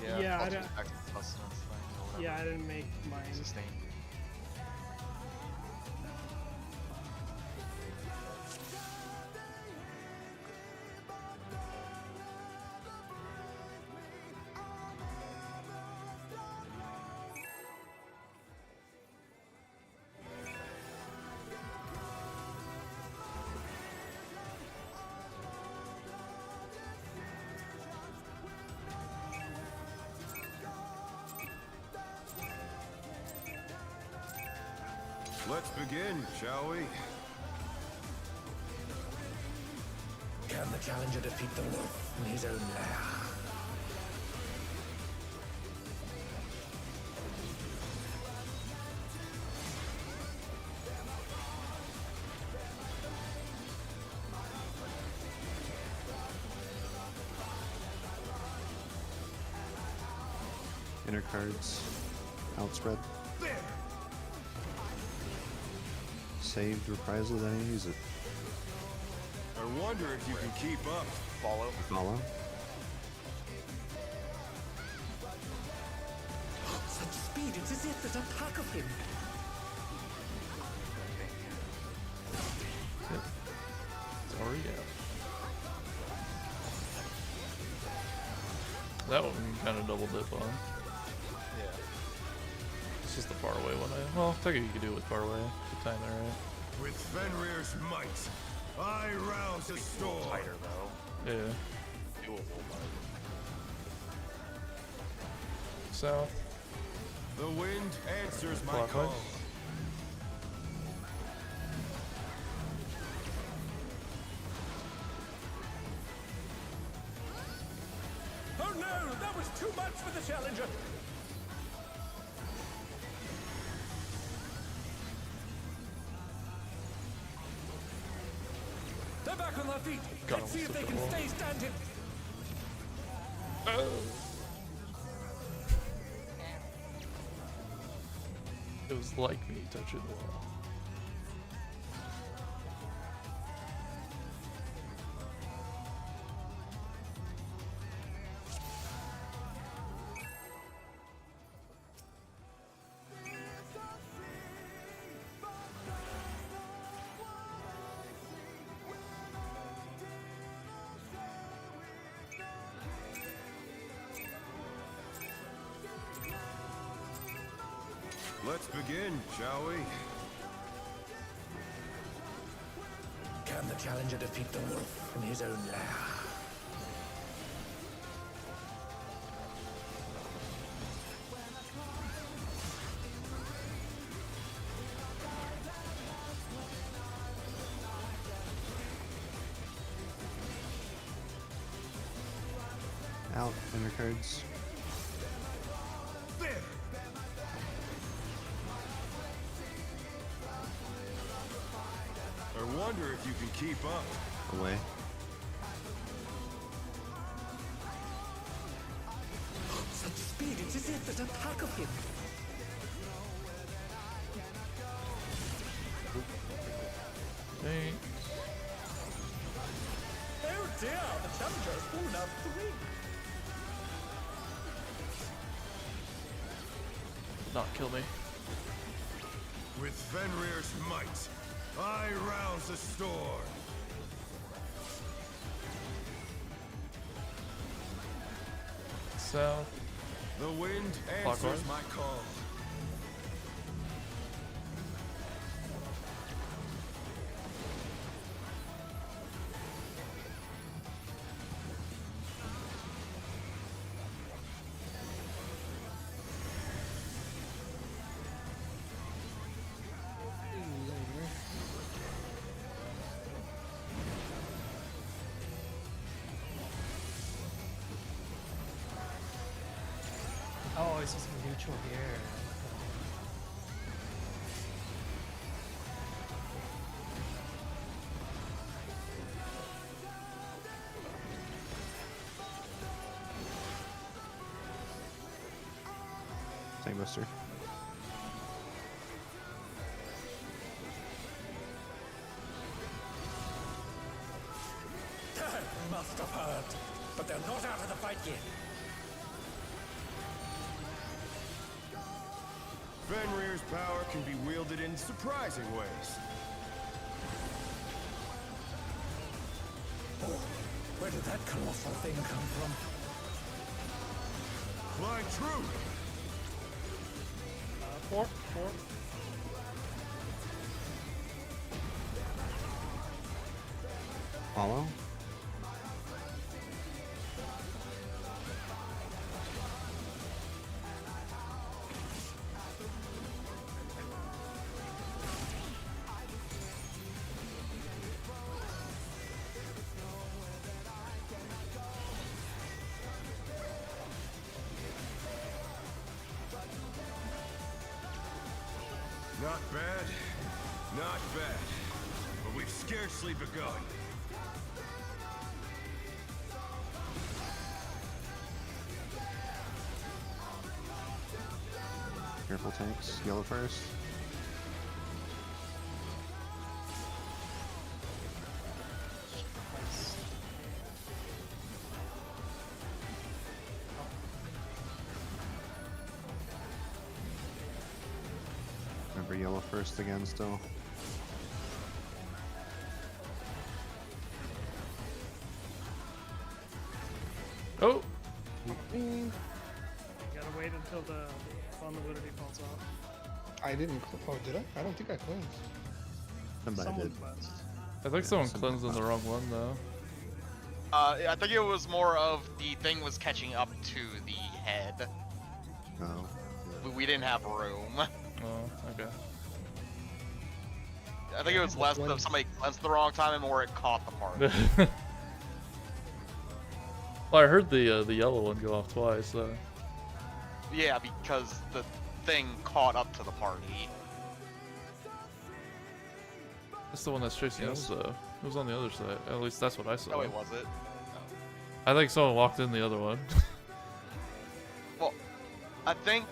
Yeah, I I'll don't- just back to the sustenance thing or whatever. Yeah, I didn't make mine. Sustain. Let's begin, shall we? Can the challenger defeat the wolf in his own lair? Inner cards. Outspread. There! Saved reprisal, then I use it. I wonder if you can keep up. Follow. Follow. Such speed, it's as if there's a pack of him. It's already out. That one we can kind of double dip on. Yeah. It's just the far away one. Well, technically you could do it with far away. Good time there, right? With Fenrir's might, I rouse the storm. Tighter though. Yeah. Doable, but South. The wind answers my Clockwise. call. Oh no, that was too much for the challenger. They're back on their feet. God, Let's see if they such a can wall. stay standing. It was like me touching the wall. Let's begin, shall we? Can the challenger defeat the wolf in his own lair? Out. Inner cards. There! I wonder if you can keep up. Away. Such speed, it's as if there's a pack of him. Thanks. Oh dear, the challenger has fallen out of the ring. Did not kill me. With Fenrir's might, I rouse the storm. South. The wind Clockwise. answers my call. Oh, it's just neutral here. Tank Buster. Must have heard. But they're not out of the fight yet. Fenrir's power can be wielded in surprising ways. Oh, where did that colossal thing come from? Fly true! Four. Follow. Not bad, not bad. But we've scarcely begun. Careful tanks. Yellow first. Nice. Remember yellow first again still. Oh! You gotta wait until the vulnerability falls off. I didn't. Oh, did I? I don't think I cleansed. Somebody Someone did. cleansed. I think someone cleansed in the wrong one though. I think it was more of the thing was catching up to the head. Oh. We didn't have room. Oh, okay. I think it was less of somebody cleansed at the wrong time and more it caught the party. Well, I heard the yellow one go off twice, so. Yeah, because the thing caught up to the party. That's the one that's chasing us, though. It was on the other side. At least that's what I saw. Oh, wait, was it? I think someone walked in the other one. Well, I think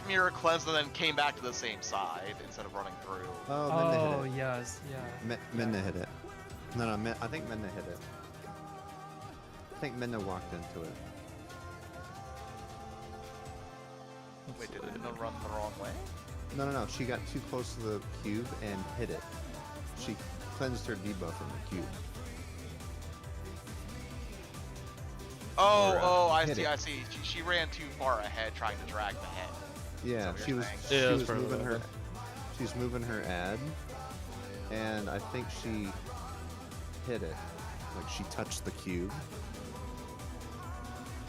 Mira cleansed and then came back to the same side instead of running through. Oh, Minna Oh, hit it. yes, yeah. Minna hit it. No, I think Minna hit it. I think Minna walked into it. Wait, did Minna run the wrong way? No. She got too close to the cube and hit it. She cleansed her debuff in the cube. Oh, Or, I hit see, it. I see. She ran too far ahead trying to drag the head. Yeah, what she you're was. saying. She Yeah, that's was probably moving what her. happened. She's moving her ad, and I think she hit it. Like she touched the cube.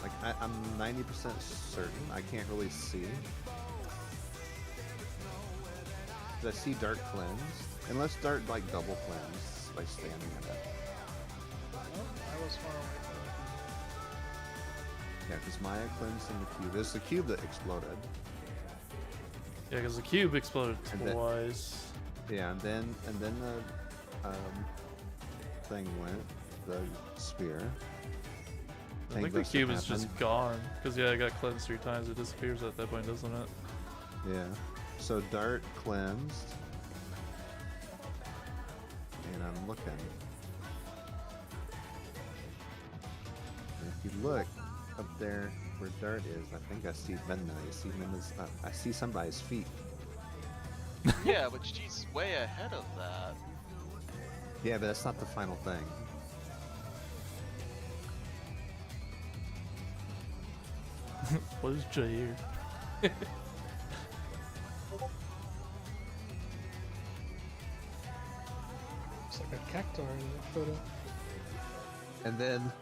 Like I'm 90% certain. I can't really see. 'Cause I see Dart cleanse, unless Dart like double cleanse by standing in it. Oh, I was far away from Yeah, because Maya cleansed in the cube. It's the cube that exploded. Yeah, because the cube exploded And then- twice. Yeah, and then the thing went, the spear. I think the Tank cube buster is just happened. gone. Because, yeah, it got cleansed 3 times. It disappears at that point, doesn't it? Yeah. So Dart cleansed. And I'm looking. And if you look up there where Dart is, I think I see Minna. You see Minna's I see somebody's feet. Yeah, but she's way ahead of that. Yeah, but that's not the final thing. What is Jair? It's like a cactuar in that photo. And then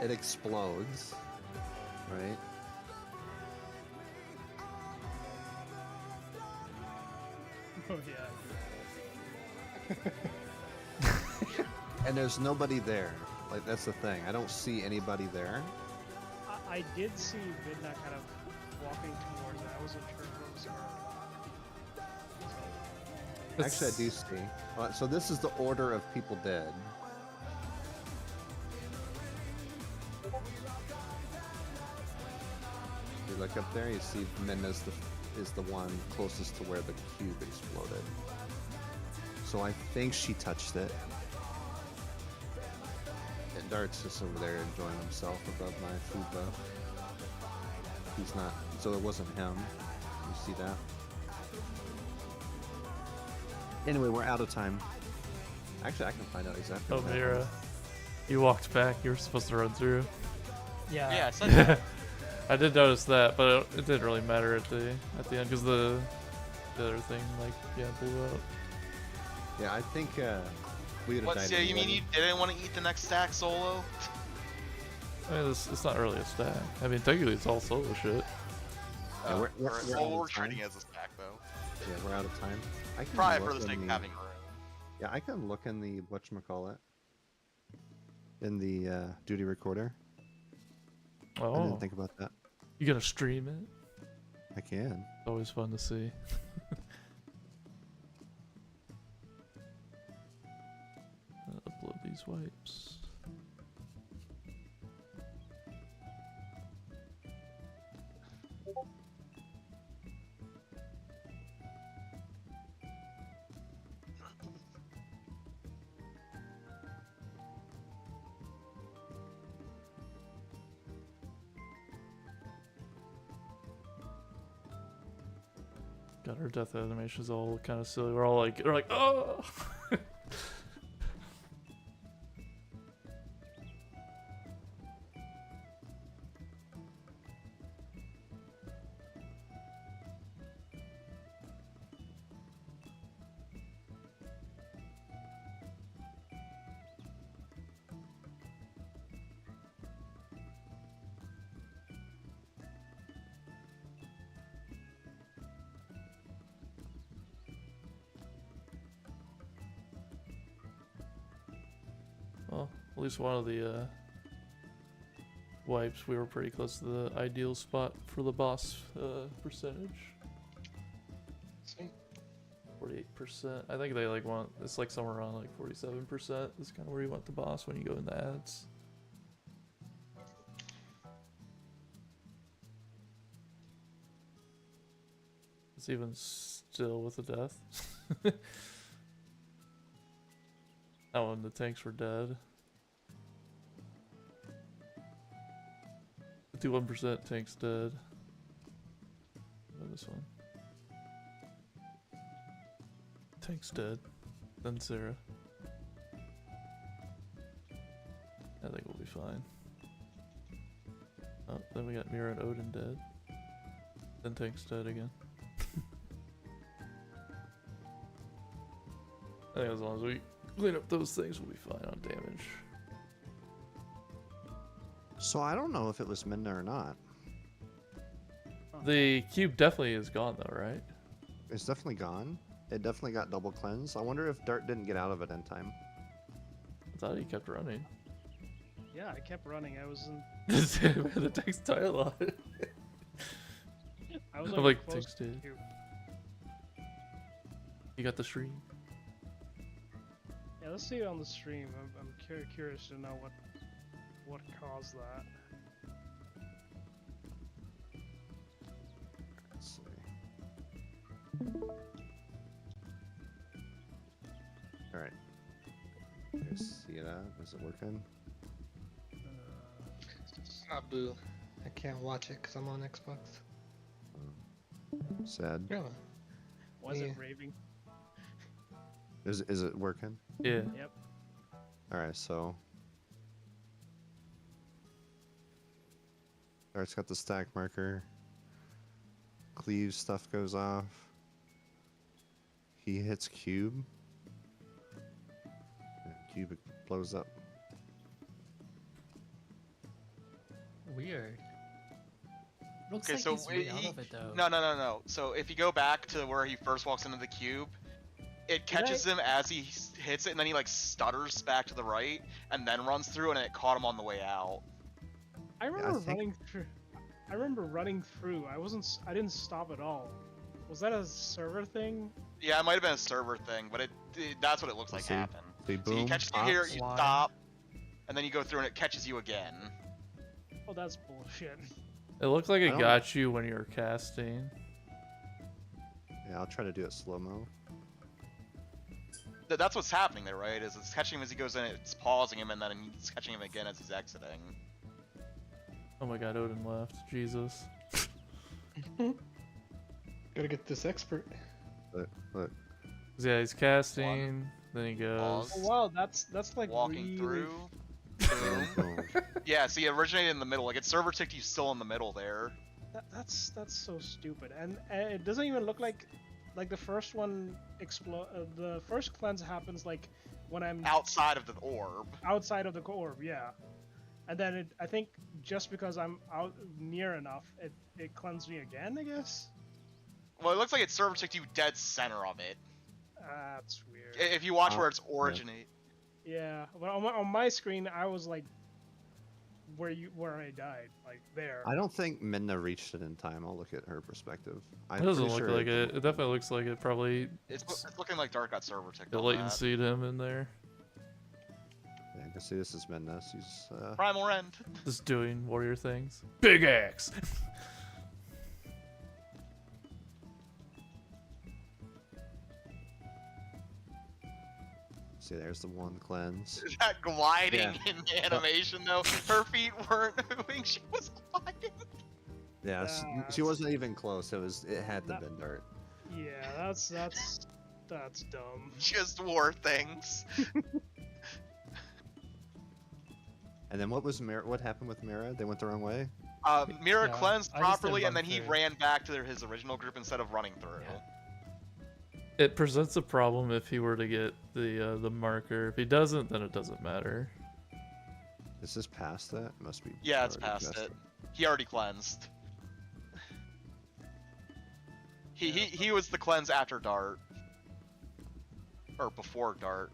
it explodes. Right? Oh yeah. And there's nobody there. Like that's the thing. I don't see anybody there. I did see Vidna kind of walking towards it. I wasn't sure if it was her. Actually, I do see. So this is the order of people dead. You look up there, you see Minna's is the one closest to where the cube exploded. So I think she touched it. And Dart's just over there enjoying himself above my food buff. He's not, so it wasn't him. You see that? Anyway, we're out of time. Actually, I can find out exactly. Oh, what Mira. happened. You walked back. You were supposed to run through. Yeah. Yeah, I said that. I did notice that, but it didn't really matter at the end because the other thing blew up. Yeah, I think we would have What, died. so you mean anyway. you didn't want to eat the next stack solo? I mean, it's not really a stack. I mean, technically, it's all solo shit. Yeah, we're out we're of time. treating it as a stack though. Yeah, we're out of time. I can Probably look for the sake in of having room. Yeah, I can look in the whatchamacallit. In the duty recorder. I Oh, didn't think about that. you gonna stream it? I can. It's always fun to see. Upload these wipes. God, her death animation is all kind of silly. We're like, oh. Well, at least one of the wipes, we were pretty close to the ideal spot for the boss percentage. Sweet. 48%. I think they like want, it's like somewhere around like 47% is kind of where you want the boss when you go into ads. It's even still with the death. That one, the tanks were dead. 51% tanks dead. This one. Tank's dead. Then Sarah. I think we'll be fine. Oh, then we got Mira and Odin dead. Then Tank's dead again. I think as long as we clean up those things, we'll be fine on damage. So I don't know if it was Minna or not. The cube definitely is gone though, right? It's definitely gone. It definitely got double cleansed. I wonder if Dart didn't get out of it in time. I thought he kept running. Yeah, I kept running. I was in. It takes time a lot. I was I'm like, like, close takes to dude. you. You got the stream. Yeah, let's see it on the stream. I'm curious to know what caused that. Let's see. All right. You guys see it out? Is it working? Ah, boo. I can't watch it because I'm on Xbox. Sad. Really? Why is Yeah. it raving? Is it working? Yeah. Yep. All right. So. Dart's got the stack marker. Cleaves stuff goes off. He hits cube. And cube blows up. Weird. Looks Okay, like so he's way out of it though. no. So if you go back to where he first walks into the cube, it catches him as he hits it, and then he like stutters back to the right, and then runs through, and it caught him on the way out. I remember think- running through. I remember running through. I didn't stop at all. Was that a server thing? Yeah, it might have been a server thing, but that's what it looks like See? happened. See, So he boom, catches you here, pops. you Why? stop, and then you go through, and it catches you again. Oh, that's bullshit. It looked like I it don't- got you when you were casting. Yeah, I'll try to do it slow mo. That's what's happening there, right? Is it's catching him as he goes in, it's pausing him, and then it's catching him again as he's exiting. Oh my god, Odin left. Jesus. Gotta get this expert. Look. 'Cause yeah, he's casting, then he goes. Pause. Oh wow, that's like Walking really... through. Boom. Boom. Yeah, see, it originated in the middle. Like, its server ticked you still in the middle there. That's so stupid, and it doesn't even look like the first one the first cleanse happens like when I'm Outside of the orb. outside of the orb, yeah. And then I think just because I'm out near enough, it cleansed me again, I guess. Well, it looks like it server ticked you dead center of it. That's weird. If you watch Oh, where it's originate. Yeah, but on my screen, I was like where I died, like there. I don't think Minna reached it in time. I'll look at her perspective. It doesn't look like it. It definitely looks like it probably. It's looking like Dark got server ticked The on that. latency'd him in there. Yeah, I can see this is Minna. She's Primal Rend. Just doing warrior things. Big axe! see. There's the one cleanse. That gliding Yeah. in the animation, though. Her feet weren't moving. She was gliding. Yeah, she wasn't even close. It had to That- been Dart. Yeah, that's dumb. Just war things. And then what happened with Mira? They went the wrong way? Mira Yeah, cleansed I just did properly, and run then he through. ran back to his original group instead of running through. It presents a problem if he were to get the marker. If he doesn't, then it doesn't matter. Is this past that? Must be. Yeah, it's already past it. He already cleansed. He was the cleanse after Dart. Or before Dart.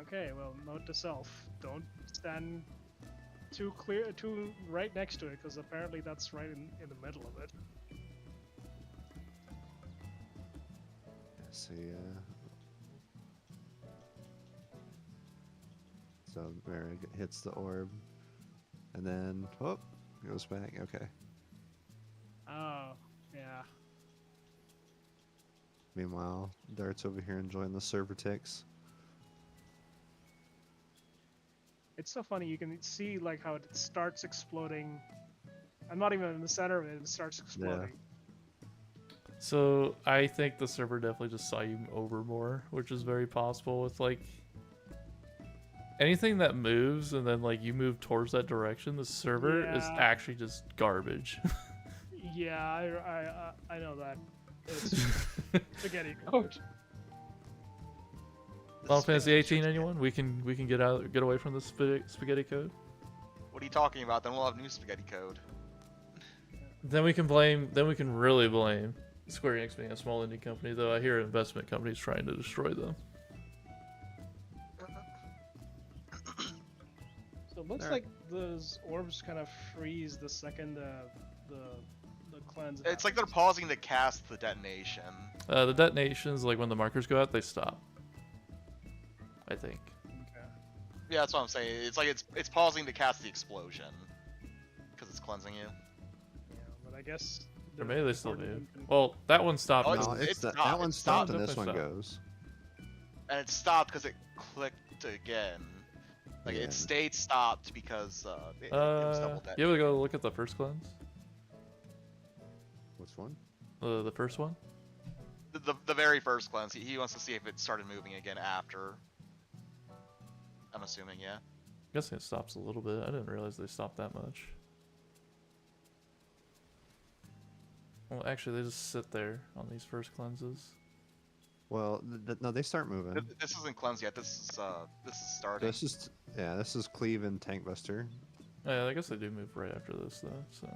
Okay, well, note to self: don't stand too right next to it, because apparently that's right in the middle of it. See, so Mira hits the orb, and then goes back. Okay. Oh, yeah. Meanwhile, Dart's over here enjoying the server ticks. It's so funny. You can see like how it starts exploding. I'm not even in the center of it. It starts exploding. So I think the server definitely just saw you over more, which is very possible with like anything that moves and then like you move towards that direction, the server is Yeah. actually just garbage. Yeah, I know that. It's spaghetti code. Final Fantasy 18, anyone? We can get away from the spaghetti code. What are you talking about? Then we'll have new spaghetti code. Then we can really blame Square Enix being a small indie company, though I hear investment companies trying to destroy them. So it looks like those orbs kind of freeze the second the cleanse. It's like they're pausing to cast the detonation. The detonations, like when the markers go out, they stop. I think. Okay. Yeah, that's what I'm saying. It's like it's pausing to cast the explosion because it's cleansing you. Yeah, but I guess. Or maybe they still before do. the- Well, that one stopped. Oh, now. No, it's that stopped. one It's stopped stopped. and this one Definitely goes. And it stopped because it clicked again. Like Yeah. it stayed stopped because it was double dead. You able to go look at the first cleanse? Which one? The first one? The very first cleanse. He wants to see if it started moving again after. I'm assuming, yeah. I'm guessing it stops a little bit. I didn't realize they stopped that much. Well, actually, they just sit there on these first cleanses. Well, no, they start moving. This isn't cleanse yet. This is starting. This is Cleave and Tank Buster. Yeah, I guess they do move right after this, though. So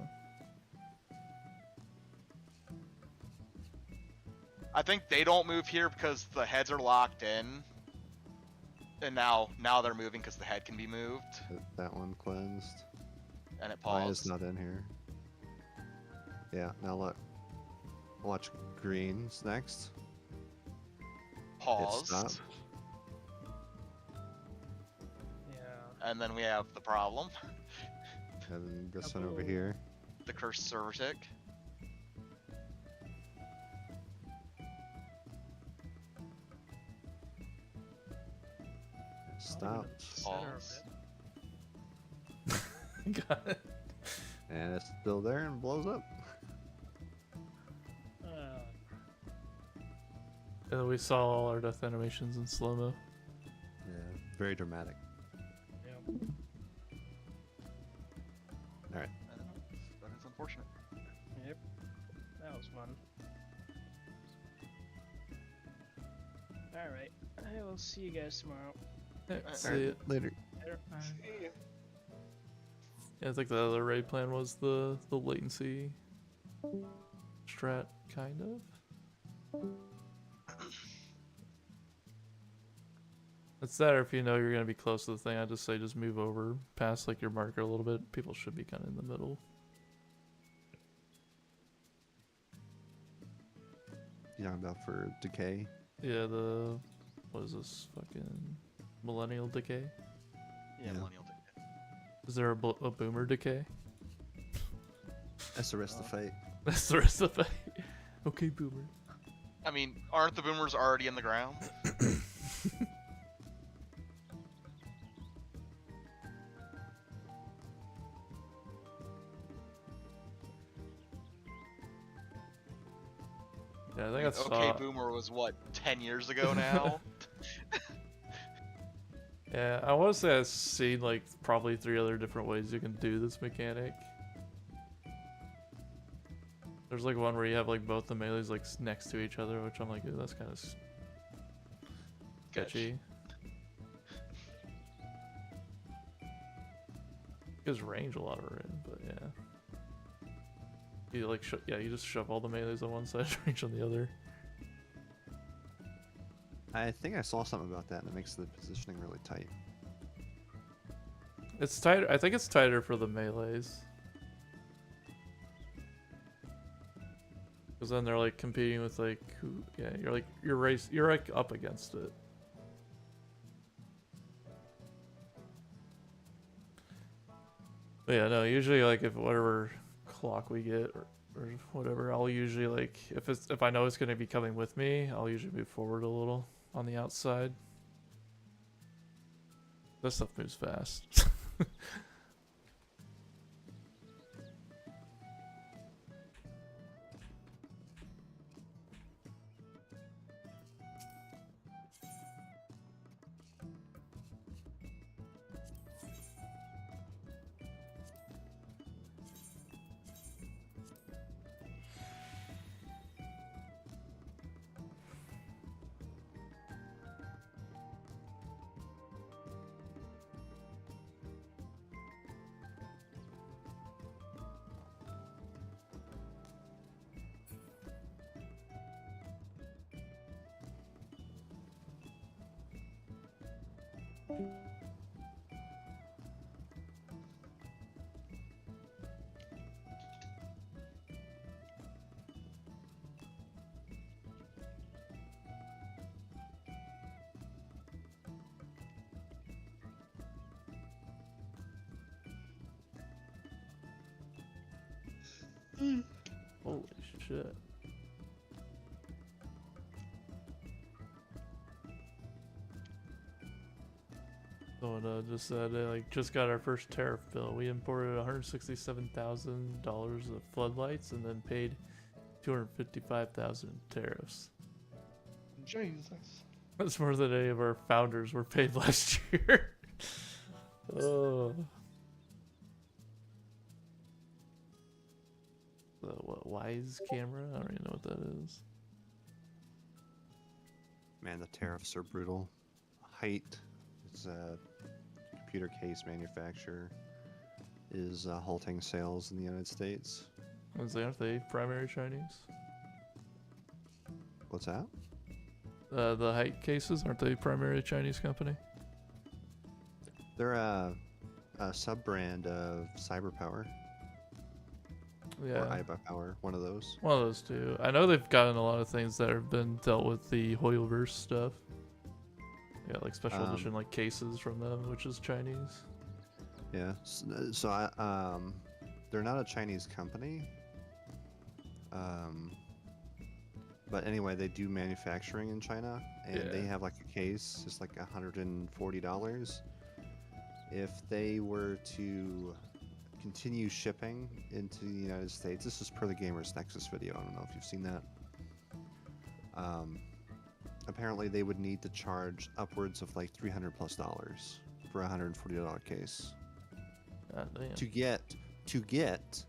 I think they don't move here because the heads are locked in. And now they're moving because the head can be moved. That one cleansed. And it Maya's paused. not in here. Yeah, now look. Watch Green's next. It Paused. stopped. Yeah. And then we have the problem. And this one over here. The cursed server tick. Stopped. Center of Pause. it. got it. And it's still there and blows up. And then we saw all our death animations in slow mo. Yeah, very dramatic. Yeah. Alright. That is unfortunate. Yep. That was fun. Alright. I will see you guys tomorrow. Yeah, see it. Later. Later. Yeah, I think the other raid plan was the latency strat, kind of. It's that, or if you know you're gonna be close to the thing, I just say just move over past like your marker a little bit. People should be kind of in the middle. You talking about for Decay? Yeah, what is this fucking millennial decay? Yeah, Yeah. millennial tick. Is there a boomer decay? That's the rest of the fight. That's the rest of the fight. Okay, boomer. I mean, aren't the boomers already in the ground? Yeah, I think I saw. Okay, Boomer was what, 10 years ago now? Yeah, I want to say I've seen like probably 3 other different ways you can do this mechanic. There's like one where you have like both the melees like next to each other, which I'm like, ooh, that's kind of sketchy. Gives range a lot of room, but yeah. You like, you just shove all the melees on one side, range on the other. I think I saw something about that, and it makes the positioning really tight. It's tighter. I think it's tighter for the melees. Because then they're like competing with like, yeah, you're like up against it. But yeah, no, usually like if whatever clock we get or whatever, I'll usually like if I know it's gonna be coming with me, I'll usually move forward a little on the outside. This stuff moves fast. Holy shit. Someone just said just got our first tariff bill. We imported $167,000 of floodlights and then paid $255,000 in tariffs. Jesus. That's more than any of our founders were paid last year. Oh. What wise camera? I don't even know what that is. Man, the tariffs are brutal. Height is a computer case manufacturer is halting sales in the United States. Aren't they primary Chinese? What's that? The height cases, aren't they primary Chinese company? They're a sub-brand of CyberPower. Yeah. Or iBuyPower, one of those. One of those two. I know they've gotten a lot of things that have been dealt with the Hoyoverse stuff. Yeah, like special edition like cases from them, which is Chinese. Yeah. So they're not a Chinese company. But anyway, they do manufacturing in China, and they have like a case, it's like $140. If they were to continue shipping into the United States, this is per the Gamers Nexus video, I don't know if you've seen that. Apparently they would need to charge upwards of like $300+ for a $140 case. God damn. To get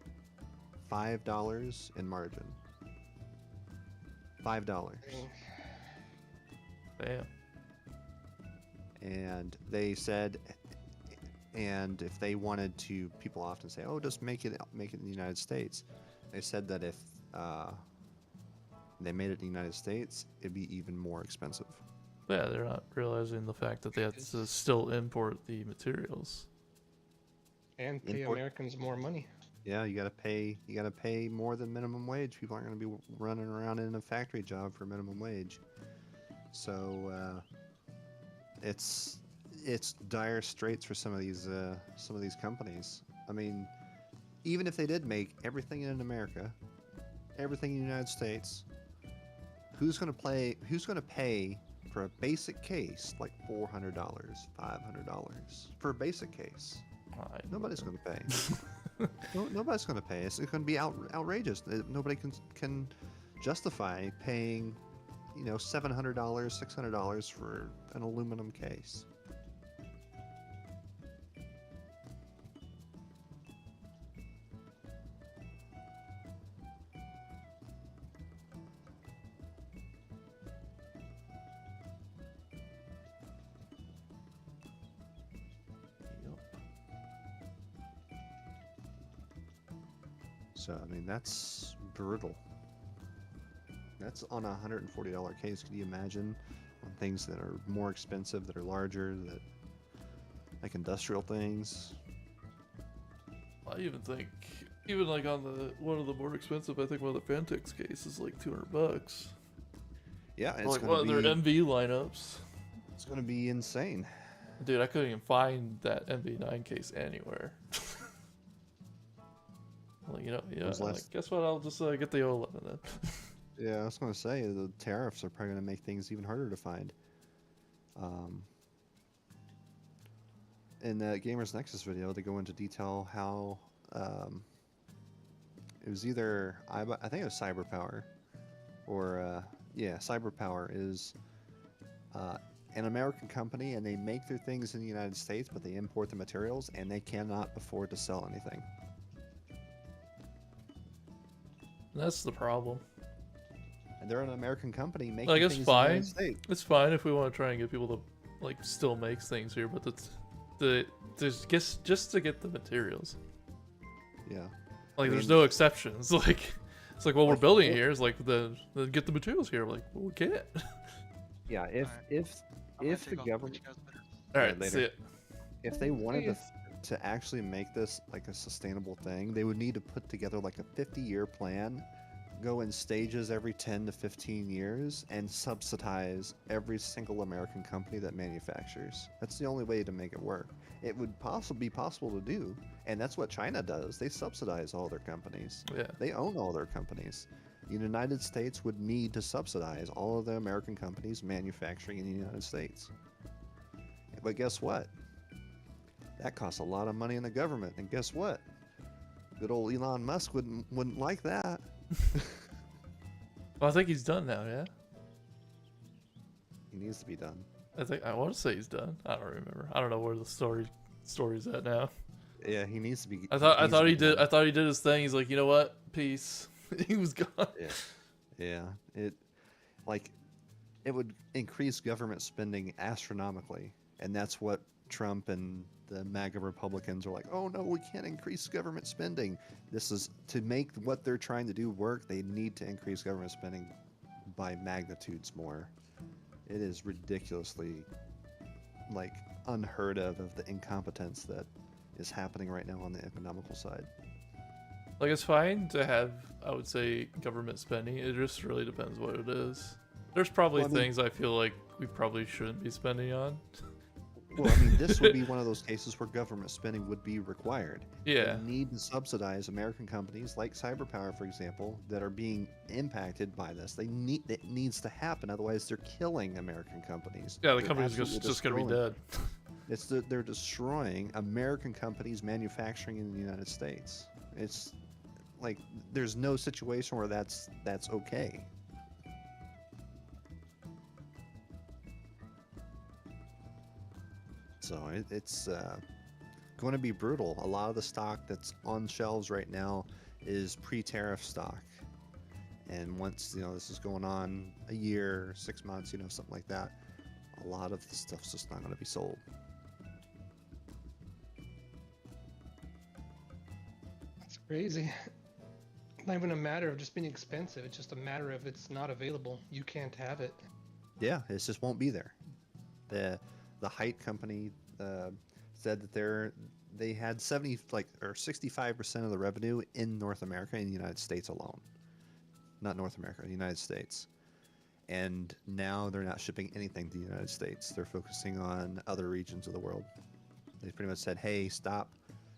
$5 in margin. $5. Damn. And they said, and if they wanted to, people often say, "Oh, just make it in the United States." They said that if they made it in the United States, it'd be even more expensive. Yeah, they're not realizing the fact that they have to still import the materials. And pay Americans more money. Yeah, you gotta pay more than minimum wage. People aren't gonna be running around in a factory job for minimum wage. So it's dire straits for some of these companies. I mean, even if they did make everything in America, everything in the United States, who's gonna pay for a basic case like $400, $500 for a basic case? Nobody's gonna pay. Nobody's gonna pay. It's gonna be outrageous. Nobody can justify paying, you know, $700, $600 for an aluminum case. So, I mean, that's brutal. That's on a $140 case. Can you imagine on things that are more expensive, that are larger, that like industrial things? I even think, even like on the one of the more expensive, I think one of the Fantex cases is like $200. Yeah, it's Like gonna one of their be, MV lineups. it's gonna be insane. Dude, I couldn't even find that MV9 case anywhere. Like, you know, yeah. When's Like, last- guess what? I'll just get the O11 then. Yeah, I was gonna say the tariffs are probably gonna make things even harder to find. In the Gamers Nexus video, they go into detail how it was either I think it was CyberPower, or yeah, CyberPower is an American company, and they make their things in the United States, but they import the materials, and they cannot afford to sell anything. That's the problem. And they're an American company making Like, things it's in the fine. United States. It's fine if we want to try and get people to like still make things here, but just to get the materials. Yeah. Like, I there's mean- no exceptions. Like, it's like, well, we're Like, building it it- here. It's like, then get the materials here. We're like, well, we can't. Yeah, I'm gonna if the take off government, you guys better. All Yeah, right, later. see it. if they wanted Yeah. to actually make this like a sustainable thing, they would need to put together like a 50-year plan, go in stages every 10 to 15 years, and subsidize every single American company that manufactures. That's the only way to make it work. It would be possible to do, and that's what China does. They subsidize all their companies. Yeah. They own all their companies. The United States would need to subsidize all of the American companies manufacturing in the United States. But guess what? That costs a lot of money in the government. And guess what? Good old Elon Musk wouldn't like that. Well, I think he's done now. Yeah. He needs to be done. I want to say he's done. I don't remember. I don't know where the story's at now. Yeah, he needs to be. I thought needs to he be did. done. I thought he did his thing. He's like, you know what? Peace. He was gone. Yeah. It would increase government spending astronomically, and that's what Trump and the MAGA Republicans are like. Oh no, we can't increase government spending. This is to make what they're trying to do work. They need to increase government spending by magnitudes more. It is ridiculously like unheard of the incompetence that is happening right now on the economical side. Like, it's fine to have, I would say, government spending. It just really depends what it is. There's probably Well, I mean- things I feel like we probably shouldn't be spending on. Well, I mean, this would be one of those cases where government spending would be required. Yeah. They need to subsidize American companies like CyberPower, for example, that are being impacted by this. It needs to happen, otherwise they're killing American companies. Yeah, the They're company's absolutely just gonna be destroying- dead. They're destroying American companies manufacturing in the United States. It's like there's no situation where that's okay. So it's going to be brutal. A lot of the stock that's on shelves right now is pre-tariff stock, and once this is going on a year, 6 months, something like that, a lot of the stuff's just not going to be sold. It's crazy. Not even a matter of just being expensive. It's just a matter of it's not available. You can't have it. Yeah, it just won't be there. The Height company said that they had 65% of the revenue in North America, in the United States alone. Not North America, the United States. And now they're not shipping anything to the United States. They're focusing on other regions of the world. They pretty much said, hey, stop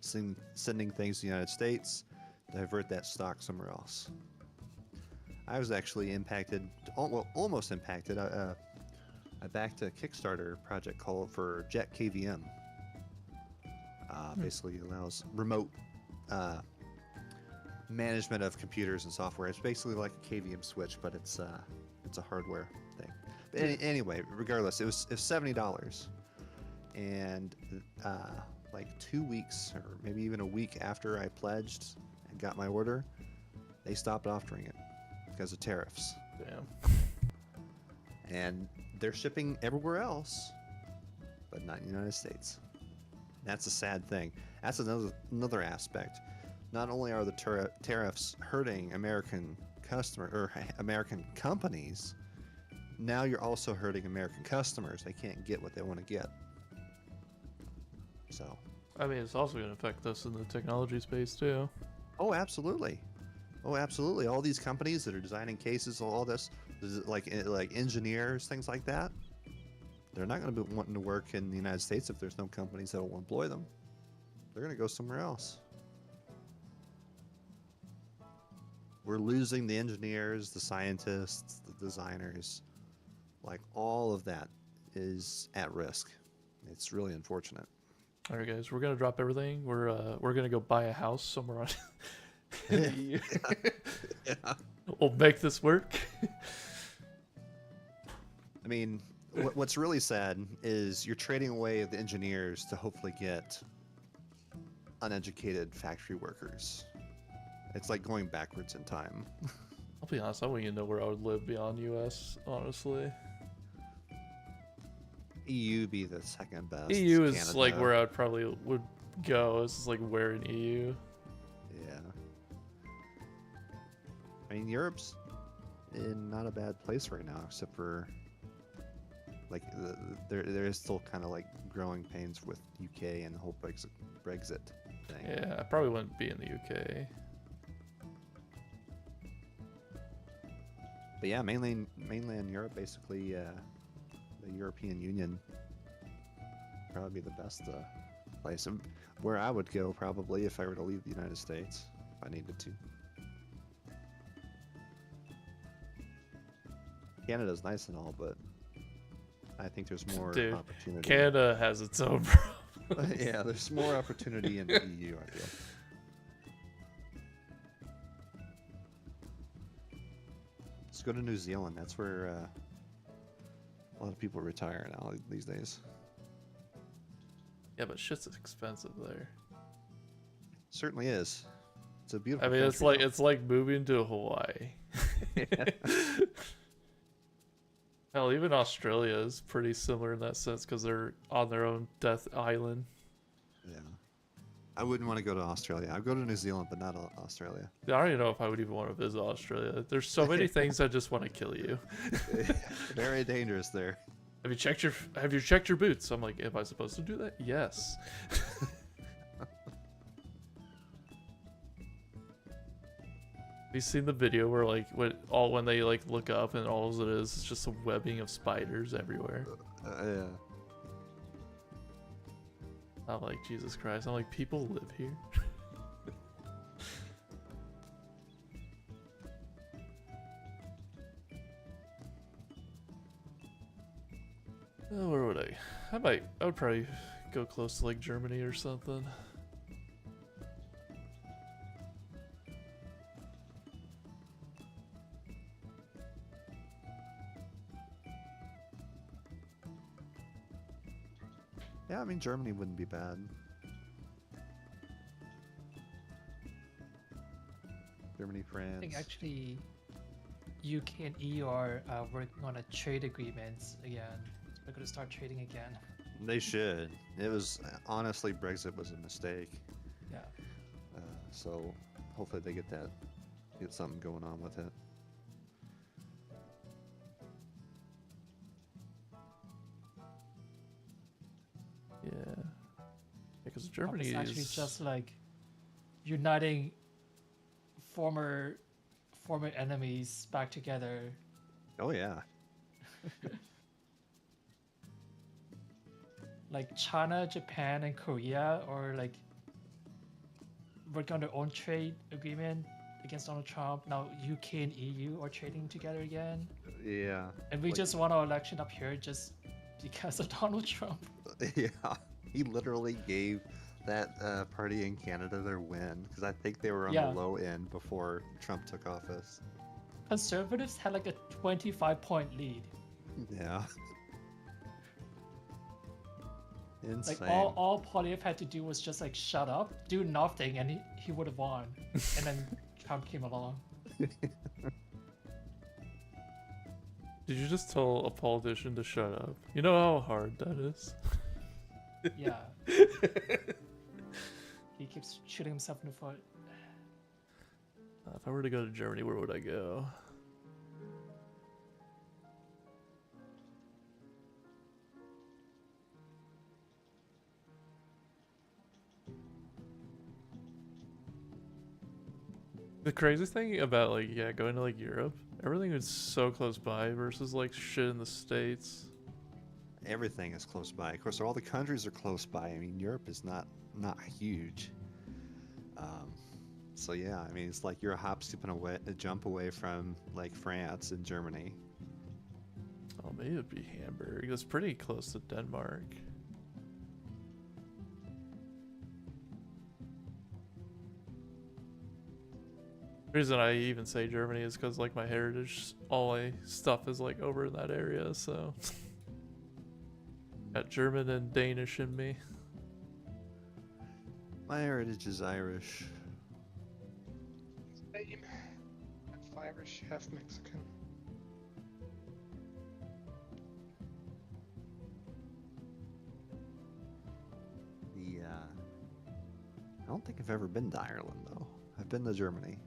sending things to the United States, divert that stock somewhere else. I was actually impacted, almost impacted. I backed a Kickstarter project called for Jet KVM. Basically allows remote management of computers and software. It's basically like a KVM switch, but it's a hardware thing. But anyway, regardless, it was $70, and like 2 weeks or maybe even a week after I pledged and got my order, they stopped offering it because of tariffs. Damn. And they're shipping everywhere else, but not in the United States. That's a sad thing. That's another aspect. Not only are the tariffs hurting American American companies, now you're also hurting American customers. They can't get what they want to get. So. I mean, it's also going to affect us in the technology space too. Oh, absolutely. Oh, absolutely. All these companies that are designing cases, all this, like engineers, things like that, they're not going to be wanting to work in the United States if there's no companies that will employ them. They're going to go somewhere else. We're losing the engineers, the scientists, the designers. Like, all of that is at risk. It's really unfortunate. All right, guys, we're gonna drop everything. We're gonna go buy a house somewhere on. Yeah. We'll make this work. I mean, what's really sad is you're trading away the engineers to hopefully get uneducated factory workers. It's like going backwards in time. I'll be honest, I wouldn't even know where I would live beyond US, honestly. EU be the second best. EU is Canada. like where I would go. It's like where in EU. Yeah. I mean, Europe's in not a bad place right now, except for like there is still kind of like growing pains with UK and the whole Brexit thing. Yeah, I probably wouldn't be in the UK. But yeah, mainland Europe, basically, the European Union probably be the best place. And where I would go probably if I were to leave the United States, if I needed to. Canada's nice and all, but I think there's more Dude, opportunity. Canada has its own problems. Yeah, there's more opportunity in the EU, I feel. Let's go to New Zealand. That's where a lot of people retire now these days. Yeah, but shit's expensive there. Certainly is. It's a beautiful. I mean, country, it's like moving to Hawaii. Hell, even Australia is pretty similar in that sense because they're on their own death island. Yeah. I wouldn't want to go to Australia. I'd go to New Zealand, but not Australia. I don't even know if I would even want to visit Australia. There's so many things I just want to kill you. Very dangerous there. Have you checked your boots? I'm like, am I supposed to do that? Yes. Have you seen the video where like when they like look up and all it is just a webbing of spiders everywhere? Yeah. I'm like, Jesus Christ. I'm like, people live here? Oh, where would I would probably go close to like Germany or something. Yeah, I mean, Germany wouldn't be bad. Germany, France. I think actually UK and EU are working on a trade agreements again. We're going to start trading again. They should. It was, honestly, Brexit was a mistake. Yeah. So hopefully they get something going on with it. Yeah. Because Germany It's actually is just like uniting former enemies back together. Oh yeah. Like China, Japan, and Korea are like working on their own trade agreement against Donald Trump. Now UK and EU are trading together again. Yeah. And we Like- just won our election up here just because of Donald Trump. Yeah. He literally gave that party in Canada their win? Because I think they were on Yeah. the low end before Trump took office. Conservatives had like a 25-point lead. Yeah. Insane. Like all Polyev had to do was just like shut up, do nothing, and he would have won. And then Trump came along. Did you just tell a politician to shut up? You know how hard that is? Yeah. He keeps shooting himself in the foot. If I were to go to Germany, where would I go? The crazy thing about going to like Europe, everything is so close by versus like shit in the States. Everything is close by. Of course, all the countries are close by. I mean, Europe is not huge. So yeah, I mean, it's like you're a jump away from like France and Germany. Oh, maybe it'd be Hamburg. That's pretty close to Denmark. The reason I even say Germany is because like my heritage, all my stuff is like over in that area, so got German and Danish in me. My heritage is Irish. Same. Half Irish, half Mexican. I don't think I've ever been to Ireland though. I've been to Germany.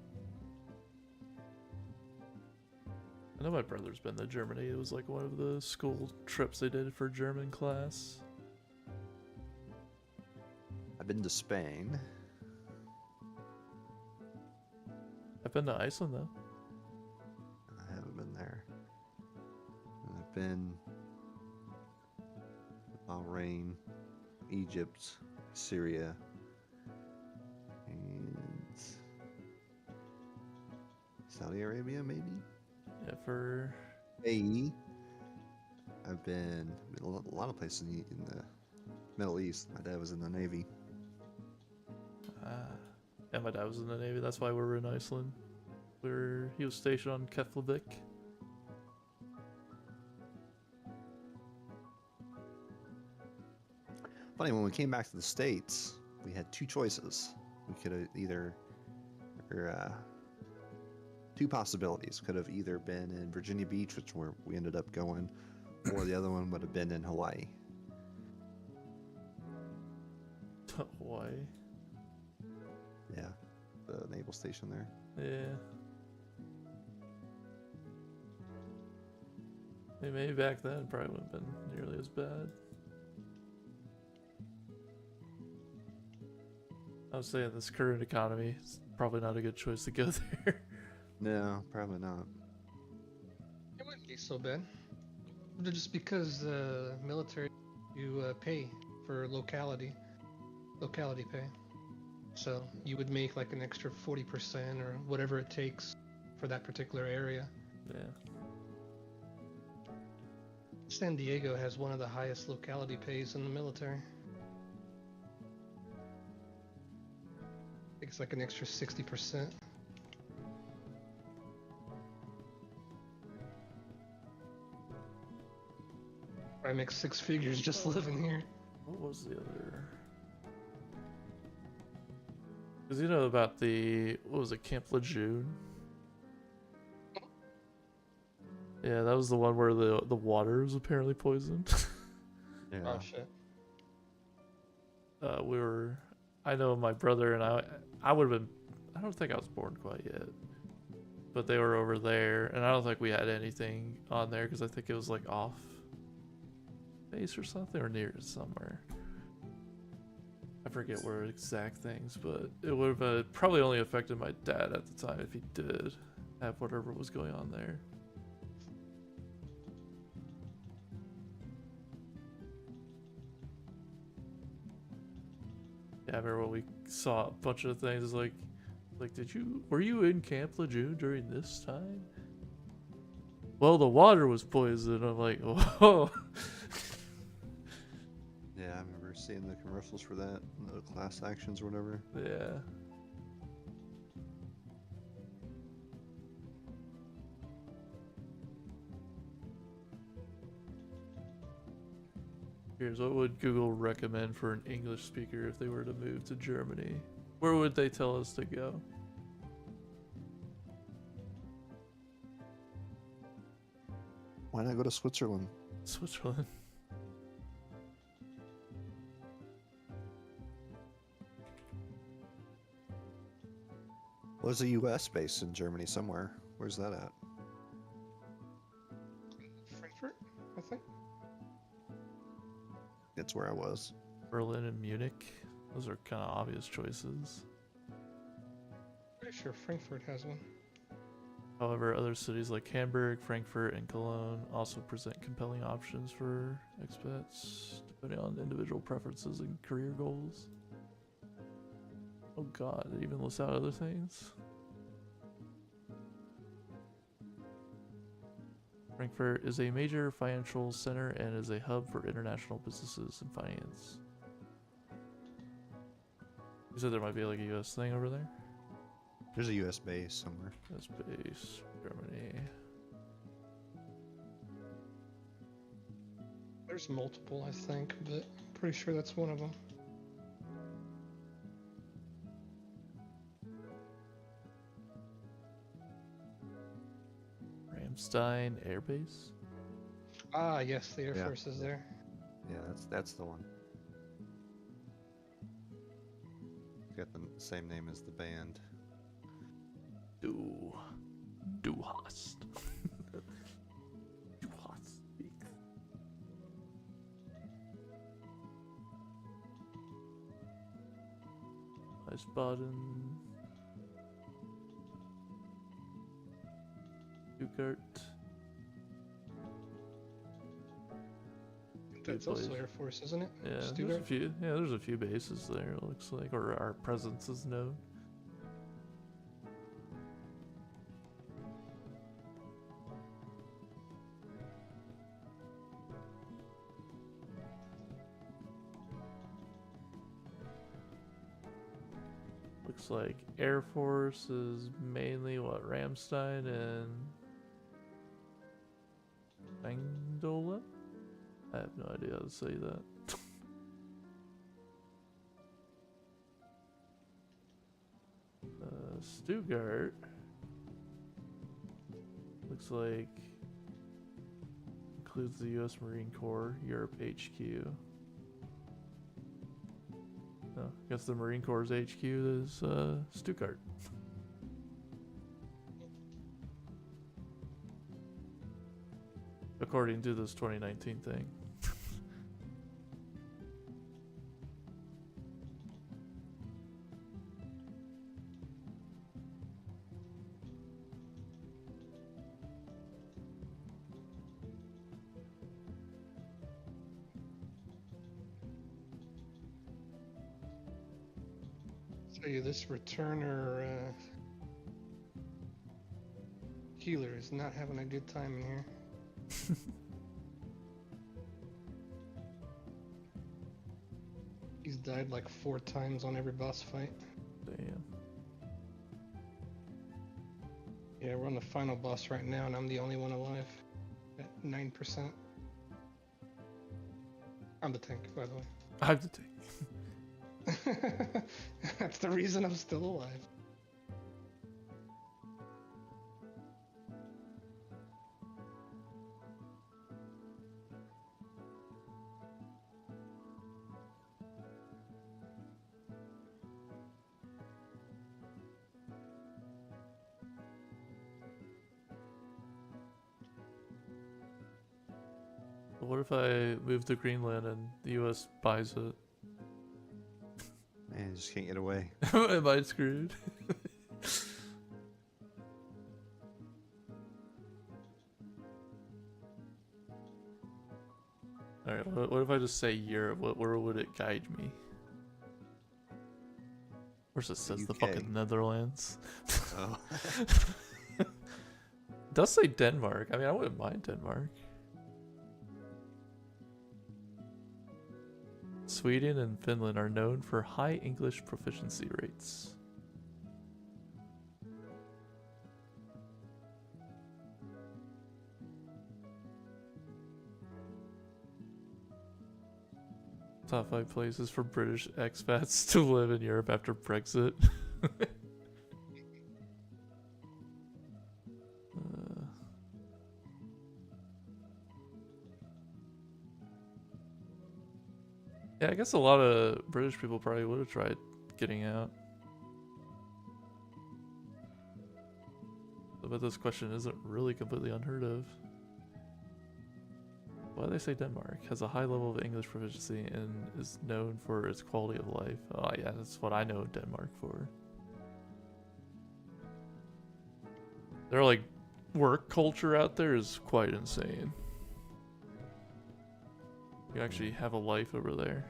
I know my brother's been to Germany. It was like one of the school trips they did for German class. I've been to Spain. I've been to Iceland though. I haven't been there. And I've been to Bahrain, Egypt, Syria, and Saudi Arabia, maybe? Yeah, for AE. I've been a lot of places in the Middle East. My dad was in the Navy. yeah, my dad was in the Navy. That's why we were in Iceland. He was stationed on Keflavik. Funny, when we came back to the States, we had two choices. We could have two possibilities. Could have either been in Virginia Beach, which where we ended up going, or the other one would have been in Hawaii. Hawaii. Yeah, the naval station there. Yeah. Maybe back then it probably wouldn't have been nearly as bad. I was saying this current economy is probably not a good choice to go there. No, probably not. It wouldn't be so bad. Just because military, you pay for locality pay. So you would make like an extra 40% or whatever it takes for that particular area. Yeah. San Diego has one of the highest locality pays in the military. I think it's like an extra 60%. I make 6 figures just living here. What was the other? Because you know about what was it, Camp Lejeune? Yeah, that was the one where the water was apparently poisoned. Yeah. Oh shit. I know my brother and I would have been, I don't think I was born quite yet. But they were over there, and I don't think we had anything on there because I think it was like off base or something, or near somewhere. I forget where exact things, but it would have probably only affected my dad at the time if he did have whatever was going on there. Yeah, I remember when we saw a bunch of things like were you in Camp Lejeune during this time? Well, the water was poisoned. I'm like, whoa. Yeah, I remember seeing the commercials for that, the class actions or whatever. Yeah. Here's what would Google recommend for an English speaker if they were to move to Germany? Where would they tell us to go? Why not go to Switzerland? Switzerland. Well, there's a U.S. base in Germany somewhere. Where's that at? Frankfurt, I think. It's where I was. Berlin and Munich. Those are kind of obvious choices. Pretty sure Frankfurt has one. However, other cities like Hamburg, Frankfurt, and Cologne also present compelling options for expats, depending on individual preferences and career goals. Oh god, it even lists out other things. Frankfurt is a major financial center and is a hub for international businesses and finance. You said there might be like a US thing over there? There's a U.S. base somewhere. US base, Germany. There's multiple, I think, but pretty sure that's one of them. Ramstein Air Base? Ah, yes, the Air Yeah. Force is there. Yeah, that's the one. It's got the same name as the band. Du hast. Du hast. Wiesbaden. Stuttgart. That's also Air Force, isn't it? Yeah, there's a Stuttgart? few. Yeah, there's a few bases there. It looks like, or our presence is known. Looks like Air Force is mainly what, Ramstein and Angola? I have no idea how to say that. Stuttgart looks like includes the U.S. Marine Corps Europe HQ. No, I guess the Marine Corps' HQ is Stuttgart. According to this 2019 thing. Tell you, this returner healer is not having a good time in here. He's died like 4 times on every boss fight. Damn. Yeah, we're on the final boss right now, and I'm the only one alive at 9%. I'm the tank, by the way. I have to take. That's the reason I'm still alive. What if I move to Greenland and the US buys it? Man, you just can't get away. Am I screwed? Alright, what if I just say Europe? Where would it guide me? Of course it says the UK. fucking Netherlands. Oh. It does say Denmark. I mean, I wouldn't mind Denmark. Sweden and Finland are known for high English proficiency rates. Top 5 places for British expats to live in Europe after Brexit. Yeah, I guess a lot of British people probably would have tried getting out. But this question isn't really completely unheard of. Why do they say Denmark has a high level of English proficiency and is known for its quality of life? Oh yeah, that's what I know Denmark for. Their like work culture out there is quite insane. You actually have a life over there.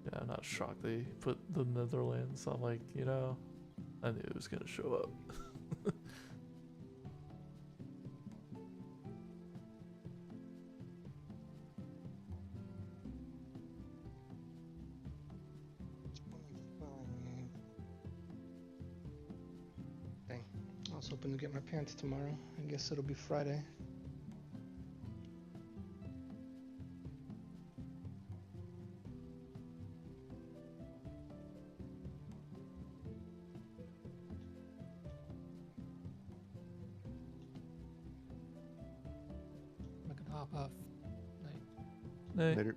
Yeah, I'm not shocked they put the Netherlands. I'm like, you know, I knew it was gonna show up. Dang. I was hoping to get my pants tomorrow. I guess it'll be Friday. I could hop off. Like, Hey. Later.